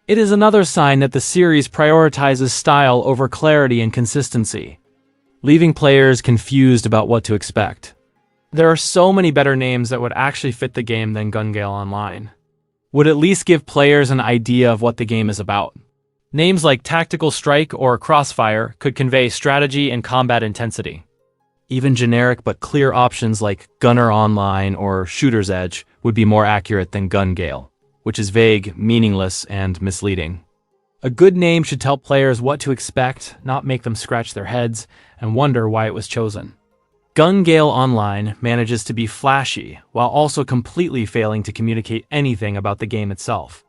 It is another sign that the series prioritizes style over clarity and consistency, leaving players confused about what to expect. There are so many better names that would actually fit the game than Gale Online. Would at least give players an idea of what the game is about. Names like Tactical Strike or Crossfire could convey strategy and combat intensity. Even generic but clear options like Gunner Online or Shooter's Edge would be more accurate than Gale, which is vague, meaningless, and misleading. A good name should tell players what to expect, not make them scratch their heads and wonder why it was chosen. Gale Online manages to be flashy, while also completely failing to communicate anything about the game itself.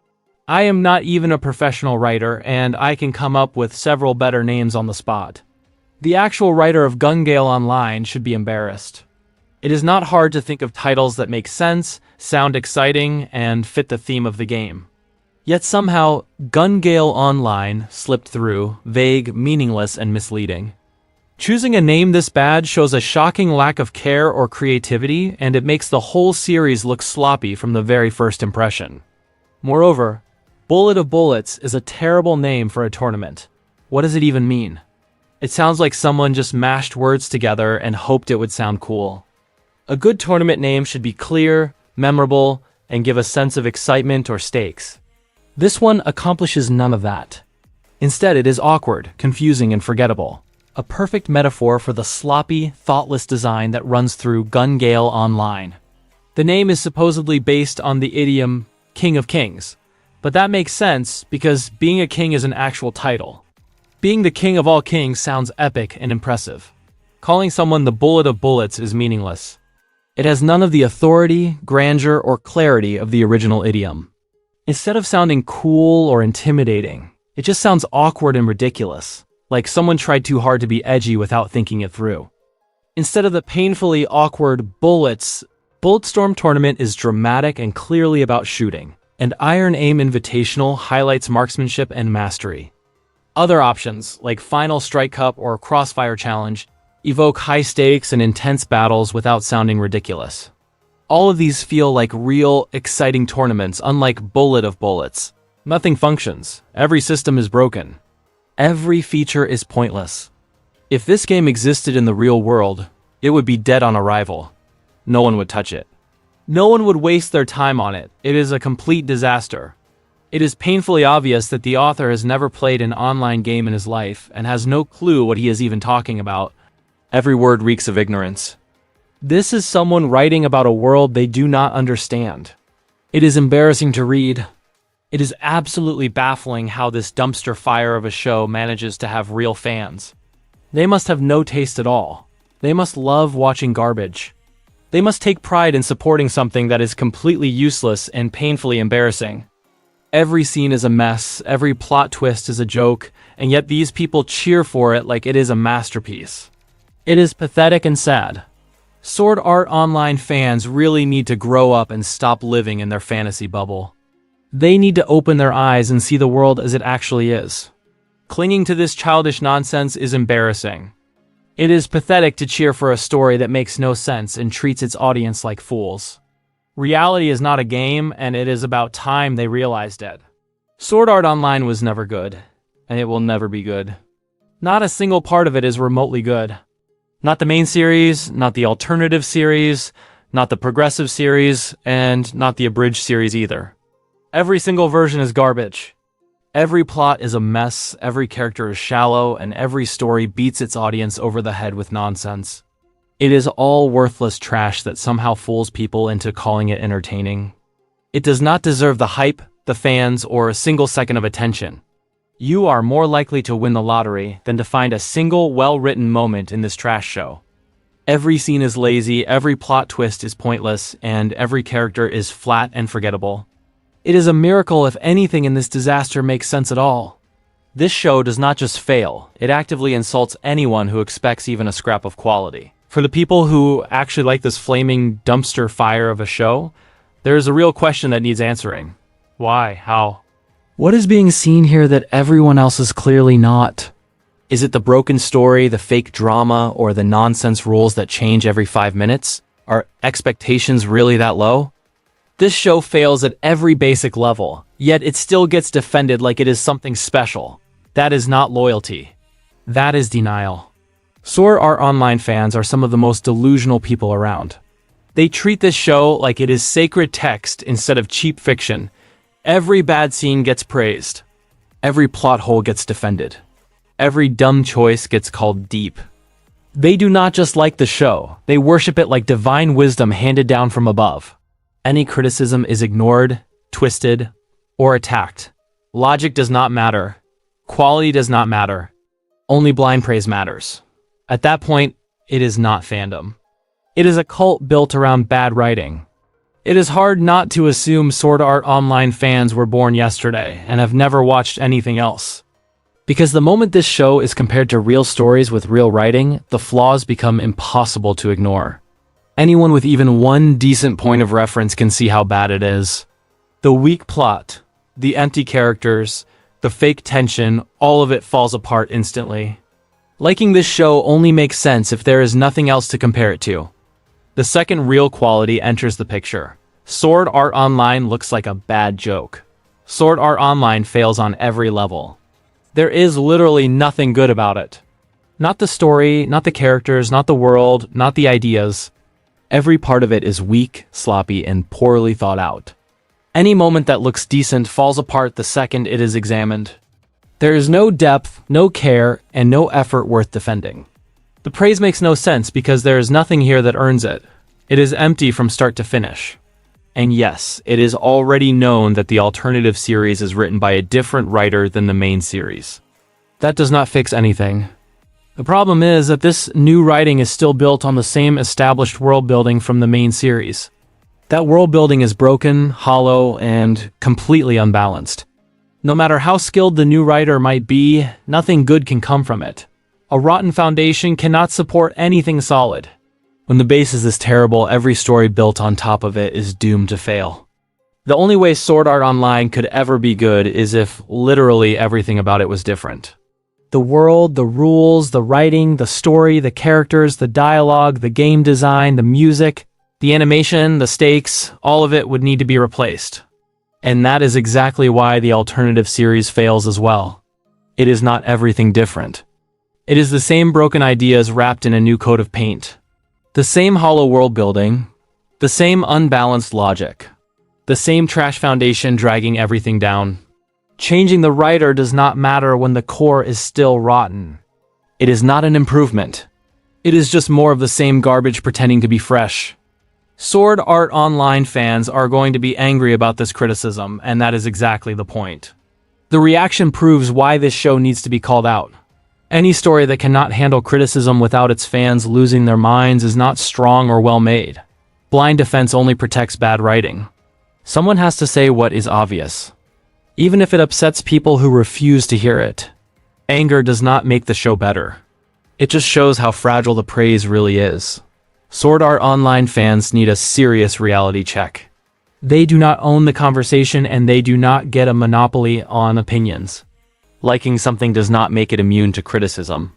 I am not even a professional writer, and I can come up with several better names on the spot. The actual writer of Gale Online should be embarrassed. It is not hard to think of titles that make sense, sound exciting, and fit the theme of the game. Yet somehow, Gale Online slipped through, vague, meaningless, and misleading. Choosing a name this bad shows a shocking lack of care or creativity, and it makes the whole series look sloppy from the very first impression. Moreover, Bullet of Bullets is a terrible name for a tournament. What does it even mean? It sounds like someone just mashed words together and hoped it would sound cool. A good tournament name should be clear, memorable, and give a sense of excitement or stakes. This one accomplishes none of that. Instead, it is awkward, confusing, and forgettable. A perfect metaphor for the sloppy, thoughtless design that runs through Gale Online. The name is supposedly based on the idiom King of Kings, but that makes sense because being a king is an actual title. Being the king of all kings sounds epic and impressive. Calling someone the Bullet of Bullets is meaningless. It has none of the authority, grandeur, or clarity of the original idiom. Instead of sounding cool or intimidating, it just sounds awkward and ridiculous, like someone tried too hard to be edgy without thinking it through. Instead of the painfully awkward bullets, Bulletstorm Tournament is dramatic and clearly about shooting, and Iron Aim Invitational highlights marksmanship and mastery. Other options, like Final Strike Cup or Crossfire Challenge, evoke high stakes and intense battles without sounding ridiculous. All of these feel like real, exciting tournaments, unlike Bullet of Bullets. Nothing functions. Every system is broken. Every feature is pointless. If this game existed in the real world, it would be dead on arrival. No one would touch it. No one would waste their time on it. It is a complete disaster. It is painfully obvious that the author has never played an online game in his life and has no clue what he is even talking about. Every word reeks of ignorance. This is someone writing about a world they do not understand. It is embarrassing to read. It is absolutely baffling how this dumpster fire of a show manages to have real fans. They must have no taste at all. They must love watching garbage. They must take pride in supporting something that is completely useless and painfully embarrassing. Every scene is a mess, every plot twist is a joke, and yet these people cheer for it like it is a masterpiece. It is pathetic and sad. Sword Art Online fans really need to grow up and stop living in their fantasy bubble. They need to open their eyes and see the world as it actually is. Clinging to this childish nonsense is embarrassing. It is pathetic to cheer for a story that makes no sense and treats its audience like fools. Reality is not a game, and it is about time they realized it. Sword Art Online was never good, and it will never be good. Not a single part of it is remotely good. Not the main series, not the alternative series, not the progressive series, and not the abridged series either. Every single version is garbage. Every plot is a mess, every character is shallow, and every story beats its audience over the head with nonsense. It is all worthless trash that somehow fools people into calling it entertaining. It does not deserve the hype, the fans, or a single second of attention. You are more likely to win the lottery than to find a single well-written moment in this trash show. Every scene is lazy, every plot twist is pointless, and every character is flat and forgettable. It is a miracle if anything in this disaster makes sense at all. This show does not just fail, it actively insults anyone who expects even a scrap of quality. For the people who actually like this flaming dumpster fire of a show, there is a real question that needs answering. Why? How? What is being seen here that everyone else is clearly not? Is it the broken story, the fake drama, or the nonsense rules that change every 5 minutes? Are expectations really that low? This show fails at every basic level, yet it still gets defended like it is something special. That is not loyalty. That is denial. Sword Art Online fans are some of the most delusional people around. They treat this show like it is sacred text instead of cheap fiction. Every bad scene gets praised. Every plot hole gets defended. Every dumb choice gets called deep. They do not just like the show, they worship it like divine wisdom handed down from above. Any criticism is ignored, twisted, or attacked. Logic does not matter. Quality does not matter. Only blind praise matters. At that point, it is not fandom. It is a cult built around bad writing. It is hard not to assume Sword Art Online fans were born yesterday and have never watched anything else. Because the moment this show is compared to real stories with real writing, the flaws become impossible to ignore. Anyone with even one decent point of reference can see how bad it is. The weak plot, the empty characters, the fake tension, all of it falls apart instantly. Liking this show only makes sense if there is nothing else to compare it to. The second real quality enters the picture. Sword Art Online looks like a bad joke. Sword Art Online fails on every level. There is literally nothing good about it. Not the story, not the characters, not the world, not the ideas. Every part of it is weak, sloppy, and poorly thought out. Any moment that looks decent falls apart the second it is examined. There is no depth, no care, and no effort worth defending. The praise makes no sense because there is nothing here that earns it. It is empty from start to finish. And yes, it is already known that the alternative series is written by a different writer than the main series. That does not fix anything. The problem is that this new writing is still built on the same established world building from the main series. That world building is broken, hollow, and completely unbalanced. No matter how skilled the new writer might be, nothing good can come from it. A rotten foundation cannot support anything solid. When the base is this terrible, every story built on top of it is doomed to fail. The only way Sword Art Online could ever be good is if literally everything about it was different. The world, the rules, the writing, the story, the characters, the dialogue, the game design, the music, the animation, the stakes, all of it would need to be replaced. And that is exactly why the alternative series fails as well. It is not everything different. It is the same broken ideas wrapped in a new coat of paint. The same hollow world building, the same unbalanced logic, the same trash foundation dragging everything down. Changing the writer does not matter when the core is still rotten. It is not an improvement. It is just more of the same garbage pretending to be fresh. Sword Art Online fans are going to be angry about this criticism, and that is exactly the point. The reaction proves why this show needs to be called out. Any story that cannot handle criticism without its fans losing their minds is not strong or well made. Blind defense only protects bad writing. Someone has to say what is obvious, even if it upsets people who refuse to hear it. Anger does not make the show better. It just shows how fragile the praise really is. Sword Art Online fans need a serious reality check. They do not own the conversation and they do not get a monopoly on opinions. Liking something does not make it immune to criticism.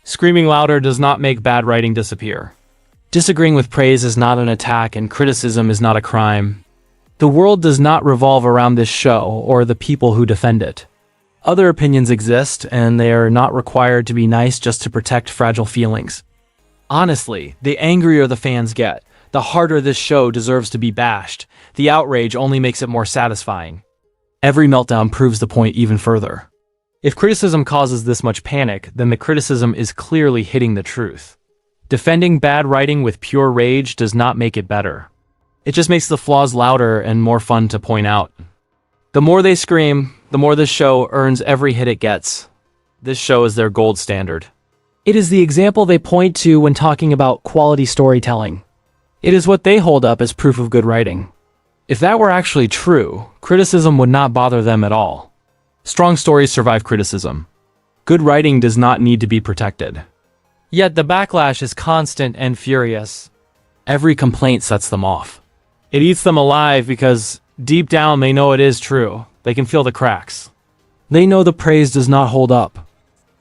Screaming louder does not make bad writing disappear. Disagreeing with praise is not an attack and criticism is not a crime. The world does not revolve around this show or the people who defend it. Other opinions exist and they are not required to be nice just to protect fragile feelings. Honestly, the angrier the fans get, the harder this show deserves to be bashed. The outrage only makes it more satisfying. Every meltdown proves the point even further. If criticism causes this much panic, then the criticism is clearly hitting the truth. Defending bad writing with pure rage does not make it better. It just makes the flaws louder and more fun to point out. The more they scream, the more this show earns every hit it gets. This show is their gold standard. It is the example they point to when talking about quality storytelling. It is what they hold up as proof of good writing. If that were actually true, criticism would not bother them at all. Strong stories survive criticism. Good writing does not need to be protected. Yet the backlash is constant and furious. Every complaint sets them off. It eats them alive because deep down they know it is true. They can feel the cracks. They know the praise does not hold up.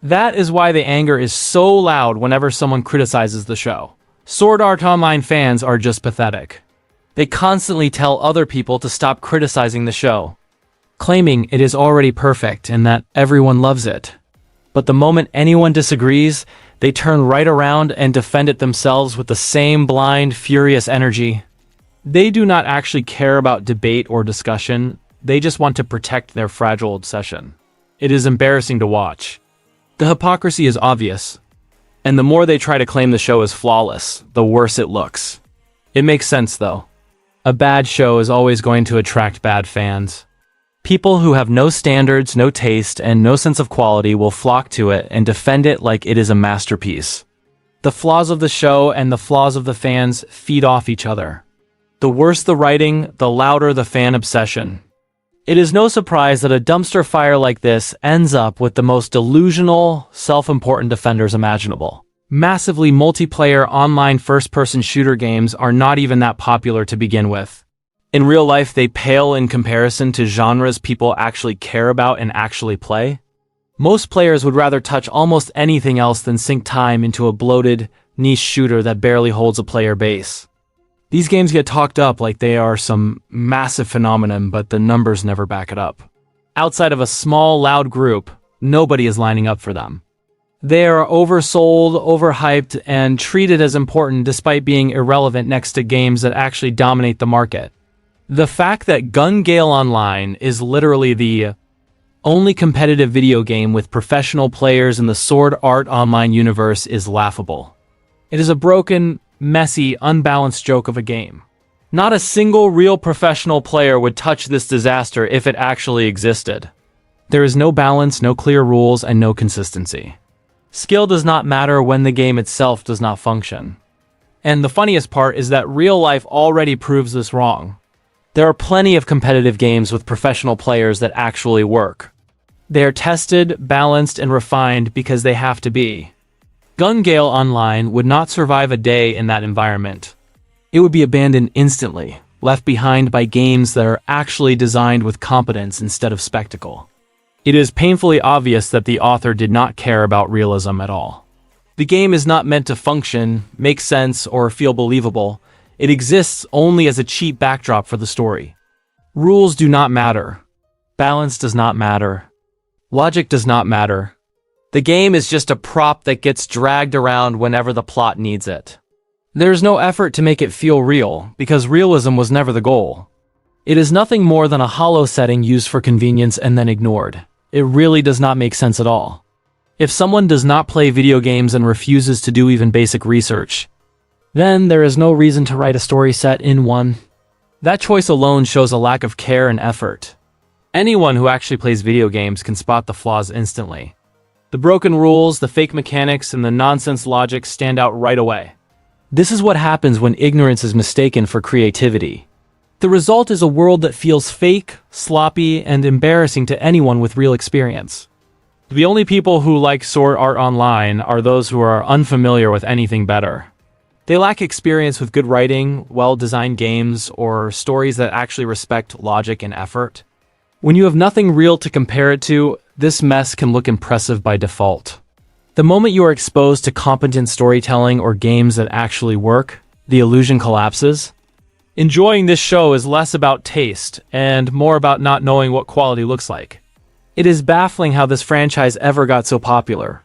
That is why the anger is so loud whenever someone criticizes the show. Sword Art Online fans are just pathetic. They constantly tell other people to stop criticizing the show, claiming it is already perfect and that everyone loves it. But the moment anyone disagrees, they turn right around and defend it themselves with the same blind, furious energy. They do not actually care about debate or discussion. They just want to protect their fragile obsession. It is embarrassing to watch. The hypocrisy is obvious, and the more they try to claim the show is flawless, the worse it looks. It makes sense though. A bad show is always going to attract bad fans. People who have no standards, no taste, and no sense of quality will flock to it and defend it like it is a masterpiece. The flaws of the show and the flaws of the fans feed off each other. The worse the writing, the louder the fan obsession. It is no surprise that a dumpster fire like this ends up with the most delusional, self-important defenders imaginable. Massively multiplayer online first-person shooter games are not even that popular to begin with. In real life, they pale in comparison to genres people actually care about and actually play. Most players would rather touch almost anything else than sink time into a bloated, niche shooter that barely holds a player base. These games get talked up like they are some massive phenomenon, but the numbers never back it up. Outside of a small, loud group, nobody is lining up for them. They are oversold, overhyped, and treated as important despite being irrelevant next to games that actually dominate the market. The fact that Gale Online is literally the only competitive video game with professional players in the Sword Art Online universe is laughable. It is a broken, messy, unbalanced joke of a game. Not a single real professional player would touch this disaster if it actually existed. There is no balance, no clear rules, and no consistency. Skill does not matter when the game itself does not function. And the funniest part is that real life already proves this wrong. There are plenty of competitive games with professional players that actually work. They are tested, balanced, and refined because they have to be. Gale Online would not survive a day in that environment. It would be abandoned instantly, left behind by games that are actually designed with competence instead of spectacle. It is painfully obvious that the author did not care about realism at all. The game is not meant to function, make sense, or feel believable. It exists only as a cheap backdrop for the story. Rules do not matter. Balance does not matter. Logic does not matter. The game is just a prop that gets dragged around whenever the plot needs it. There is no effort to make it feel real, because realism was never the goal. It is nothing more than a hollow setting used for convenience and then ignored. It really does not make sense at all. If someone does not play video games and refuses to do even basic research, then there is no reason to write a story set in one. That choice alone shows a lack of care and effort. Anyone who actually plays video games can spot the flaws instantly. The broken rules, the fake mechanics, and the nonsense logic stand out right away. This is what happens when ignorance is mistaken for creativity. The result is a world that feels fake, sloppy, and embarrassing to anyone with real experience. The only people who like Sword Art Online are those who are unfamiliar with anything better. They lack experience with good writing, well-designed games, or stories that actually respect logic and effort. When you have nothing real to compare it to, this mess can look impressive by default. The moment you are exposed to competent storytelling or games that actually work, the illusion collapses. Enjoying this show is less about taste and more about not knowing what quality looks like. It is baffling how this franchise ever got so popular.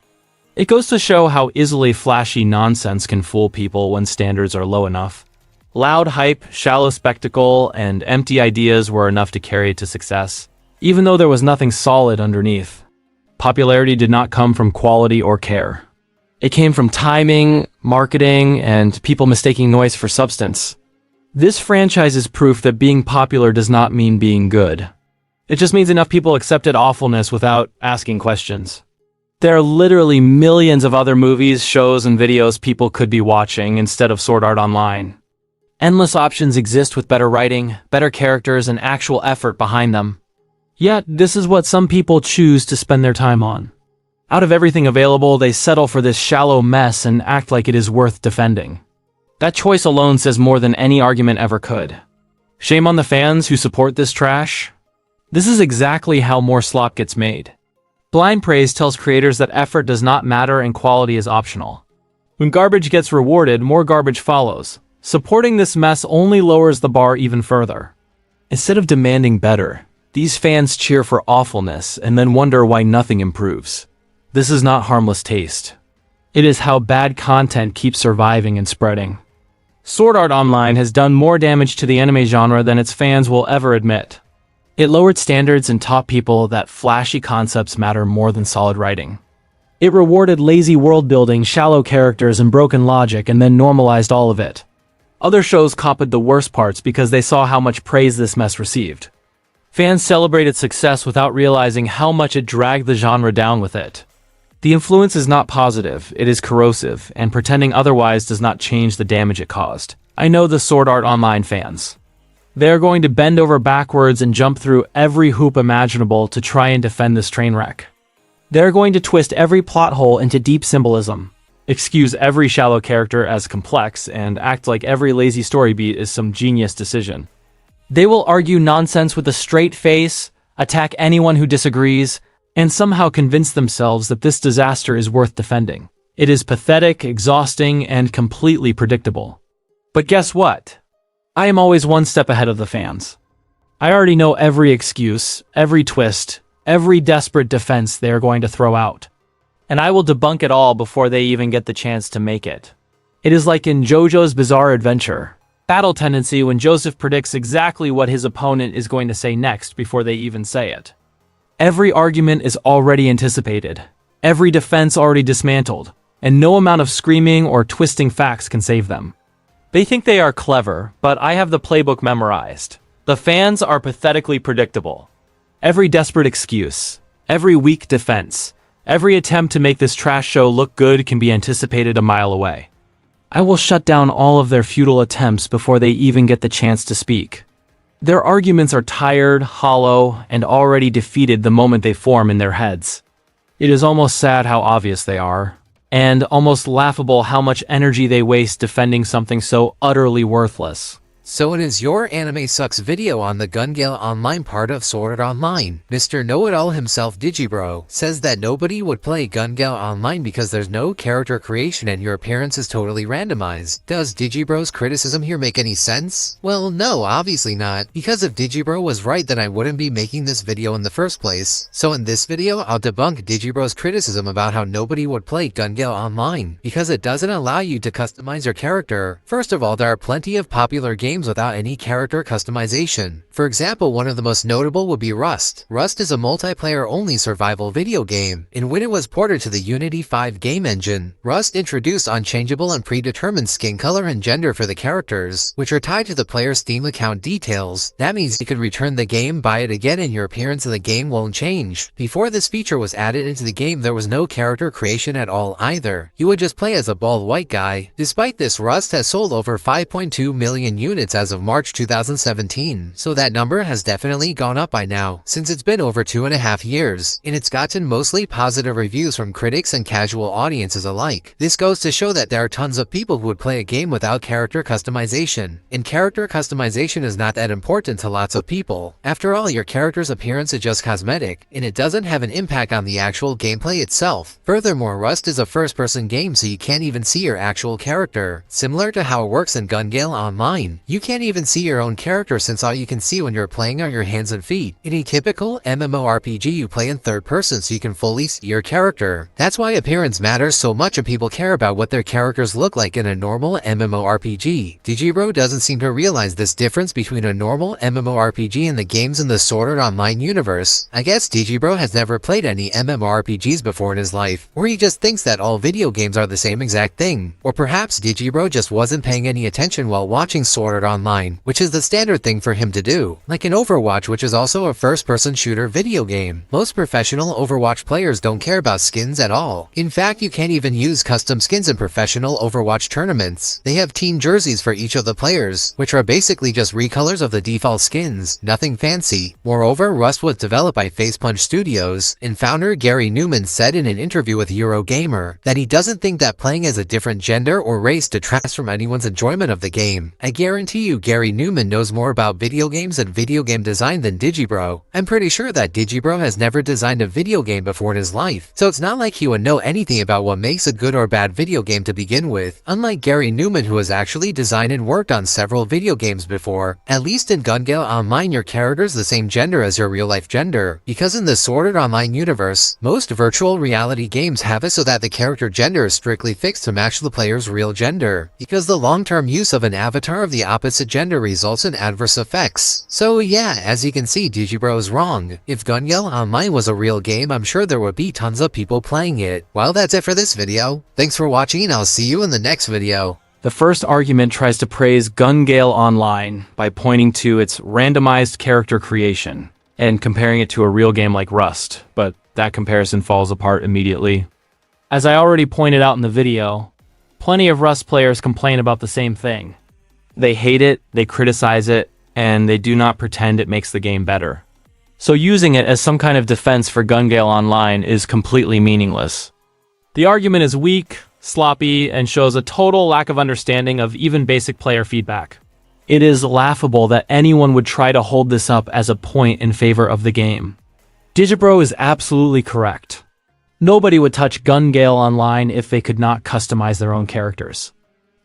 It goes to show how easily flashy nonsense can fool people when standards are low enough. Loud hype, shallow spectacle, and empty ideas were enough to carry it to success, even though there was nothing solid underneath. Popularity did not come from quality or care. It came from timing, marketing, and people mistaking noise for substance. This franchise is proof that being popular does not mean being good. It just means enough people accepted awfulness without asking questions. There are literally millions of other movies, shows, and videos people could be watching instead of Sword Art Online. Endless options exist with better writing, better characters, and actual effort behind them. Yet, this is what some people choose to spend their time on. Out of everything available, they settle for this shallow mess and act like it is worth defending. That choice alone says more than any argument ever could. Shame on the fans who support this trash. This is exactly how more slop gets made. Blind praise tells creators that effort does not matter and quality is optional. When garbage gets rewarded, more garbage follows. Supporting this mess only lowers the bar even further. Instead of demanding better, these fans cheer for awfulness and then wonder why nothing improves. This is not harmless taste. It is how bad content keeps surviving and spreading. Sword Art Online has done more damage to the anime genre than its fans will ever admit. It lowered standards and taught people that flashy concepts matter more than solid writing. It rewarded lazy world-building, shallow characters, and broken logic and then normalized all of it. Other shows copied the worst parts because they saw how much praise this mess received. Fans celebrate its success without realizing how much it dragged the genre down with it. The influence is not positive, it is corrosive, and pretending otherwise does not change the damage it caused. I know the Sword Art Online fans. They are going to bend over backwards and jump through every hoop imaginable to try and defend this train wreck. They're going to twist every plot hole into deep symbolism, excuse every shallow character as complex, and act like every lazy story beat is some genius decision. They will argue nonsense with a straight face, attack anyone who disagrees, and somehow convince themselves that this disaster is worth defending. It is pathetic, exhausting, and completely predictable. But guess what? I am always one step ahead of the fans. I already know every excuse, every twist, every desperate defense they are going to throw out. And I will debunk it all before they even get the chance to make it. It is like in JoJo's Bizarre Adventure, Battle Tendency, when Joseph predicts exactly what his opponent is going to say next before they even say it. Every argument is already anticipated, every defense already dismantled, and no amount of screaming or twisting facts can save them. They think they are clever, but I have the playbook memorized. The fans are pathetically predictable. Every desperate excuse, every weak defense, every attempt to make this trash show look good can be anticipated a mile away. I will shut down all of their futile attempts before they even get the chance to speak. Their arguments are tired, hollow, and already defeated the moment they form in their heads. It is almost sad how obvious they are, and almost laughable how much energy they waste defending something so utterly worthless. So it is your Anime Sucks video on the Gale Online part of Sword Art Online. Mr. Know-It-All himself, Digibro, says that nobody would play Gale Online because there's no character creation and your appearance is totally randomized. Does Digibro's criticism here make any sense? Well, no, obviously not, because if Digibro was right then I wouldn't be making this video in the first place. So in this video, I'll debunk Digibro's criticism about how nobody would play Gale Online, because it doesn't allow you to customize your character. First of all, there are plenty of popular games without any character customization. For example, one of the most notable would be Rust. Rust is a multiplayer-only survival video game, and when it was ported to the Unity 5 game engine, Rust introduced unchangeable and predetermined skin color and gender for the characters, which are tied to the player's Steam account details. That means you can return the game, buy it again, and your appearance in the game won't change. Before this feature was added into the game, there was no character creation at all either. You would just play as a bald white guy. Despite this, Rust has sold over 5.2 million units as of March 2017, so that number has definitely gone up by now, since it's been over 2.5 years, and it's gotten mostly positive reviews from critics and casual audiences alike. This goes to show that there are tons of people who would play a game without character customization, and character customization is not that important to lots of people. After all, your character's appearance is just cosmetic, and it doesn't have an impact on the actual gameplay itself. Furthermore, Rust is a first-person game, so you can't even see your actual character. Similar to how it works in Gale Online, you can't even see your own character since all you can see when you're playing are your hands and feet. In a typical MMORPG, you play in third person so you can fully see your character. That's why appearance matters so much and people care about what their characters look like in a normal MMORPG. Digibro doesn't seem to realize this difference between a normal MMORPG and the games in the Sword Art Online universe. I guess Digibro has never played any MMORPGs before in his life, or he just thinks that all video games are the same exact thing. Or perhaps Digibro just wasn't paying any attention while watching Sword Art Online, which is the standard thing for him to do. Like in Overwatch, which is also a first-person shooter video game. Most professional Overwatch players don't care about skins at all. In fact, you can't even use custom skins in professional Overwatch tournaments. They have team jerseys for each of the players, which are basically just recolors of the default skins, nothing fancy. Moreover, Rust was developed by Facepunch Studios, and founder Gary Newman said in an interview with Eurogamer that he doesn't think that playing as a different gender or race detracts from anyone's enjoyment of the game. I guarantee you Gary Newman knows more about video games and video game design than Digibro. I'm pretty sure that Digibro has never designed a video game before in his life, so it's not like he would know anything about what makes a good or bad video game to begin with, unlike Gary Newman, who has actually designed and worked on several video games before. At least in Gale Online, your character is the same gender as your real-life gender, because in the Sword Art Online universe, most virtual reality games have it so that the character gender is strictly fixed to match the player's real gender, because the long-term use of an avatar of the opposite gender results in adverse effects. So yeah, as you can see, Digibro is wrong. If Gale Online was a real game, I'm sure there would be tons of people playing it. Well, that's it for this video. Thanks for watching, and I'll see you in the next video. The first argument tries to praise Gale Online by pointing to its randomized character creation. and comparing it to a real game like Rust, but that comparison falls apart immediately. As I already pointed out in the video, plenty of Rust players complain about the same thing. They hate it, they criticize it, and they do not pretend it makes the game better. So using it as some kind of defense for Gale Online is completely meaningless. The argument is weak, sloppy, and shows a total lack of understanding of even basic player feedback. It is laughable that anyone would try to hold this up as a point in favor of the game. Digibro is absolutely correct. Nobody would touch Gale Online if they could not customize their own characters.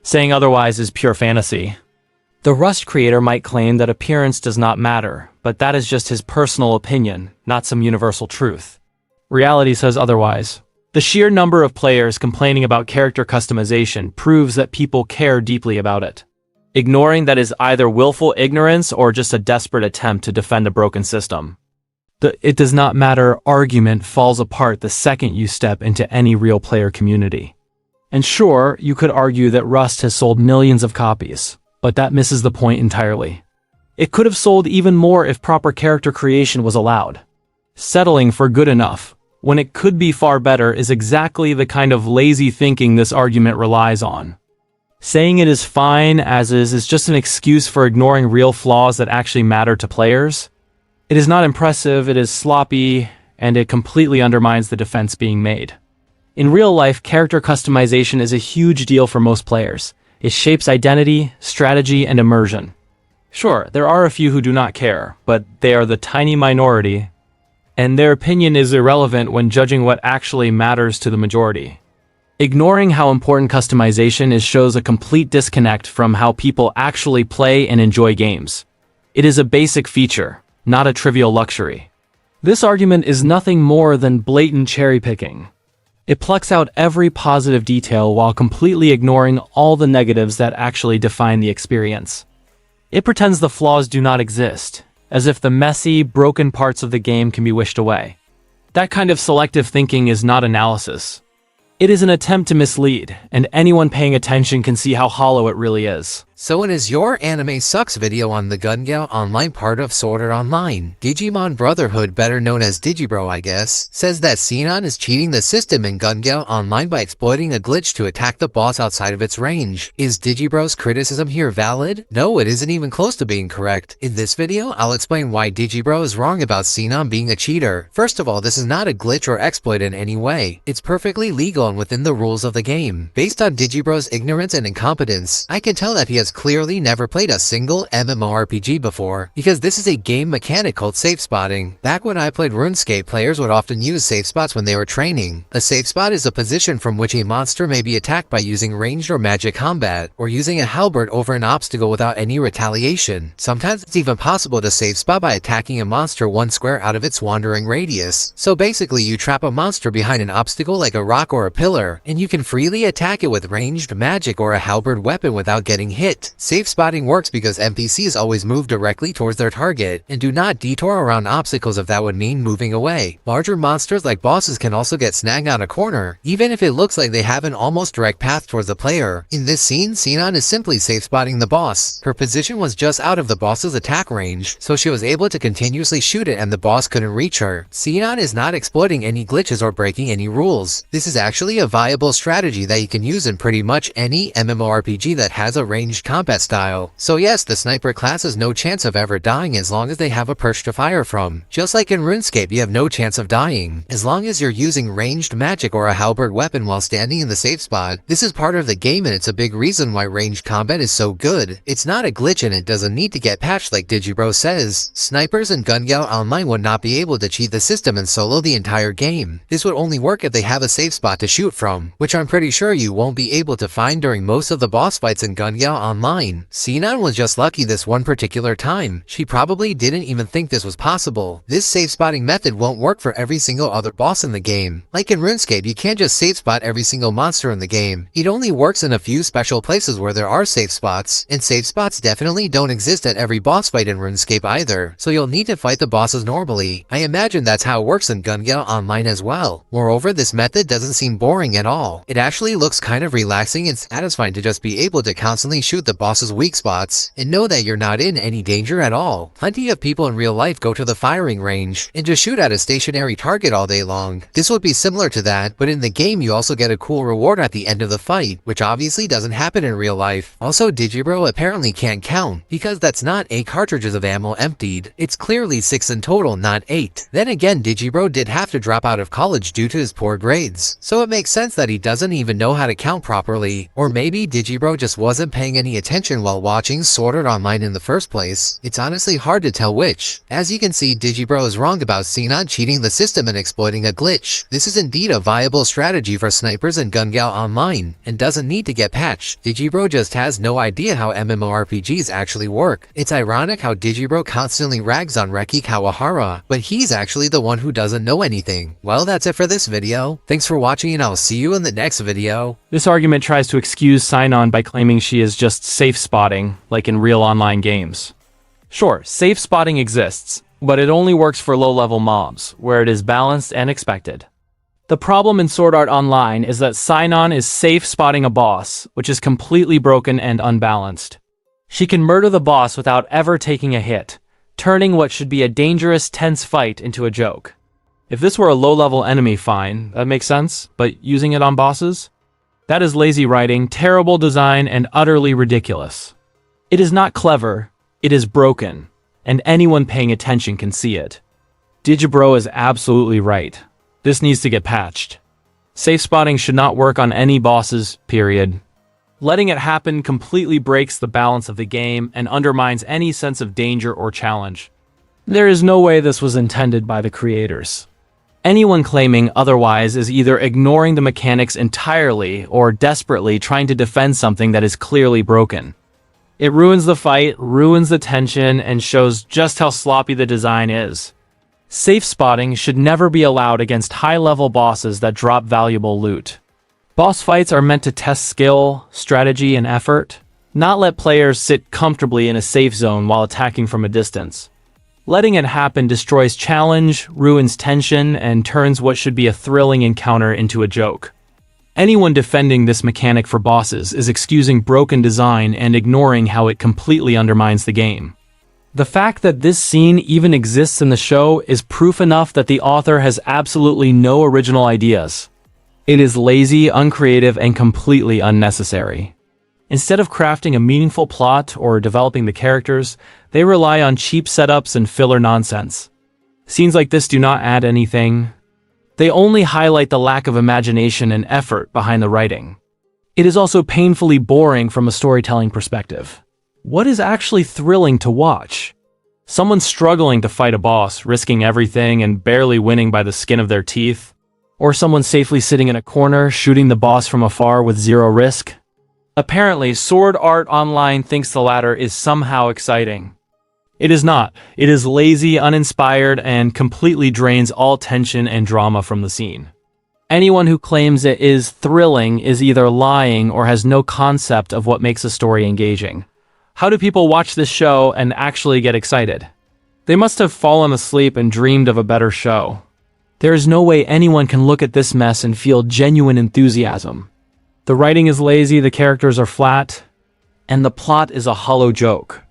Saying otherwise is pure fantasy. The Rust creator might claim that appearance does not matter, but that is just his personal opinion, not some universal truth. Reality says otherwise. The sheer number of players complaining about character customization proves that people care deeply about it. Ignoring that is either willful ignorance or just a desperate attempt to defend a broken system. The "it does not matter" argument falls apart the second you step into any real player community. And sure, you could argue that Rust has sold millions of copies, but that misses the point entirely. It could have sold even more if proper character creation was allowed. Settling for good enough, when it could be far better, is exactly the kind of lazy thinking this argument relies on. Saying it is fine as is just an excuse for ignoring real flaws that actually matter to players. It is not impressive, it is sloppy, and it completely undermines the defense being made. In real life, character customization is a huge deal for most players. It shapes identity, strategy, and immersion. Sure, there are a few who do not care, but they are the tiny minority, and their opinion is irrelevant when judging what actually matters to the majority. Ignoring how important customization is shows a complete disconnect from how people actually play and enjoy games. It is a basic feature, not a trivial luxury. This argument is nothing more than blatant cherry-picking. It plucks out every positive detail while completely ignoring all the negatives that actually define the experience. It pretends the flaws do not exist, as if the messy, broken parts of the game can be wished away. That kind of selective thinking is not analysis. It is an attempt to mislead, and anyone paying attention can see how hollow it really is. So in his Your Anime Sucks video on the Gale Online part of Sword Art Online, Digimon Brotherhood, better known as Digibro I guess, says that Sinon is cheating the system in Gale Online by exploiting a glitch to attack the boss outside of its range. Is Digibro's criticism here valid? No, it isn't even close to being correct. In this video, I'll explain why Digibro is wrong about Sinon being a cheater. First of all, this is not a glitch or exploit in any way. It's perfectly legal and within the rules of the game. Based on Digibro's ignorance and incompetence, I can tell that he has clearly never played a single MMORPG before, because this is a game mechanic called safe spotting. Back when I played RuneScape, players would often use safe spots when they were training. A safe spot is a position from which a monster may be attacked by using ranged or magic combat, or using a halberd over an obstacle without any retaliation. Sometimes it's even possible to safe spot by attacking a monster one square out of its wandering radius. So basically, you trap a monster behind an obstacle like a rock or a pillar, and you can freely attack it with ranged magic or a halberd weapon without getting hit. Safe spotting works because NPCs always move directly towards their target, and do not detour around obstacles if that would mean moving away. Larger monsters like bosses can also get snagged on a corner, even if it looks like they have an almost direct path towards the player. In this scene, Sinon is simply safe spotting the boss. Her position was just out of the boss's attack range, so she was able to continuously shoot it and the boss couldn't reach her. Sinon is not exploiting any glitches or breaking any rules. This is actually a viable strategy that you can use in pretty much any MMORPG that has a ranged combat style. So yes, the sniper class has no chance of ever dying as long as they have a perch to fire from. Just like in RuneScape, you have no chance of dying, as long as you're using ranged magic or a halberd weapon while standing in the safe spot. This is part of the game and it's a big reason why ranged combat is so good. It's not a glitch and it doesn't need to get patched like Digibro says. Snipers in Gale Online would not be able to cheat the system and solo the entire game. This would only work if they have a safe spot to shoot from, which I'm pretty sure you won't be able to find during most of the boss fights in Gale Online. Sinon was just lucky this one particular time. She probably didn't even think this was possible. This safe spotting method won't work for every single other boss in the game. Like in RuneScape, you can't just safe spot every single monster in the game. It only works in a few special places where there are safe spots, and safe spots definitely don't exist at every boss fight in RuneScape either, so you'll need to fight the bosses normally. I imagine that's how it works in Gale Online as well. Moreover, this method doesn't seem boring at all. It actually looks kind of relaxing and satisfying to just be able to constantly shoot shoot the boss's weak spots and know that you're not in any danger at all. Plenty of people in real life go to the firing range and just shoot at a stationary target all day long. This would be similar to that, but in the game you also get a cool reward at the end of the fight, which obviously doesn't happen in real life. Also, Digibro apparently can't count, because that's not 8 cartridges of ammo emptied. It's clearly 6 in total, not 8. Then again, Digibro did have to drop out of college due to his poor grades, so it makes sense that he doesn't even know how to count properly. Or maybe Digibro just wasn't paying any attention while watching Sword Art Online in the first place. It's honestly hard to tell which. As you can see, Digibro is wrong about Xenon cheating the system and exploiting a glitch. This is indeed a viable strategy for snipers in Gale Online, and doesn't need to get patched. Digibro just has no idea how MMORPGs actually work. It's ironic how Digibro constantly rags on Reki Kawahara, but he's actually the one who doesn't know anything. Well, that's it for this video. Thanks for watching, and I'll see you in the next video. This argument tries to excuse Sinon by claiming she is just safe spotting, like in real online games. Sure, safe spotting exists, but it only works for low-level mobs, where it is balanced and expected. The problem in Sword Art Online is that Sinon is safe spotting a boss, which is completely broken and unbalanced. She can murder the boss without ever taking a hit, turning what should be a dangerous, tense fight into a joke. If this were a low-level enemy, fine, that makes sense, but using it on bosses? That is lazy writing, terrible design, and utterly ridiculous. It is not clever, it is broken, and anyone paying attention can see it. Digibro is absolutely right. This needs to get patched. Safe spotting should not work on any bosses, period. Letting it happen completely breaks the balance of the game and undermines any sense of danger or challenge. There is no way this was intended by the creators. Anyone claiming otherwise is either ignoring the mechanics entirely or desperately trying to defend something that is clearly broken. It ruins the fight, ruins the tension, and shows just how sloppy the design is. Safe spotting should never be allowed against high-level bosses that drop valuable loot. Boss fights are meant to test skill, strategy, and effort, not let players sit comfortably in a safe zone while attacking from a distance. Letting it happen destroys challenge, ruins tension, and turns what should be a thrilling encounter into a joke. Anyone defending this mechanic for bosses is excusing broken design and ignoring how it completely undermines the game. The fact that this scene even exists in the show is proof enough that the author has absolutely no original ideas. It is lazy, uncreative, and completely unnecessary. Instead of crafting a meaningful plot or developing the characters, they rely on cheap setups and filler nonsense. Scenes like this do not add anything. They only highlight the lack of imagination and effort behind the writing. It is also painfully boring from a storytelling perspective. What is actually thrilling to watch? Someone struggling to fight a boss, risking everything and barely winning by the skin of their teeth? Or someone safely sitting in a corner, shooting the boss from afar with zero risk? Apparently, Sword Art Online thinks the latter is somehow exciting. It is not. It is lazy, uninspired, and completely drains all tension and drama from the scene. Anyone who claims it is thrilling is either lying or has no concept of what makes a story engaging. How do people watch this show and actually get excited? They must have fallen asleep and dreamed of a better show. There is no way anyone can look at this mess and feel genuine enthusiasm. The writing is lazy, the characters are flat, and the plot is a hollow joke.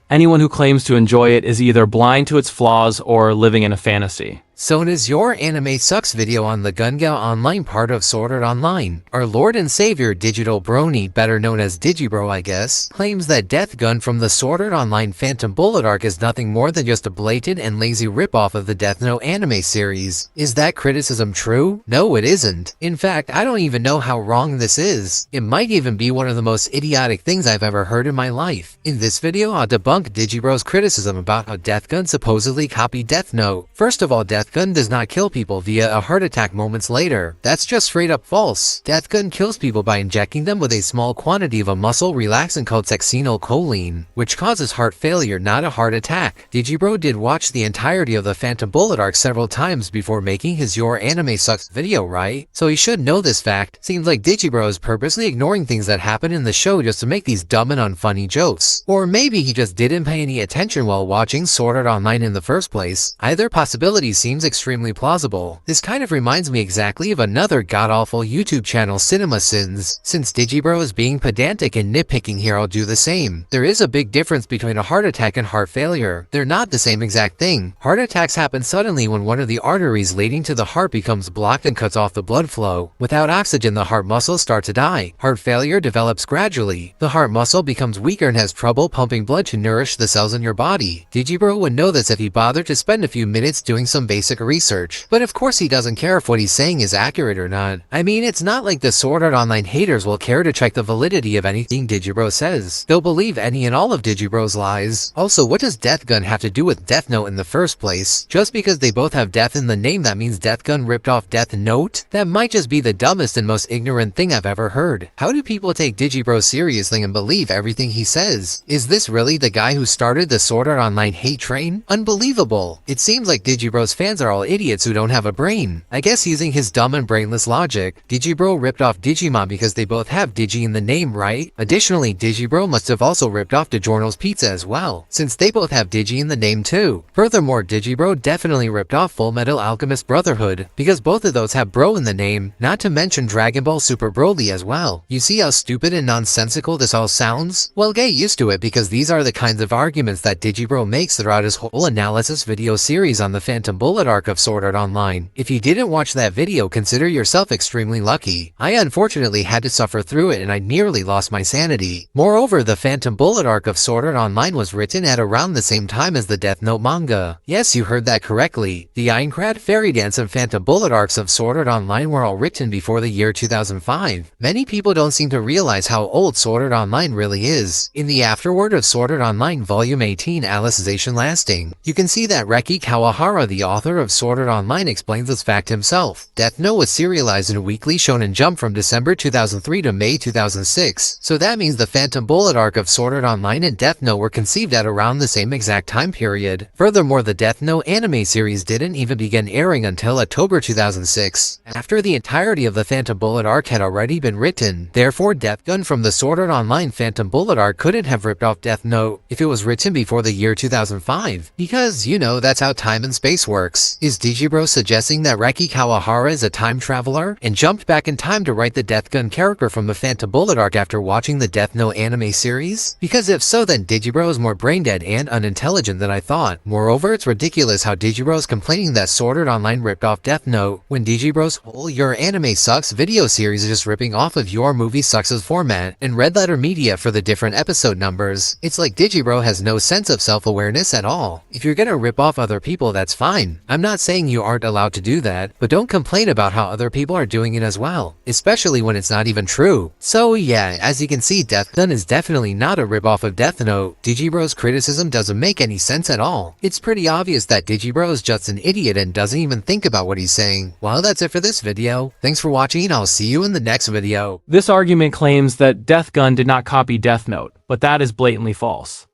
Anyone who claims to enjoy it is either blind to its flaws or living in a fantasy. So in his Your Anime Sucks video on the Gale Online part of Sword Art Online, our Lord and Savior Digital Brony, better known as Digibro I guess, claims that Death Gun from the Sword Art Online Phantom Bullet arc is nothing more than just a blatant and lazy ripoff of the Death Note anime series. Is that criticism true? No, it isn't. In fact, I don't even know how wrong this is. It might even be one of the most idiotic things I've ever heard in my life. In this video, I'll debunk Digibro's criticism about how Death Gun supposedly copied Death Note. First of all, Death Gun does not kill people via a heart attack moments later. That's just straight up false. Death Gun kills people by injecting them with a small quantity of a muscle relaxant called succinylcholine, which causes heart failure, not a heart attack. Digibro did watch the entirety of the Phantom Bullet arc several times before making his Your Anime Sucks video, right? So he should know this fact. Seems like Digibro is purposely ignoring things that happen in the show just to make these dumb and unfunny jokes. Or maybe he just didn't pay any attention while watching Sword Art Online in the first place. Either possibility seems seems extremely plausible. This kind of reminds me exactly of another god-awful YouTube channel, Cinema Sins. Since Digibro is being pedantic and nitpicking here, I'll do the same. There is a big difference between a heart attack and heart failure. They're not the same exact thing. Heart attacks happen suddenly when one of the arteries leading to the heart becomes blocked and cuts off the blood flow. Without oxygen, the heart muscles start to die. Heart failure develops gradually. The heart muscle becomes weaker and has trouble pumping blood to nourish the cells in your body. Digibro would know this if he bothered to spend a few minutes doing some basic research. But of course he doesn't care if what he's saying is accurate or not. I mean, it's not like the Sword Art Online haters will care to check the validity of anything Digibro says. They'll believe any and all of Digibro's lies. Also, what does Death Gun have to do with Death Note in the first place? Just because they both have death in the name, that means Death Gun ripped off Death Note? That might just be the dumbest and most ignorant thing I've ever heard. How do people take Digibro seriously and believe everything he says? Is this really the guy who started the Sword Art Online hate train? Unbelievable. It seems like Digibro's fans are all idiots who don't have a brain. I guess using his dumb and brainless logic, Digibro ripped off Digimon because they both have Digi in the name, right? Additionally, Digibro must have also ripped off DiGiorno's Pizza as well, since they both have Digi in the name too. Furthermore, Digibro definitely ripped off Full Metal Alchemist Brotherhood, because both of those have Bro in the name, not to mention Dragon Ball Super Broly as well. You see how stupid and nonsensical this all sounds? Well, get used to it, because these are the kinds of arguments that Digibro makes throughout his whole analysis video series on the Phantom Bullet arc of Sword Art Online. If you didn't watch that video, consider yourself extremely lucky. I unfortunately had to suffer through it and I nearly lost my sanity. Moreover, the Phantom Bullet arc of Sword Art Online was written at around the same time as the Death Note manga. Yes, you heard that correctly. The Aincrad, Fairy Dance, and Phantom Bullet arcs of Sword Art Online were all written before the year 2005. Many people don't seem to realize how old Sword Art Online really is. In the afterword of Sword Art Online Volume 18, Alicization Lasting, you can see that Reki Kawahara, the author of Sword Art Online, explains this fact himself. Death Note was serialized in Weekly Shonen Jump from December 2003 to May 2006, so that means the Phantom Bullet arc of Sword Art Online and Death Note were conceived at around the same exact time period. Furthermore, the Death Note anime series didn't even begin airing until October 2006, after the entirety of the Phantom Bullet arc had already been written. Therefore, Death Gun from the Sword Art Online Phantom Bullet arc couldn't have ripped off Death Note if it was written before the year 2005, because, you know, that's how time and space works. Is Digibro suggesting that Reki Kawahara is a time traveler and jumped back in time to write the Death Gun character from the Phantom Bullet arc after watching the Death Note anime series? Because if so, then Digibro is more brain-dead and unintelligent than I thought. Moreover, it's ridiculous how Digibro is complaining that Sword Art Online ripped off Death Note, when Digibro's whole Your Anime Sucks video series is just ripping off of Your Movie Sucks' format and Red Letter Media for the different episode numbers. It's like Digibro has no sense of self-awareness at all. If you're gonna rip off other people, that's fine. I'm not saying you aren't allowed to do that, but don't complain about how other people are doing it as well, especially when it's not even true. So yeah, as you can see, Death Gun is definitely not a ripoff of Death Note. Digibro's criticism doesn't make any sense at all. It's pretty obvious that Digibro is just an idiot and doesn't even think about what he's saying. Well, that's it for this video. Thanks for watching, I'll see you in the next video. This argument claims that Death Gun did not copy Death Note, but that is blatantly false.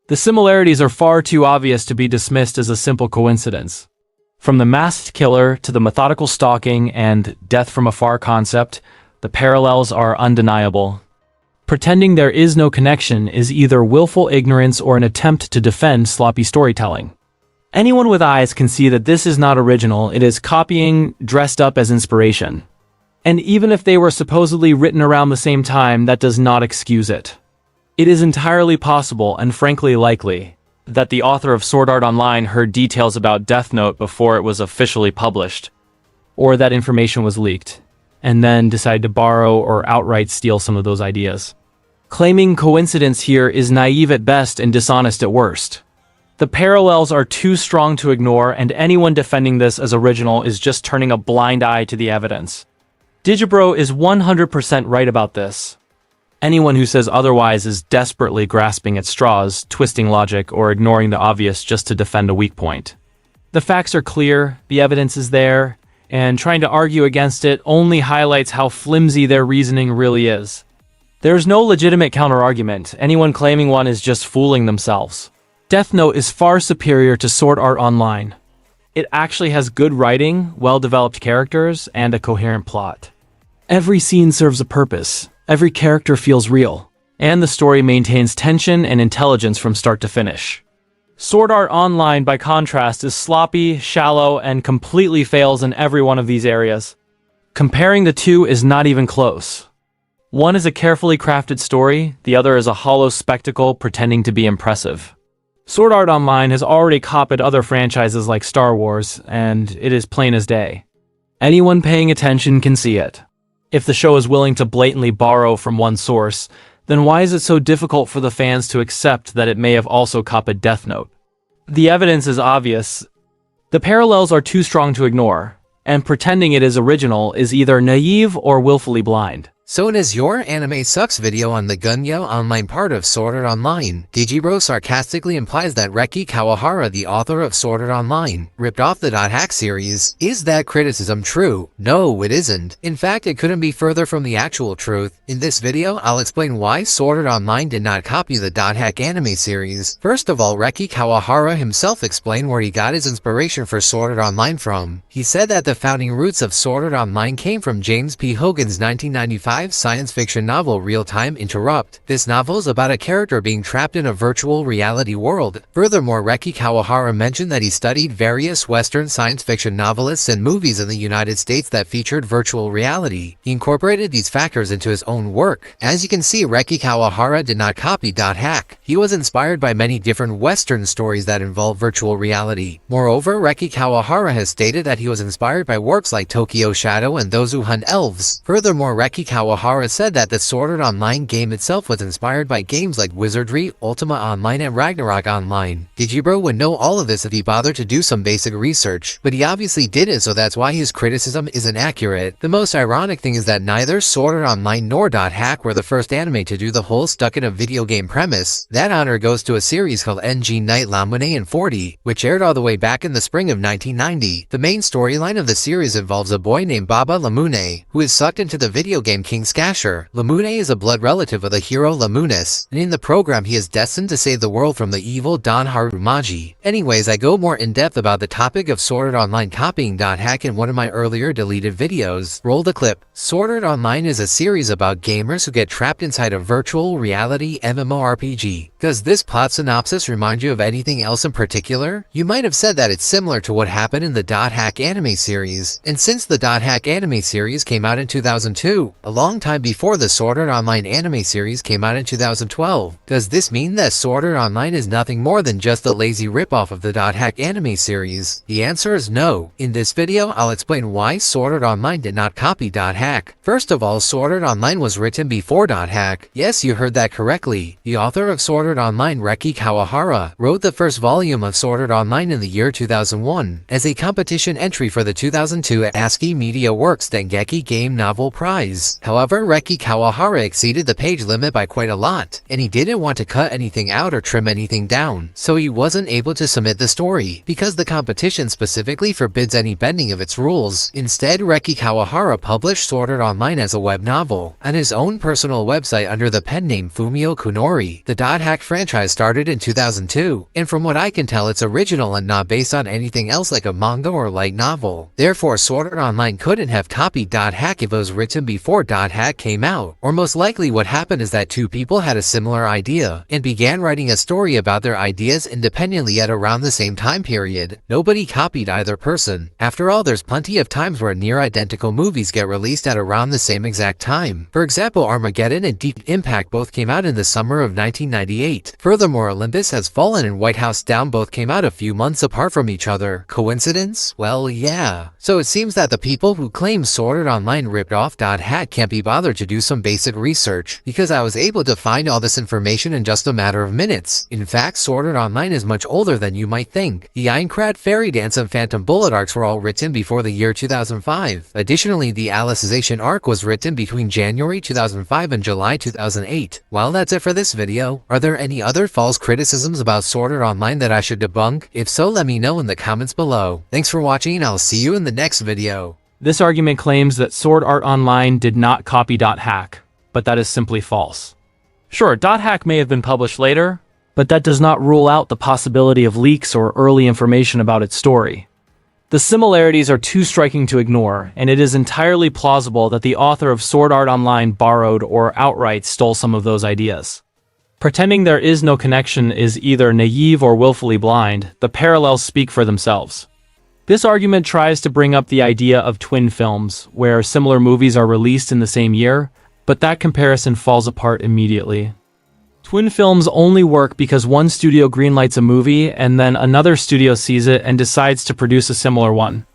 The similarities are far too obvious to be dismissed as a simple coincidence. From the masked killer to the methodical stalking and death from afar concept, the parallels are undeniable. Pretending there is no connection is either willful ignorance or an attempt to defend sloppy storytelling. Anyone with eyes can see that this is not original, it is copying dressed up as inspiration. And even if they were supposedly written around the same time, that does not excuse it. It is entirely possible, and frankly likely, that the author of Sword Art Online heard details about Death Note before it was officially published, or that information was leaked, and then decided to borrow or outright steal some of those ideas. Claiming coincidence here is naive at best and dishonest at worst. The parallels are too strong to ignore, and anyone defending this as original is just turning a blind eye to the evidence. Digibro is 100% right about this. Anyone who says otherwise is desperately grasping at straws, twisting logic, or ignoring the obvious just to defend a weak point. The facts are clear, the evidence is there, and trying to argue against it only highlights how flimsy their reasoning really is. There's no legitimate counterargument. Anyone claiming one is just fooling themselves. Death Note is far superior to Sword Art Online. It actually has good writing, well-developed characters, and a coherent plot. Every scene serves a purpose. Every character feels real, and the story maintains tension and intelligence from start to finish. Sword Art Online, by contrast, is sloppy, shallow, and completely fails in every one of these areas. Comparing the two is not even close. One is a carefully crafted story, the other is a hollow spectacle pretending to be impressive. Sword Art Online has already copied other franchises like Star Wars, and it is plain as day. Anyone paying attention can see it. If the show is willing to blatantly borrow from one source, then why is it so difficult for the fans to accept that it may have also copied Death Note? The evidence is obvious. The parallels are too strong to ignore, and pretending it is original is either naive or willfully blind. So in his Your Anime Sucks video on the Gale Online part of Sword Art Online, Digibro sarcastically implies that Reki Kawahara, the author of Sword Art Online, ripped off the .hack series. Is that criticism true? No, it isn't. In fact, it couldn't be further from the actual truth. In this video, I'll explain why Sword Art Online did not copy the .hack anime series. First of all, Reki Kawahara himself explained where he got his inspiration for Sword Art Online from. He said that the founding roots of Sword Art Online came from James P. Hogan's 1995 science fiction novel Real Time Interrupt. This novel is about a character being trapped in a virtual reality world. Furthermore, Reki Kawahara mentioned that he studied various Western science fiction novelists and movies in the United States that featured virtual reality. He incorporated these factors into his own work. As you can see, Reki Kawahara did not copy .hack. He was inspired by many different Western stories that involve virtual reality. Moreover, Reki Kawahara has stated that he was inspired by works like Tokyo Shadow and Those Who Hunt Elves. Furthermore, Reki Kawahara said that the Sword Art Online game itself was inspired by games like Wizardry, Ultima Online, and Ragnarok Online. Digibro would know all of this if he bothered to do some basic research, but he obviously didn't, so that's why his criticism isn't accurate. The most ironic thing is that neither Sword Art Online nor .hack were the first anime to do the whole stuck in a video game premise. That honor goes to a series called NG Night Lamune and 40, which aired all the way back in the spring of 1990. The main storyline of the series involves a boy named Baba Lamune, who is sucked into the video game King Skasher. Lamune is a blood relative of the hero Lamunis, and in the program he is destined to save the world from the evil Don Harumaji. Anyways, I go more in depth about the topic of Sword Art Online copying .hack in one of my earlier deleted videos. Roll the clip. Sword Art Online is a series about gamers who get trapped inside a virtual reality MMORPG. Does this plot synopsis remind you of anything else in particular? You might have said that it's similar to what happened in the .hack anime series, and since the .hack anime series came out in 2002, a long time before the Sword Art Online anime series came out in 2012. Does this mean that Sword Art Online is nothing more than just a lazy ripoff of the .hack anime series? The answer is no. In this video, I'll explain why Sword Art Online did not copy .hack. First of all, Sword Art Online was written before .hack. Yes, you heard that correctly. The author of Sword Art Online, Reki Kawahara, wrote the first volume of Sword Art Online in the year 2001 as a competition entry for the 2002 ASCII Media Works Dengeki Game Novel Prize. However, Reki Kawahara exceeded the page limit by quite a lot, and he didn't want to cut anything out or trim anything down, so he wasn't able to submit the story, because the competition specifically forbids any bending of its rules. Instead, Reki Kawahara published Sword Art Online as a web novel, on his own personal website under the pen name Fumio Kunori. The .hack franchise started in 2002, and from what I can tell it's original and not based on anything else like a manga or light novel. Therefore, Sword Art Online couldn't have copied .hack if it was written before .hack came out, or most likely what happened is that two people had a similar idea, and began writing a story about their ideas independently at around the same time period. Nobody copied either person. After all, there's plenty of times where near-identical movies get released at around the same exact time. For example, Armageddon and Deep Impact both came out in the summer of 1998. Furthermore, Olympus Has Fallen and White House Down both came out a few months apart from each other. Coincidence? Well, yeah. So it seems that the people who claim Sword Art Online ripped off .hack can't be bothered to do some basic research, because I was able to find all this information in just a matter of minutes. In fact, Sword Art Online is much older than you might think. The Aincrad Fairy Dance and Phantom Bullet arcs were all written before the year 2005. Additionally, the Alicization arc was written between January 2005 and July 2008. Well, that's it for this video. Are there any other false criticisms about Sword Art Online that I should debunk? If so, let me know in the comments below. Thanks for watching, and I'll see you in the next video. This argument claims that Sword Art Online did not copy .hack, but that is simply false. Sure, .hack may have been published later, but that does not rule out the possibility of leaks or early information about its story. The similarities are too striking to ignore, and it is entirely plausible that the author of Sword Art Online borrowed or outright stole some of those ideas. Pretending there is no connection is either naive or willfully blind. The parallels speak for themselves. This argument tries to bring up the idea of twin films, where similar movies are released in the same year, but that comparison falls apart immediately. Twin films only work because one studio greenlights a movie and then another studio sees it and decides to produce a similar one.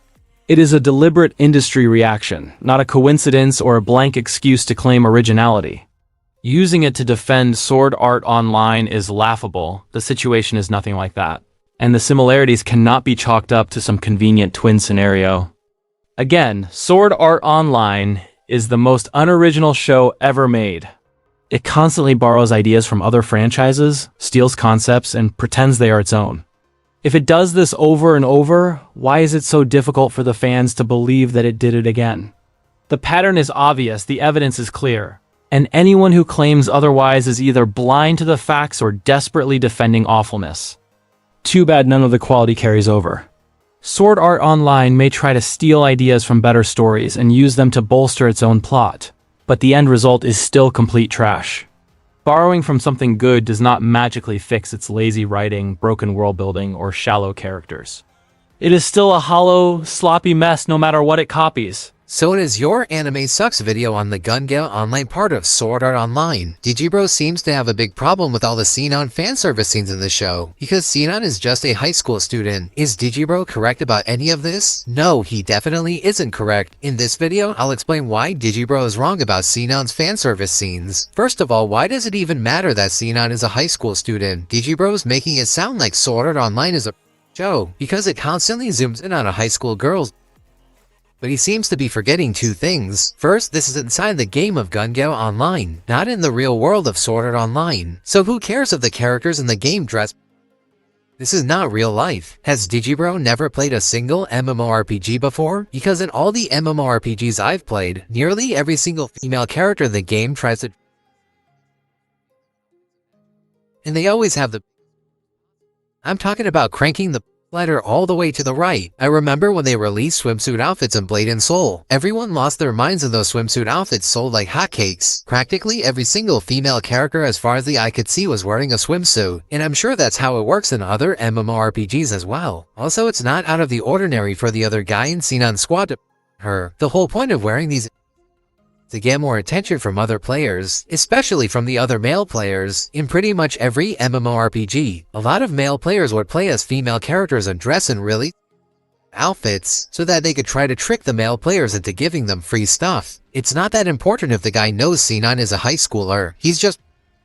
It is a deliberate industry reaction, not a coincidence or a blank excuse to claim originality. Using it to defend Sword Art Online is laughable. The situation is nothing like that, and the similarities cannot be chalked up to some convenient twin scenario. Again, Sword Art Online is the most unoriginal show ever made. It constantly borrows ideas from other franchises, steals concepts, and pretends they are its own. If it does this over and over, why is it so difficult for the fans to believe that it did it again? The pattern is obvious, the evidence is clear, and anyone who claims otherwise is either blind to the facts or desperately defending awfulness. Too bad none of the quality carries over. Sword Art Online may try to steal ideas from better stories and use them to bolster its own plot, but the end result is still complete trash. Borrowing from something good does not magically fix its lazy writing, broken world building, or shallow characters. It is still a hollow, sloppy mess no matter what it copies. So it is your Anime Sucks video on the Gale Online part of Sword Art Online. Digibro seems to have a big problem with all the Sinon fanservice scenes in the show, because Sinon is just a high school student. Is Digibro correct about any of this? No, he definitely isn't correct. In this video, I'll explain why Digibro is wrong about Sinon's fanservice scenes. First of all, why does it even matter that Sinon is a high school student? Digibro is making it sound like Sword Art Online is a show, because it constantly zooms in on a high school girl's. But he seems to be forgetting two things. First, this is inside the game of Gale Online, not in the real world of Sword Art Online. So who cares if the characters in the game dress? This is not real life. Has Digibro never played a single MMORPG before? Because in all the MMORPGs I've played, nearly every single female character in the game tries to... And they always have the... I'm talking about cranking the letter all the way to the right. I remember when they released swimsuit outfits in Blade and Soul. Everyone lost their minds and those swimsuit outfits sold like hotcakes. Practically every single female character as far as the eye could see was wearing a swimsuit, and I'm sure that's how it works in other MMORPGs as well. Also, it's not out of the ordinary for the other guy in Sinon's squad to her. The whole point of wearing these to get more attention from other players, especially from the other male players. In pretty much every MMORPG, a lot of male players would play as female characters and dress in really outfits so that they could try to trick the male players into giving them free stuff. It's not that important if the guy knows Sinon is a high schooler. He's just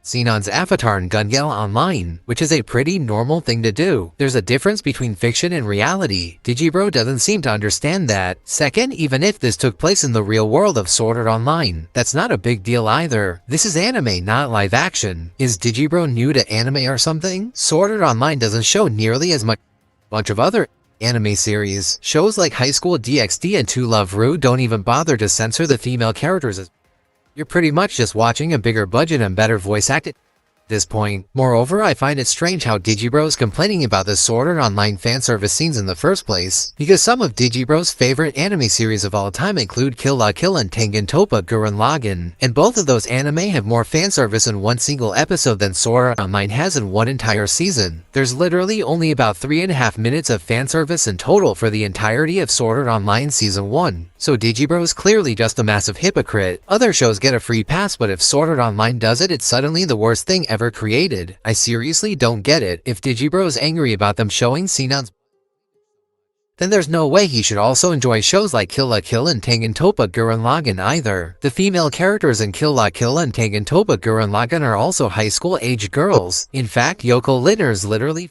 Sinon's avatar in Gale Online, which is a pretty normal thing to do. There's a difference between fiction and reality. Digibro doesn't seem to understand that. Second, even if this took place in the real world of Sword Art Online, that's not a big deal either. This is anime, not live action. Is Digibro new to anime or something? Sword Art Online doesn't show nearly as much bunch of other anime series. Shows like High School DxD and To Love Ru don't even bother to censor the female characters as you're pretty much just watching a bigger budget and better voice acted at this point. Moreover, I find it strange how Digibro is complaining about the Sword Art Online fanservice scenes in the first place, because some of Digibro's favorite anime series of all time include Kill la Kill and Tengen Toppa Gurren Lagann, and both of those anime have more fanservice in one single episode than Sword Art Online has in one entire season. There's literally only about 3.5 minutes of fanservice in total for the entirety of Sword Art Online Season 1. So Digibro is clearly just a massive hypocrite. Other shows get a free pass, but if Sword Art Online does it, it's suddenly the worst thing ever created. I seriously don't get it. If Digibro is angry about them showing Sinon's, then there's no way he should also enjoy shows like Kill la Kill and Tengen Toppa Gurren Lagann either. The female characters in Kill la Kill and Tengen Toppa Gurren Lagann are also high school aged girls. In fact, Yoko Linner's literally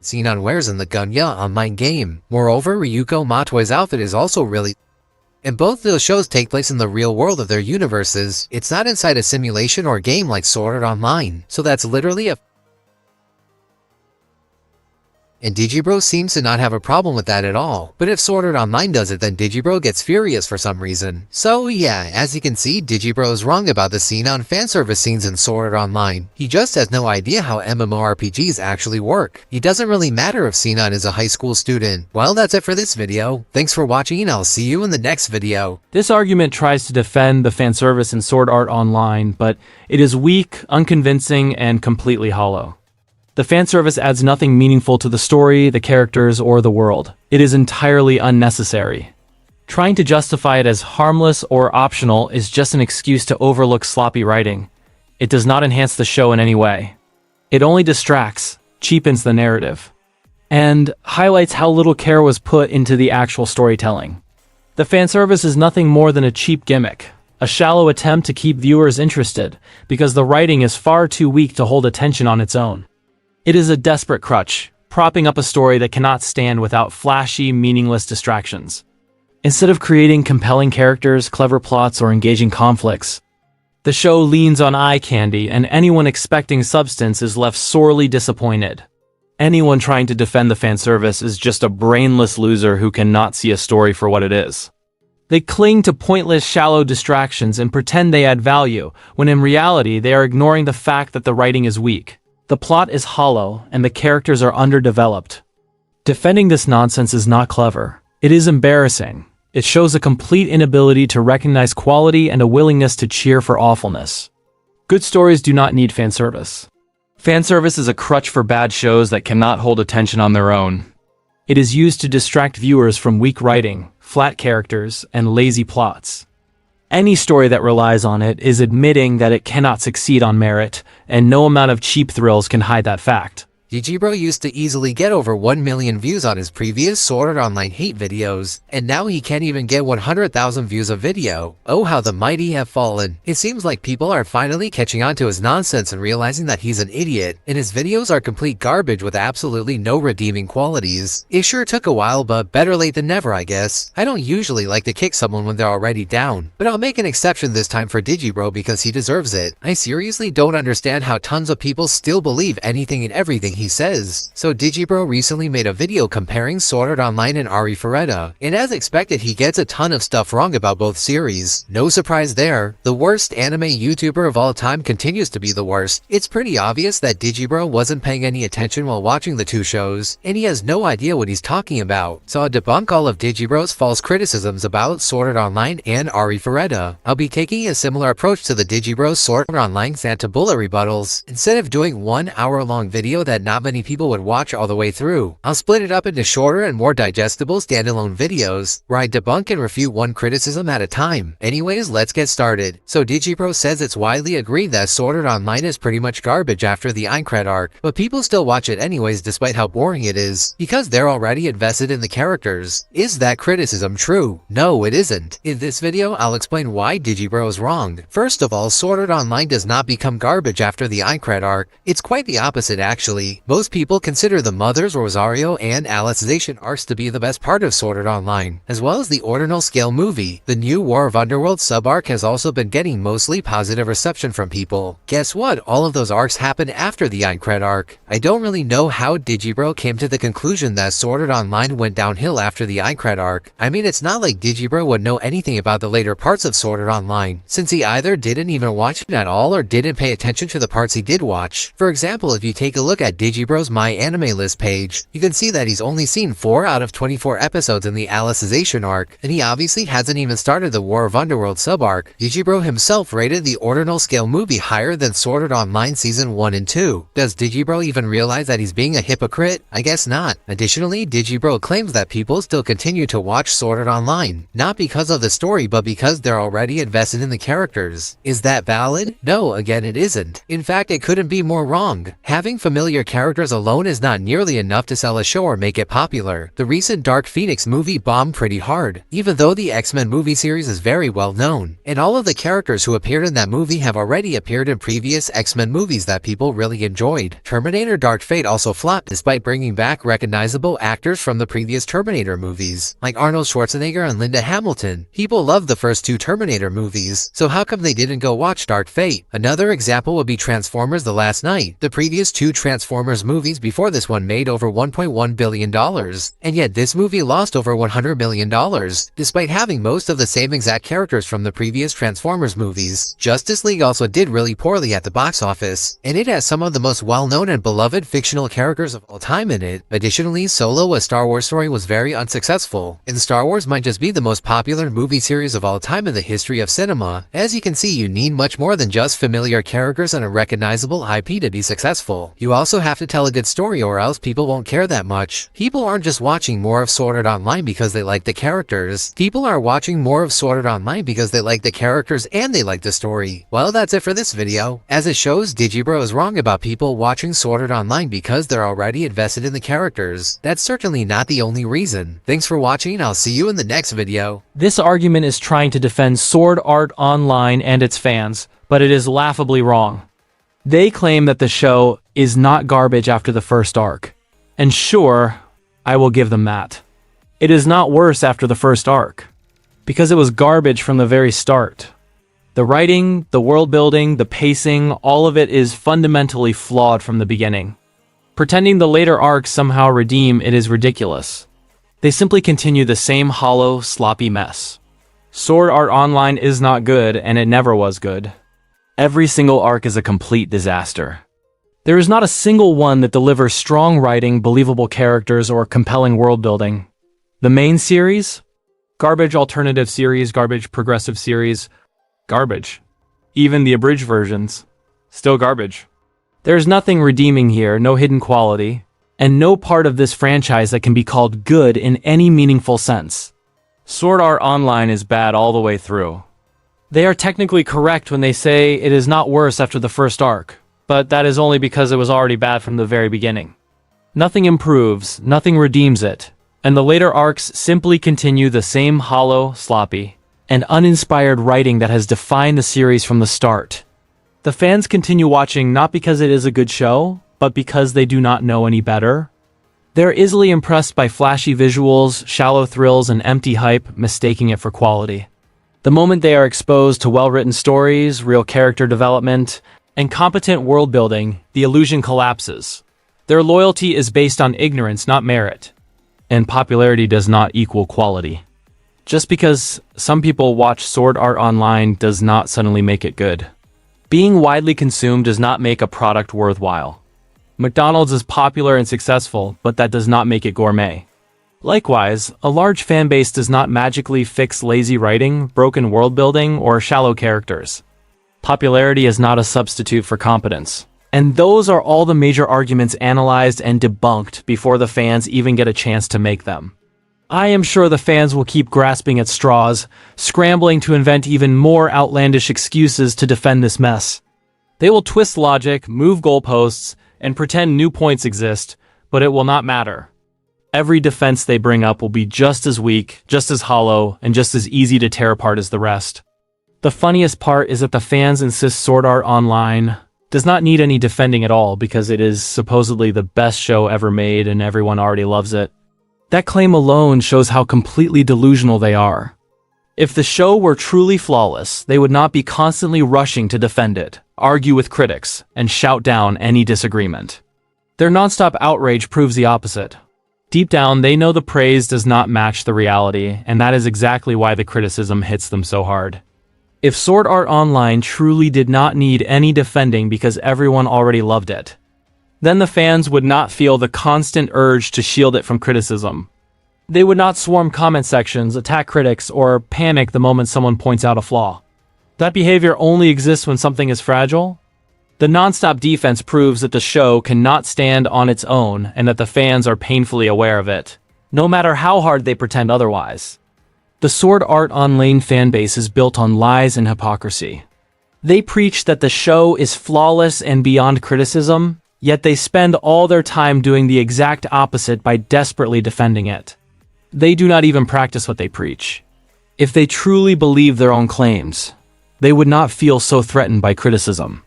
Sinon wears in the Gale Online game. Moreover, Ryuko Matoi's outfit is also really... And both those shows take place in the real world of their universes. It's not inside a simulation or game like Sword Art Online. So that's literally a... and Digibro seems to not have a problem with that at all. But if Sword Art Online does it, then Digibro gets furious for some reason. So yeah, as you can see, Digibro is wrong about the scene on fanservice scenes in Sword Art Online. He just has no idea how MMORPGs actually work. It doesn't really matter if Sinon is a high school student. Well, that's it for this video. Thanks for watching, and I'll see you in the next video. This argument tries to defend the fanservice in Sword Art Online, but it is weak, unconvincing, and completely hollow. The fanservice adds nothing meaningful to the story, the characters, or the world. It is entirely unnecessary. Trying to justify it as harmless or optional is just an excuse to overlook sloppy writing. It does not enhance the show in any way. It only distracts, cheapens the narrative, and highlights how little care was put into the actual storytelling. The fanservice is nothing more than a cheap gimmick, a shallow attempt to keep viewers interested, because the writing is far too weak to hold attention on its own. It is a desperate crutch, propping up a story that cannot stand without flashy, meaningless distractions. Instead of creating compelling characters, clever plots, or engaging conflicts, the show leans on eye candy, and anyone expecting substance is left sorely disappointed. Anyone trying to defend the fanservice is just a brainless loser who cannot see a story for what it is. They cling to pointless, shallow distractions and pretend they add value, when in reality they are ignoring the fact that the writing is weak. The plot is hollow, and the characters are underdeveloped. Defending this nonsense is not clever. It is embarrassing. It shows a complete inability to recognize quality and a willingness to cheer for awfulness. Good stories do not need fanservice. Fanservice is a crutch for bad shows that cannot hold attention on their own. It is used to distract viewers from weak writing, flat characters, and lazy plots. Any story that relies on it is admitting that it cannot succeed on merit, and no amount of cheap thrills can hide that fact. Digibro used to easily get over 1 million views on his previous Sword Art Online hate videos, and now he can't even get 100,000 views a video. Oh, how the mighty have fallen. It seems like people are finally catching on to his nonsense and realizing that he's an idiot, and his videos are complete garbage with absolutely no redeeming qualities. It sure took a while, but better late than never, I guess. I don't usually like to kick someone when they're already down, but I'll make an exception this time for Digibro because he deserves it. I seriously don't understand how tons of people still believe anything and everything he says. So Digibro recently made a video comparing Sword Art Online and Ari Ferretta, and as expected he gets a ton of stuff wrong about both series. No surprise there. The worst anime YouTuber of all time continues to be the worst. It's pretty obvious that Digibro wasn't paying any attention while watching the two shows, and he has no idea what he's talking about. So I'll debunk all of Digibro's false criticisms about Sword Art Online and Ari Ferretta. I'll be taking a similar approach to the Digibro Sword Art Online Santa Bulla rebuttals. Instead of doing 1 hour-long video that not many people would watch all the way through, I'll split it up into shorter and more digestible standalone videos, where I debunk and refute one criticism at a time. Anyways, let's get started. So Digibro says it's widely agreed that Sword Art Online is pretty much garbage after the Aincrad arc, but people still watch it anyways despite how boring it is, because they're already invested in the characters. Is that criticism true? No, it isn't. In this video, I'll explain why Digibro is wrong. First of all, Sword Art Online does not become garbage after the Aincrad arc. It's quite the opposite actually. Most people consider the Mothers, Rosario, and Alicization arcs to be the best part of Sword Art Online, as well as the Ordinal Scale movie. The new War of Underworld sub-arc has also been getting mostly positive reception from people. Guess what? All of those arcs happened after the Aincrad arc. I don't really know how Digibro came to the conclusion that Sword Art Online went downhill after the Aincrad arc. I mean, it's not like Digibro would know anything about the later parts of Sword Art Online, since he either didn't even watch it at all or didn't pay attention to the parts he did watch. For example, if you take a look at Digibro's My Anime List page, you can see that he's only seen 4 out of 24 episodes in the Alicization arc, and he obviously hasn't even started the War of Underworld sub-arc. Digibro himself rated the Ordinal Scale movie higher than Sword Art Online Season 1 and 2. Does Digibro even realize that he's being a hypocrite? I guess not. Additionally, Digibro claims that people still continue to watch Sword Art Online, not because of the story but because they're already invested in the characters. Is that valid? No, again it isn't. In fact, it couldn't be more wrong. Having familiar characters alone is not nearly enough to sell a show or make it popular. The recent Dark Phoenix movie bombed pretty hard, even though the X-Men movie series is very well known, and all of the characters who appeared in that movie have already appeared in previous X-Men movies that people really enjoyed. Terminator Dark Fate also flopped despite bringing back recognizable actors from the previous Terminator movies, like Arnold Schwarzenegger and Linda Hamilton. People loved the first 2 Terminator movies, so how come they didn't go watch Dark Fate? Another example would be Transformers The Last Knight. The previous 2 Transformers Transformers movies before this one made over $1.1 billion, and yet this movie lost over $100 million, despite having most of the same exact characters from the previous Transformers movies. Justice League also did really poorly at the box office, and it has some of the most well-known and beloved fictional characters of all time in it. Additionally, Solo: A Star Wars Story was very unsuccessful, and Star Wars might just be the most popular movie series of all time in the history of cinema. As you can see, you need much more than just familiar characters and a recognizable IP to be successful. You also have to tell a good story or else people won't care that much. People aren't just watching more of Sword Art Online because they like the characters. People are watching more of Sword Art Online because they like the characters and they like the story. Well, that's it for this video. As it shows, Digibro is wrong about people watching Sword Art Online because they're already invested in the characters. That's certainly not the only reason. Thanks for watching, I'll see you in the next video. This argument is trying to defend Sword Art Online and its fans, but it is laughably wrong. They claim that the show is not garbage after the first arc. And sure, I will give them that. It is not worse after the first arc, because it was garbage from the very start. The writing, the world building, the pacing, all of it is fundamentally flawed from the beginning. Pretending the later arcs somehow redeem it is ridiculous. They simply continue the same hollow, sloppy mess. Sword Art Online is not good, and it never was good. Every single arc is a complete disaster. There is not a single one that delivers strong writing, believable characters, or compelling world building. The main series? Garbage alternative series, garbage progressive series, garbage. Even the abridged versions, still garbage. There's nothing redeeming here, no hidden quality, and no part of this franchise that can be called good in any meaningful sense. Sword Art Online is bad all the way through. They are technically correct when they say it is not worse after the first arc, but that is only because it was already bad from the very beginning. Nothing improves, nothing redeems it, and the later arcs simply continue the same hollow, sloppy, and uninspired writing that has defined the series from the start. The fans continue watching not because it is a good show, but because they do not know any better. They're easily impressed by flashy visuals, shallow thrills, and empty hype, mistaking it for quality. The moment they are exposed to well-written stories, real character development, and competent world building, the illusion collapses. Their loyalty is based on ignorance, not merit. And popularity does not equal quality. Just because some people watch Sword Art Online does not suddenly make it good. Being widely consumed does not make a product worthwhile. McDonald's is popular and successful, but that does not make it gourmet. Likewise, a large fanbase does not magically fix lazy writing, broken world building, or shallow characters. Popularity is not a substitute for competence. And those are all the major arguments analyzed and debunked before the fans even get a chance to make them. I am sure the fans will keep grasping at straws, scrambling to invent even more outlandish excuses to defend this mess. They will twist logic, move goalposts, and pretend new points exist, but it will not matter. Every defense they bring up will be just as weak, just as hollow, and just as easy to tear apart as the rest. The funniest part is that the fans insist Sword Art Online does not need any defending at all because it is supposedly the best show ever made and everyone already loves it. That claim alone shows how completely delusional they are. If the show were truly flawless, they would not be constantly rushing to defend it, argue with critics, and shout down any disagreement. Their nonstop outrage proves the opposite. Deep down, they know the praise does not match the reality, and that is exactly why the criticism hits them so hard. If Sword Art Online truly did not need any defending because everyone already loved it, then the fans would not feel the constant urge to shield it from criticism. They would not swarm comment sections, attack critics, or panic the moment someone points out a flaw. That behavior only exists when something is fragile. The nonstop defense proves that the show cannot stand on its own and that the fans are painfully aware of it, no matter how hard they pretend otherwise. The Sword Art Online fanbase is built on lies and hypocrisy. They preach that the show is flawless and beyond criticism, yet they spend all their time doing the exact opposite by desperately defending it. They do not even practice what they preach. If they truly believe their own claims, they would not feel so threatened by criticism.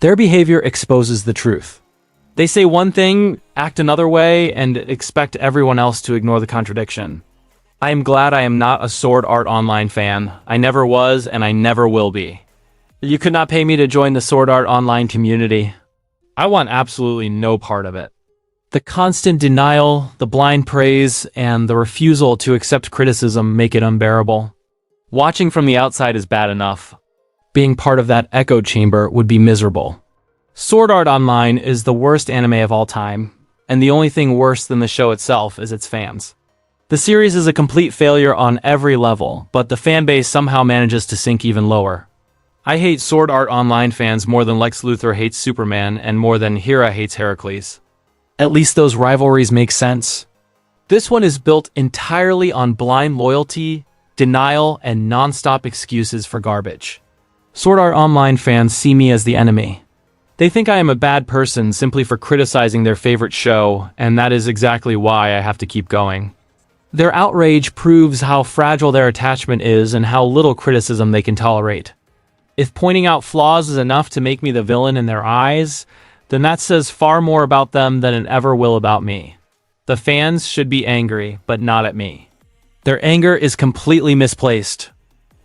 Their behavior exposes the truth. They say one thing, act another way, and expect everyone else to ignore the contradiction. I am glad I am not a Sword Art Online fan. I never was, and I never will be. You could not pay me to join the Sword Art Online community. I want absolutely no part of it. The constant denial, the blind praise, and the refusal to accept criticism make it unbearable. Watching from the outside is bad enough. Being part of that echo chamber would be miserable. Sword Art Online is the worst anime of all time, and the only thing worse than the show itself is its fans. The series is a complete failure on every level, but the fanbase somehow manages to sink even lower. I hate Sword Art Online fans more than Lex Luthor hates Superman and more than Hera hates Heracles. At least those rivalries make sense. This one is built entirely on blind loyalty, denial, and non-stop excuses for garbage. Sword Art Online fans see me as the enemy. They think I am a bad person simply for criticizing their favorite show, and that is exactly why I have to keep going. Their outrage proves how fragile their attachment is and how little criticism they can tolerate. If pointing out flaws is enough to make me the villain in their eyes, then that says far more about them than it ever will about me. The fans should be angry, but not at me. Their anger is completely misplaced.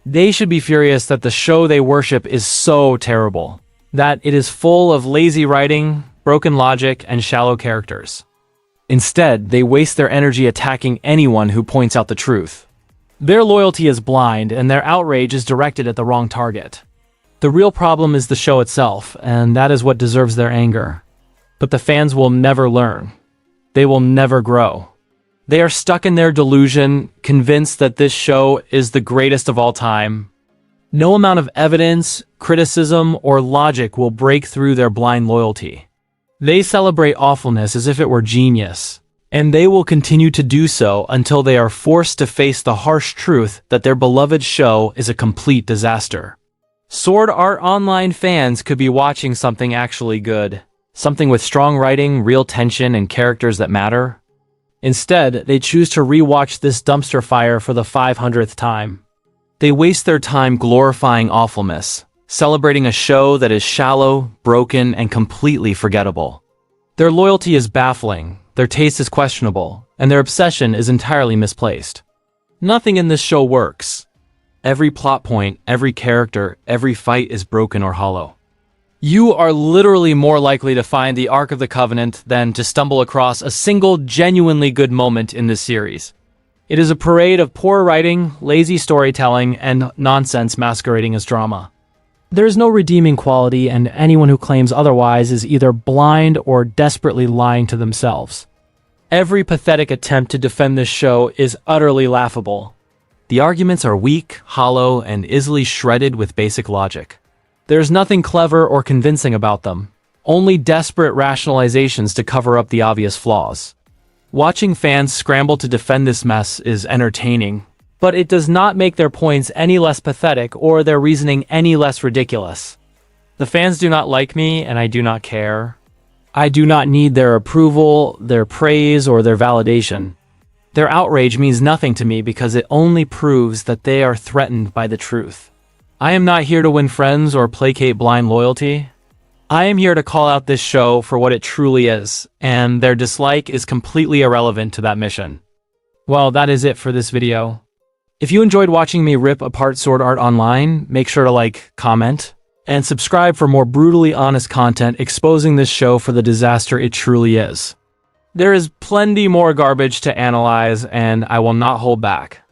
They should be furious that the show they worship is so terrible, that it is full of lazy writing, broken logic, and shallow characters. Instead, they waste their energy attacking anyone who points out the truth. Their loyalty is blind, and their outrage is directed at the wrong target. The real problem is the show itself, and that is what deserves their anger. But the fans will never learn. They will never grow. They are stuck in their delusion, convinced that this show is the greatest of all time. No amount of evidence, criticism, or logic will break through their blind loyalty. They celebrate awfulness as if it were genius, and they will continue to do so until they are forced to face the harsh truth that their beloved show is a complete disaster. Sword Art Online fans could be watching something actually good. Something with strong writing, real tension, and characters that matter. Instead, they choose to rewatch this dumpster fire for the 500th time. They waste their time glorifying awfulness, celebrating a show that is shallow, broken, and completely forgettable. Their loyalty is baffling, their taste is questionable, and their obsession is entirely misplaced. Nothing in this show works. Every plot point, every character, every fight is broken or hollow. You are literally more likely to find the Ark of the Covenant than to stumble across a single genuinely good moment in this series. It is a parade of poor writing, lazy storytelling, and nonsense masquerading as drama. There is no redeeming quality, and anyone who claims otherwise is either blind or desperately lying to themselves. Every pathetic attempt to defend this show is utterly laughable. The arguments are weak, hollow, and easily shredded with basic logic. There's nothing clever or convincing about them, only desperate rationalizations to cover up the obvious flaws. Watching fans scramble to defend this mess is entertaining, but it does not make their points any less pathetic or their reasoning any less ridiculous. The fans do not like me, and I do not care. I do not need their approval, their praise, or their validation. Their outrage means nothing to me because it only proves that they are threatened by the truth. I am not here to win friends or placate blind loyalty. I am here to call out this show for what it truly is, and their dislike is completely irrelevant to that mission. Well, that is it for this video. If you enjoyed watching me rip apart Sword Art Online, make sure to like, comment, and subscribe for more brutally honest content exposing this show for the disaster it truly is. There is plenty more garbage to analyze, and I will not hold back.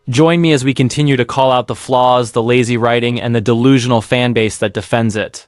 Join me as we continue to call out the flaws, the lazy writing, and the delusional fanbase that defends it.